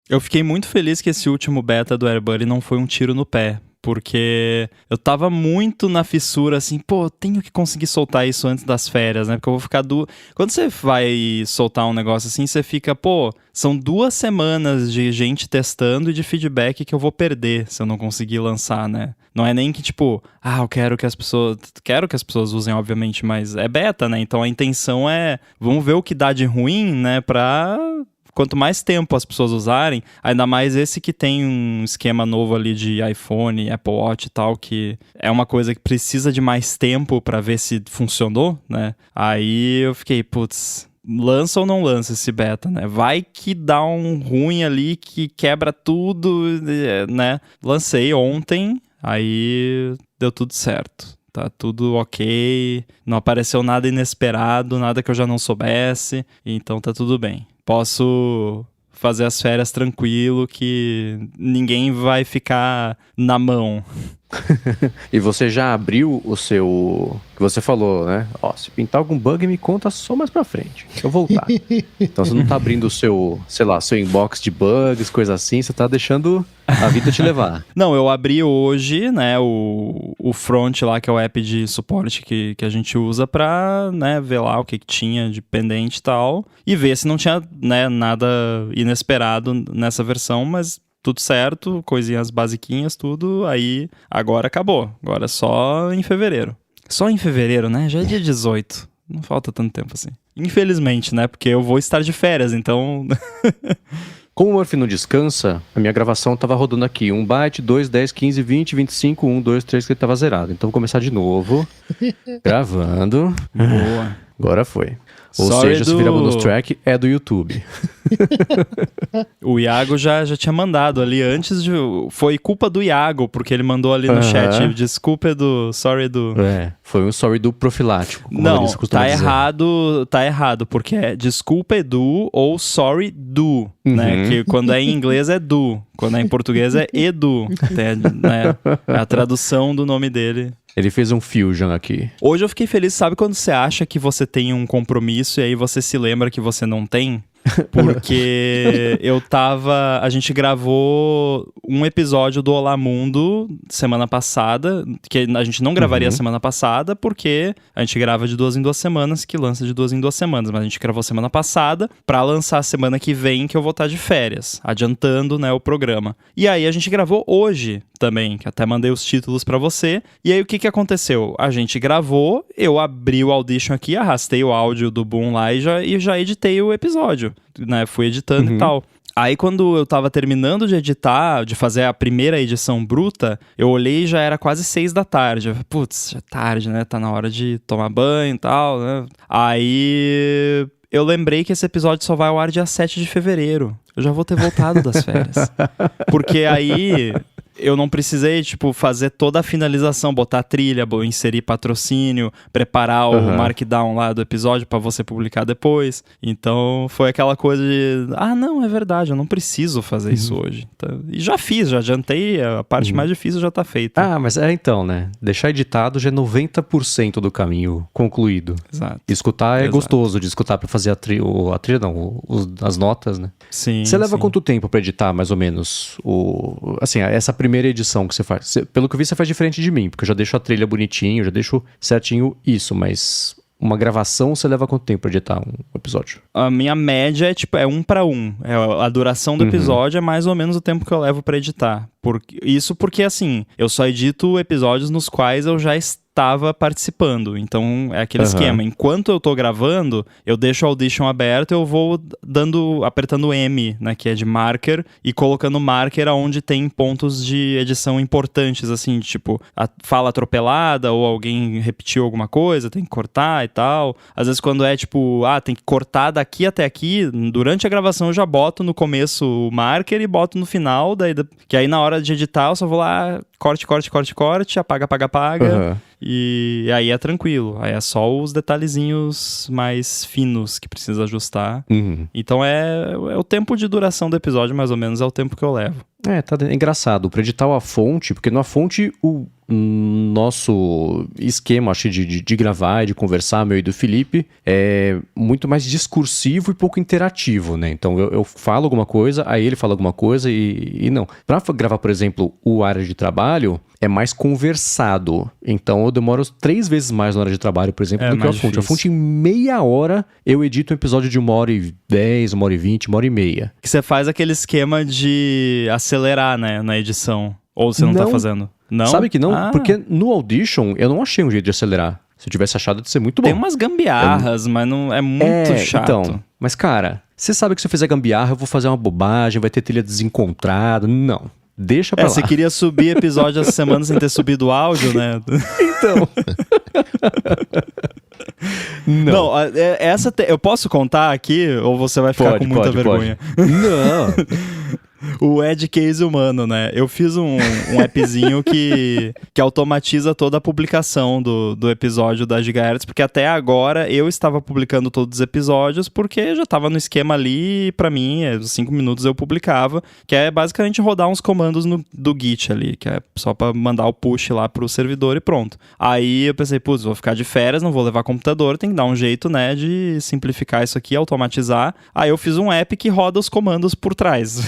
Speaker 2: Eu fiquei muito feliz que esse último beta do AirBuddy não foi um tiro no pé, porque eu tava muito na fissura, assim, pô, eu tenho que conseguir soltar isso antes das férias, né? Porque eu vou ficar Quando você vai soltar um negócio assim, você fica, pô, são 2 semanas de gente testando e de feedback que eu vou perder se eu não conseguir lançar, né? Não é nem que, tipo, eu quero que as pessoas usem, obviamente, mas é beta, né? Então a intenção é, vamos ver o que dá de ruim, né, pra... Quanto mais tempo as pessoas usarem, ainda mais esse que tem um esquema novo ali de iPhone, Apple Watch e tal, que é uma coisa que precisa de mais tempo pra ver se funcionou, né? Aí eu fiquei, putz, lança ou não lança esse beta, né? Vai que dá um ruim ali que quebra tudo, né? Lancei ontem, aí deu tudo certo. Tá tudo ok, não apareceu nada inesperado, nada que eu já não soubesse, então tá tudo bem. Posso fazer as férias tranquilo, que ninguém vai ficar na mão.
Speaker 1: E você já abriu o seu... que você falou, né? Se pintar algum bug, me conta só mais pra frente, que eu voltar. Então você não tá abrindo o seu, sei lá, seu inbox de bugs, coisa assim, você tá deixando a vida te levar.
Speaker 2: Não, eu abri hoje, né, o Front lá, que é o app de suporte que a gente usa pra, né, ver lá o que tinha de pendente e tal, e ver se não tinha, né, nada inesperado nessa versão, mas... tudo certo, coisinhas basiquinhas, tudo, aí agora acabou. Agora é só em fevereiro. Só em fevereiro, né? Já é dia 18. Não falta tanto tempo assim. Infelizmente, né? Porque eu vou estar de férias, então...
Speaker 1: Como o Murphy não descansa, a minha gravação tava rodando aqui. 1 byte, 2, 10, 15, 20, 25, 1, 2, 3, que ele tava zerado. Então vou começar de novo. Gravando.
Speaker 2: Boa.
Speaker 1: Agora foi. Ou
Speaker 2: Sorry
Speaker 1: seja, se virar bonus track, é do YouTube.
Speaker 2: O Iago já tinha mandado ali antes de... Foi culpa do Iago, porque ele mandou ali no chat. Desculpa, Edu. Sorry, Edu.
Speaker 1: Foi um sorry do profilático.
Speaker 2: Não, tá errado, porque é desculpa, Edu, ou sorry, do, né? Que quando é em inglês é do, quando é em português é Edu. Né? É a tradução do nome dele.
Speaker 1: Ele fez um fusion aqui.
Speaker 2: Hoje eu fiquei feliz, sabe quando você acha que você tem um compromisso e aí você se lembra que você não tem? Porque a gente gravou um episódio do Olá Mundo semana passada, que a gente não gravaria semana passada, porque a gente grava de 2 em 2 semanas, que lança de 2 em 2 semanas, mas a gente gravou semana passada pra lançar semana que vem, que eu vou estar de férias, adiantando, né, o programa. E aí a gente gravou hoje também, que até mandei os títulos pra você. E aí o que aconteceu? A gente gravou, eu abri o Audition aqui, arrastei o áudio do Boom lá e já editei o episódio, né? Fui editando e tal. Aí quando eu tava terminando de editar, de fazer a primeira edição bruta, eu olhei e já era quase 6 da tarde. Eu falei, putz, já é tarde, né? Tá na hora de tomar banho e tal, né? Aí eu lembrei que esse episódio só vai ao ar dia 7 de fevereiro. Eu já vou ter voltado das férias. Porque aí eu não precisei, tipo, fazer toda a finalização, botar a trilha, inserir patrocínio, preparar o markdown lá do episódio pra você publicar depois. Então, foi aquela coisa de... não, é verdade, eu não preciso fazer isso hoje. Então, e já fiz, já adiantei, a parte mais difícil já tá feita.
Speaker 1: Mas então, né? Deixar editado já é 90% do caminho concluído.
Speaker 2: Exato.
Speaker 1: Escutar é gostoso de escutar pra fazer a trilha não, as notas, né?
Speaker 2: Sim.
Speaker 1: Você leva quanto tempo pra editar, mais ou menos, essa primeira edição que você faz? Pelo que eu vi, você faz diferente de mim, porque eu já deixo a trilha bonitinho, já deixo certinho isso, mas uma gravação, você leva quanto tempo pra editar um episódio?
Speaker 2: A minha média é 1 para 1. A duração do episódio é mais ou menos o tempo que eu levo pra editar. Isso porque, assim, eu só edito episódios nos quais eu já estava participando. Então, é aquele esquema. Enquanto eu tô gravando, eu deixo o Audition aberto, eu vou apertando M, né, que é de marker, e colocando marker aonde tem pontos de edição importantes, assim, tipo, a fala atropelada, ou alguém repetiu alguma coisa, tem que cortar e tal. Às vezes, quando é, tipo, tem que cortar daqui até aqui, durante a gravação eu já boto no começo o marker e boto no final, que aí na hora de editar eu só vou lá, corte, apaga. E aí é tranquilo. Aí é só os detalhezinhos mais finos que precisa ajustar. Então é o tempo de duração do episódio, mais ou menos, é o tempo que eu levo.
Speaker 1: Tá engraçado. Pra editar a fonte, porque na fonte o nosso esquema, acho, de gravar e de conversar, meu e do Felipe, é muito mais discursivo e pouco interativo, né? Então eu falo alguma coisa, aí ele fala alguma coisa e não. Pra gravar, por exemplo, o área de trabalho, é mais conversado. Então eu demoro 3 vezes mais na hora de trabalho, por exemplo, do que a fonte. Difícil. A fonte, em meia hora, eu edito um episódio de 1h10, 1h20, 1h30.
Speaker 2: Que você faz aquele esquema de acelerar, né, na edição. Ou você não tá fazendo? Não?
Speaker 1: Sabe que não? Porque no Audition eu não achei um jeito de acelerar. Se eu tivesse achado, ia ser muito bom.
Speaker 2: Tem umas gambiarras, mas não é muito chato.
Speaker 1: Então, mas cara, você sabe que se eu fizer gambiarra, eu vou fazer uma bobagem, vai ter trilha desencontrada. Não. Deixa pra lá.
Speaker 2: Você queria subir episódio essa semana sem ter subido o áudio, né?
Speaker 1: Então. Não.
Speaker 2: Eu posso contar aqui ou você vai ficar com muita vergonha?
Speaker 1: Não.
Speaker 2: O Edge Case humano, né? Eu fiz um appzinho que automatiza toda a publicação do episódio da Gigahertz, porque até agora eu estava publicando todos os episódios porque já estava no esquema ali e pra mim, 5 minutos eu publicava, que é basicamente rodar uns comandos do Git ali, que é só pra mandar o push lá pro servidor e pronto. Aí eu pensei, vou ficar de férias, não vou levar computador, tem que dar um jeito, né, de simplificar isso aqui, automatizar. Aí eu fiz um app que roda os comandos por trás.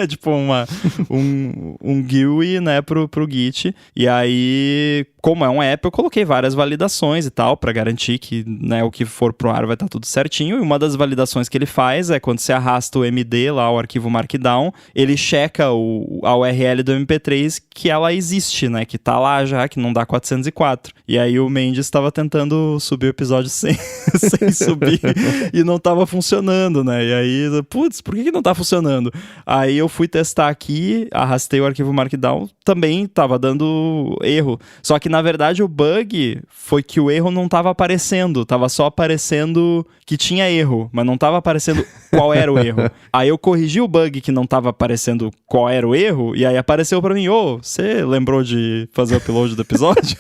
Speaker 2: É tipo um GUI, né, pro Git. E aí, como é um app, eu coloquei várias validações e tal, pra garantir que, né, o que for pro ar vai estar tudo certinho. E uma das validações que ele faz é quando você arrasta o MD lá, o arquivo Markdown, ele checa a URL do MP3 que ela existe, né, que tá lá já, que não dá 404. E aí o Mendes estava tentando subir o episódio sem subir e não tava funcionando, né? E aí, por que não tá funcionando? Aí eu fui testar aqui, arrastei o arquivo Markdown, também tava dando erro. Só que, na verdade, o bug foi que o erro não tava aparecendo. Tava só aparecendo que tinha erro, mas não tava aparecendo qual era o erro. Aí eu corrigi o bug que não tava aparecendo qual era o erro, e aí apareceu pra mim, você lembrou de fazer o upload do episódio?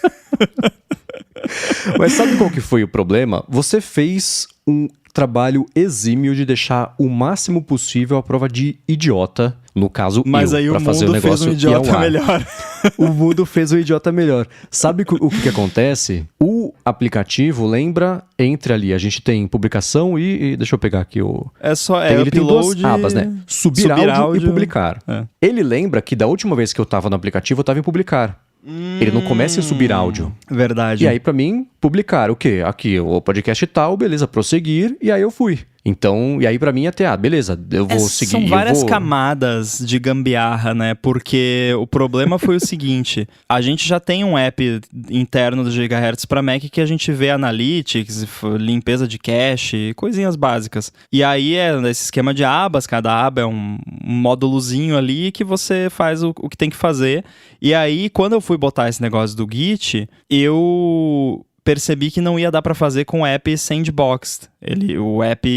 Speaker 1: Mas sabe qual que foi o problema? Você fez um trabalho exímio de deixar o máximo possível a prova de idiota, no caso
Speaker 2: mas
Speaker 1: eu,
Speaker 2: aí
Speaker 1: pra
Speaker 2: o
Speaker 1: fazer o
Speaker 2: mundo
Speaker 1: negócio
Speaker 2: fez um idiota melhor.
Speaker 1: O mundo fez um idiota melhor. Sabe o que acontece? O aplicativo lembra entre ali, a gente tem publicação e deixa eu pegar aqui o... ele tem duas abas, né? Subir áudio e publicar. É. Ele lembra que da última vez que eu tava no aplicativo, eu tava em publicar. Ele não começa em subir áudio.
Speaker 2: Verdade.
Speaker 1: E aí, pra mim, publicar o quê? Aqui, o podcast tal, beleza, prosseguir, e aí eu fui. Então, e aí pra mim até, beleza, eu vou seguir.
Speaker 2: São várias camadas de gambiarra, né? Porque o problema foi o seguinte, a gente já tem um app interno do Gigahertz pra Mac que a gente vê analytics, limpeza de cache, coisinhas básicas. E aí é esse esquema de abas, cada aba é um módulozinho ali que você faz o que tem que fazer. E aí, quando eu fui botar esse negócio do Git, eu percebi que não ia dar para fazer com o app Sandboxed. O app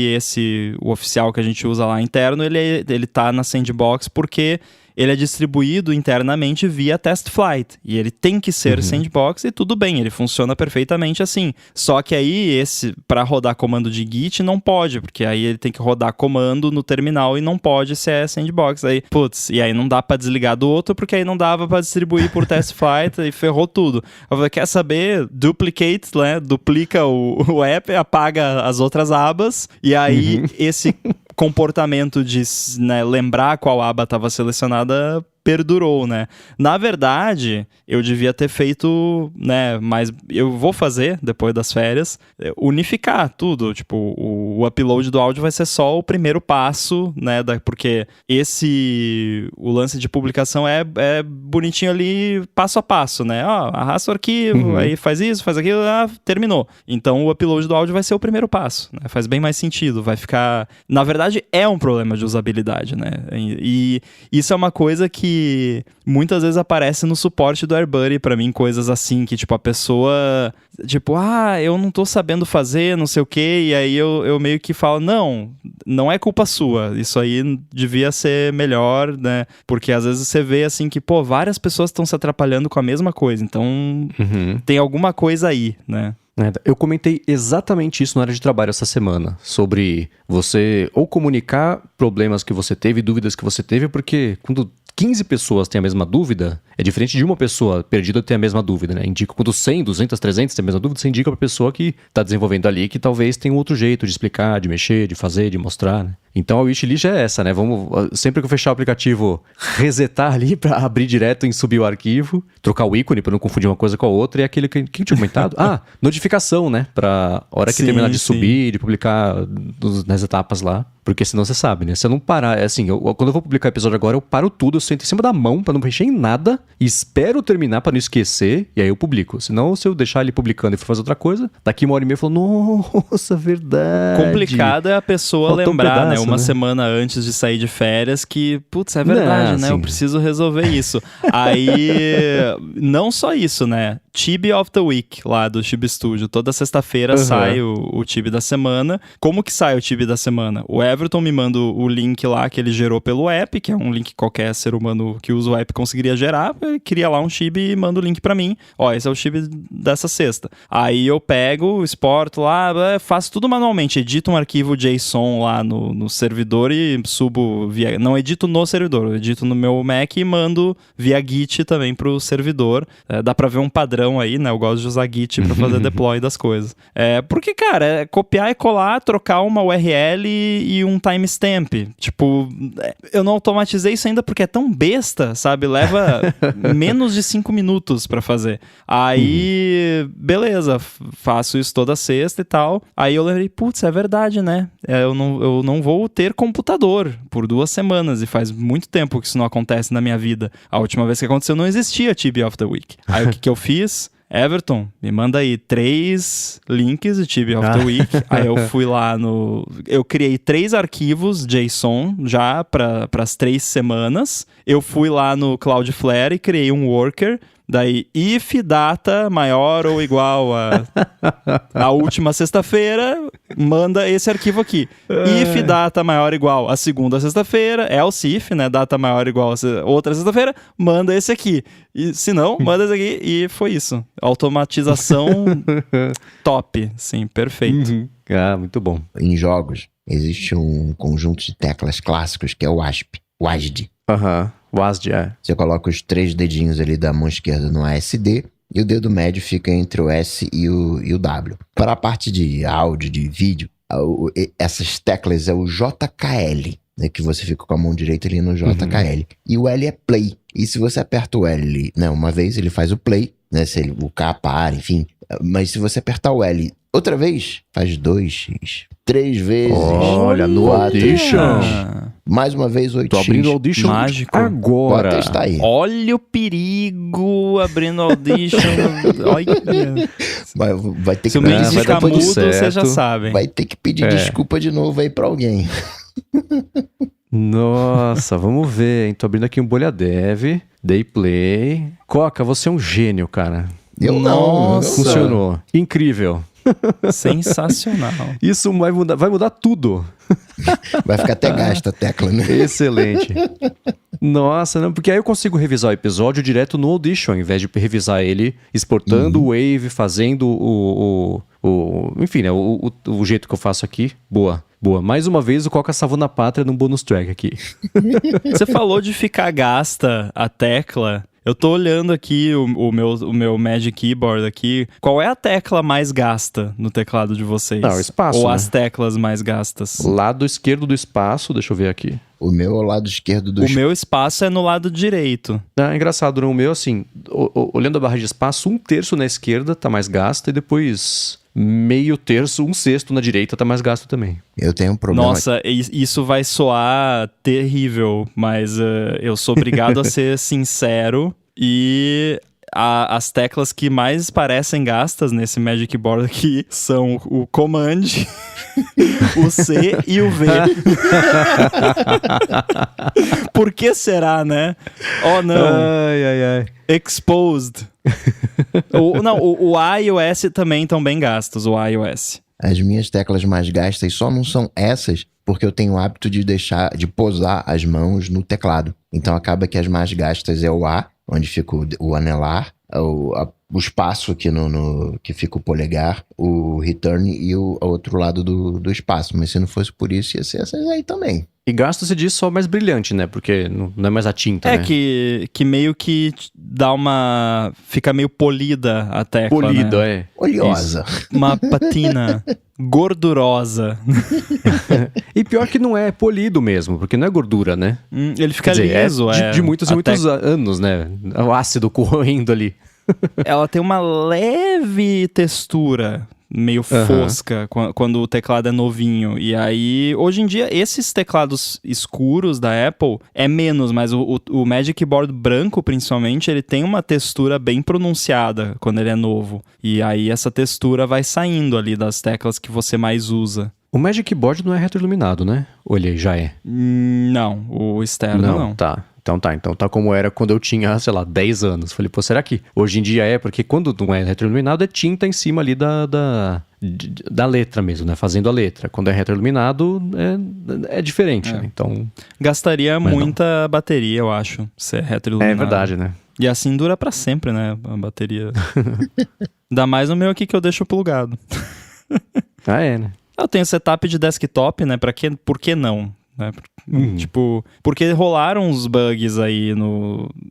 Speaker 2: o oficial que a gente usa lá interno, ele tá na Sandbox porque ele é distribuído internamente via Test Flight. E ele tem que ser Sandbox e tudo bem, ele funciona perfeitamente assim. Só que aí, para rodar comando de Git, não pode, porque aí ele tem que rodar comando no terminal e não pode se é Sandbox. Aí, e aí não dá para desligar do outro, porque aí não dava para distribuir por Test Flight e ferrou tudo. Eu falei, quer saber? Duplicate, né? Duplica o app, apaga as outras abas, e aí esse comportamento de, né, lembrar qual aba estava selecionada perdurou, né? Na verdade, eu devia ter feito, né, mas eu vou fazer, depois das férias, unificar tudo, tipo, o upload do áudio vai ser só o primeiro passo, né, porque o lance de publicação é bonitinho ali, passo a passo, né? Arrasta o arquivo, aí faz isso, faz aquilo, terminou. Então, o upload do áudio vai ser o primeiro passo, né? Faz bem mais sentido, vai ficar... Na verdade, é um problema de usabilidade, né? E isso é uma coisa que muitas vezes aparece no suporte do AirBuddy pra mim, coisas assim, que tipo, a pessoa, tipo, eu não tô sabendo fazer, não sei o quê, e aí eu meio que falo, não é culpa sua, isso aí devia ser melhor, né, porque às vezes você vê assim que, várias pessoas estão se atrapalhando com a mesma coisa, então tem alguma coisa aí, né.
Speaker 1: Eu comentei exatamente isso na área de trabalho essa semana, sobre você ou comunicar problemas que você teve, dúvidas que você teve, porque quando 15 pessoas têm a mesma dúvida, é diferente de uma pessoa perdida ter a mesma dúvida, né? Indica quando 100, 200, 300 têm a mesma dúvida, você indica pra pessoa que tá desenvolvendo ali que talvez tenha um outro jeito de explicar, de mexer, de fazer, de mostrar, né? Então a wishlist é essa, né? Sempre que eu fechar o aplicativo, resetar ali pra abrir direto em subir o arquivo, trocar o ícone pra não confundir uma coisa com a outra, e aquele que eu tinha comentado. Notificação, né? Pra hora que terminar de subir, de publicar nas etapas lá. Porque senão você sabe, né? Se eu não parar, quando eu vou publicar o episódio agora, eu paro tudo, eu sento em cima da mão pra não mexer em nada, espero terminar pra não esquecer, e aí eu publico. Senão, se eu deixar ele publicando e for fazer outra coisa, daqui 1 hora e meia eu falo, nossa, verdade.
Speaker 2: Complicado é a pessoa lembrar, né? Uma semana antes de sair de férias que, é verdade, né? Eu preciso resolver isso. Aí, não só isso, né? Tib of the Week, lá do Tib Studio. Toda sexta-feira sai o Tib da semana. Como que sai o Tib da semana? O Everton me manda o link lá que ele gerou pelo app, que é um link que qualquer ser humano que usa o app conseguiria gerar. Ele cria lá um Tib e manda o link pra mim. Esse é o Tib dessa sexta. Aí eu pego, exporto lá, faço tudo manualmente. Edito um arquivo JSON lá no servidor e subo via... Não edito no servidor, eu edito no meu Mac e mando via Git também pro servidor. Dá pra ver um padrão aí, né? Eu gosto de usar Git pra fazer deploy das coisas. Porque, cara, copiar e colar, trocar uma URL e um timestamp. Tipo, eu não automatizei isso ainda porque é tão besta, sabe? Leva menos de 5 minutos pra fazer. Aí, beleza, faço isso toda sexta e tal. Aí eu lembrei, é verdade, né? Eu não vou ter computador por 2 semanas e faz muito tempo que isso não acontece na minha vida. A última vez que aconteceu não existia Tib of the Week. Aí o que eu fiz? Everton, me manda aí 3 links de Tibia of the Week. Aí eu fui lá eu criei 3 arquivos JSON já para as 3 semanas. Eu fui lá no Cloudflare e criei um worker. Daí, if data maior ou igual a última sexta-feira, manda esse arquivo aqui. If data maior ou igual a segunda sexta-feira, else if, né? Data maior ou igual a outra sexta-feira, manda esse aqui. E se não, manda esse aqui. E foi isso. Automatização top. Sim, perfeito.
Speaker 1: Muito bom.
Speaker 3: Em jogos, existe um conjunto de teclas clássicos que é o WASD.
Speaker 1: WASD,
Speaker 3: Você coloca os 3 dedinhos ali da mão esquerda no ASD e o dedo médio fica entre o S e o W. Para a parte de áudio, de vídeo, essas teclas é o JKL, né, que você fica com a mão direita ali no JKL. E o L é play. E se você aperta o L, né, uma vez ele faz o play, né, se o K para, enfim. Mas se você apertar o L outra vez, faz 2x. 3 vezes.
Speaker 1: Olha, no
Speaker 3: 4,
Speaker 1: Audition.
Speaker 3: Mais uma vez 8x.
Speaker 1: Tô abrindo o Audition
Speaker 2: Mágico.
Speaker 1: agora.
Speaker 3: Pode testar aí.
Speaker 2: Olha o perigo abrindo Audition. Olha.
Speaker 3: Vai ter
Speaker 2: Se o
Speaker 3: que
Speaker 2: mês
Speaker 1: vai
Speaker 2: ficar
Speaker 1: dar tudo
Speaker 2: mudo,
Speaker 1: certo.
Speaker 2: vocês já sabem.
Speaker 3: Vai ter que pedir desculpa de novo aí pra alguém.
Speaker 1: Nossa, vamos ver, hein? Tô abrindo aqui um Bolha Dev, Day Play. Coca, você é um gênio, cara.
Speaker 3: Eu
Speaker 2: Nossa.
Speaker 3: não.
Speaker 1: Funcionou. Incrível.
Speaker 2: Sensacional.
Speaker 1: Isso vai mudar tudo.
Speaker 3: Vai ficar até gasta a tecla, né?
Speaker 1: Excelente. Nossa, não, porque aí eu consigo revisar o episódio direto no Audition, ao invés de revisar ele exportando o Wave, fazendo enfim, né, o jeito que eu faço aqui. Boa. Mais uma vez o Coca salvou na pátria num bonus track aqui.
Speaker 2: Você falou de ficar gasta a tecla. Eu tô olhando aqui o meu Magic Keyboard aqui. Qual é a tecla mais gasta no teclado de vocês?
Speaker 1: Não, o espaço,
Speaker 2: Ou
Speaker 1: né?
Speaker 2: as teclas mais gastas?
Speaker 1: Lado esquerdo do espaço, deixa eu ver aqui.
Speaker 3: O meu é o lado esquerdo do
Speaker 2: O meu espaço é no lado direito.
Speaker 1: É engraçado, no meu, assim, olhando a barra de espaço, 1/3 na esquerda tá mais gasta e depois meio terço, 1/6 na direita tá mais gasto também.
Speaker 3: Eu tenho um problema.
Speaker 2: Nossa, isso vai soar terrível, mas eu sou obrigado a ser sincero e as teclas que mais parecem gastas nesse Magic Keyboard aqui são o Command, o C e o V. Por que será, né? Oh, não.
Speaker 1: Ai.
Speaker 2: Exposed. O A e o S também estão bem gastos, o A e o S.
Speaker 3: As minhas teclas mais gastas só não são essas porque eu tenho o hábito de posar as mãos no teclado. Então acaba que as mais gastas é o A, onde fica o anelar, o espaço aqui que fica o polegar, o return e o outro lado do espaço. Mas se não fosse por isso, ia ser essas aí também.
Speaker 1: E gasto se diz só mais brilhante, né? Porque não é mais a tinta, né?
Speaker 2: Que meio que dá fica meio polida a tecla,
Speaker 1: Polido,
Speaker 2: né?
Speaker 3: Oleosa.
Speaker 2: Uma patina gordurosa.
Speaker 1: E pior que não é polido mesmo, porque não é gordura, né?
Speaker 2: Ele fica
Speaker 1: Quer dizer,
Speaker 2: liso,
Speaker 1: de muitos e muitos anos, né? O ácido corroendo ali.
Speaker 2: Ela tem uma leve textura, meio fosca, quando o teclado é novinho. E aí, hoje em dia, esses teclados escuros da Apple é menos, mas o Magic Keyboard branco, principalmente, ele tem uma textura bem pronunciada quando ele é novo. E aí, essa textura vai saindo ali das teclas que você mais usa.
Speaker 1: O Magic Keyboard não é retroiluminado, né? Ou ele já é?
Speaker 2: Não, o externo não.
Speaker 1: Tá. Então tá como era quando eu tinha, sei lá, 10 anos. Falei, pô, será que hoje em dia é? Porque quando não é retroiluminado é tinta em cima ali da letra mesmo, né? Fazendo a letra. Quando é retroiluminado é diferente, né? Então...
Speaker 2: Gastaria muita bateria, eu acho, se é retroiluminado.
Speaker 1: É verdade, né?
Speaker 2: E assim dura pra sempre, né? A bateria. Ainda mais no meu aqui que eu deixo plugado.
Speaker 1: Né?
Speaker 2: Eu tenho setup de desktop, né? Por que não? Né? Tipo, porque rolaram uns bugs aí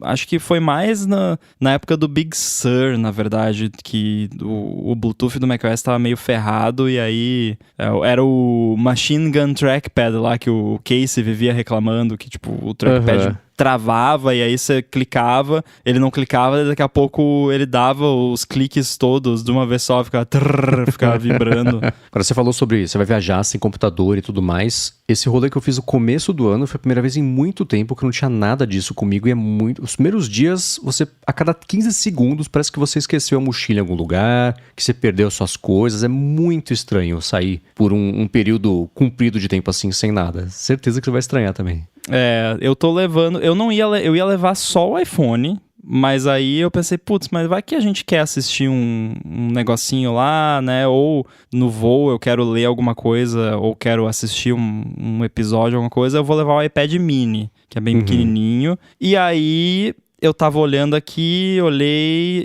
Speaker 2: acho que foi mais na época do Big Sur, na verdade, que o Bluetooth do macOS tava meio ferrado e aí era o Machine Gun Trackpad lá que o Casey vivia reclamando que tipo, o trackpad travava, e aí você clicava, ele não clicava, e daqui a pouco ele dava os cliques todos de uma vez só, ficava vibrando.
Speaker 1: Agora, você falou sobre você vai viajar sem computador e tudo mais. Esse rolê que eu fiz no começo do ano foi a primeira vez em muito tempo que não tinha nada disso comigo, e é muito... Os primeiros dias, a cada 15 segundos, parece que você esqueceu a mochila em algum lugar, que você perdeu suas coisas. É muito estranho sair por um período comprido de tempo assim, sem nada. Certeza que você vai estranhar também.
Speaker 2: Eu tô levando... Eu ia levar só o iPhone, mas aí eu pensei, putz, mas vai que a gente quer assistir um negocinho lá, né? Ou no voo eu quero ler alguma coisa, ou quero assistir um episódio, alguma coisa, eu vou levar o iPad mini, que é bem pequenininho. E aí... Eu tava olhando aqui,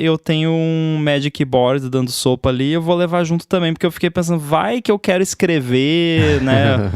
Speaker 2: eu tenho um Magic Keyboard dando sopa ali, eu vou levar junto também, porque eu fiquei pensando, vai que eu quero escrever, né?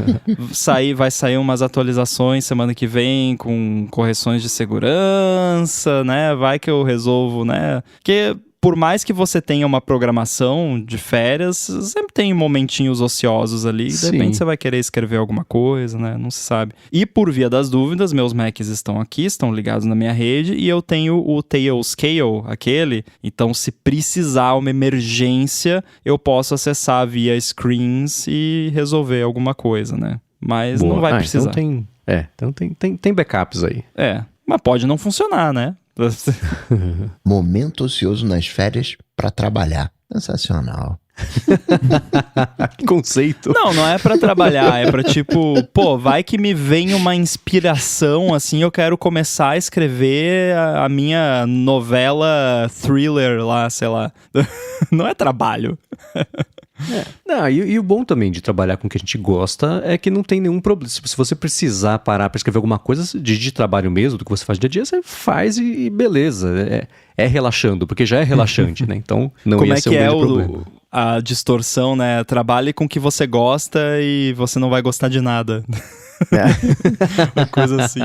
Speaker 2: Vai sair umas atualizações semana que vem com correções de segurança, né? Vai que eu resolvo, né? Porque... Por mais que você tenha uma programação de férias, sempre tem momentinhos ociosos ali. De repente você vai querer escrever alguma coisa, né? Não se sabe. E por via das dúvidas, meus Macs estão aqui, estão ligados na minha rede. E eu tenho o Tailscale, aquele. Então, se precisar uma emergência, eu posso acessar via screens e resolver alguma coisa, né? Mas não vai precisar.
Speaker 1: Então tem backups aí.
Speaker 2: Mas pode não funcionar, né?
Speaker 3: Momento ocioso nas férias pra trabalhar. Sensacional.
Speaker 1: Que conceito.
Speaker 2: Não é pra trabalhar, é pra tipo, vai que me vem uma inspiração, assim, eu quero começar a escrever a minha novela thriller lá, sei lá. Não é trabalho.
Speaker 1: E o bom também de trabalhar com o que a gente gosta é que não tem nenhum problema. Se você precisar parar para escrever alguma coisa de trabalho mesmo, do que você faz dia a dia, você faz e beleza. É relaxando, porque já é relaxante, né? Então não ia ser um grande problema.
Speaker 2: A distorção, né? Trabalhe com o que você gosta e você não vai gostar de nada. Uma coisa assim.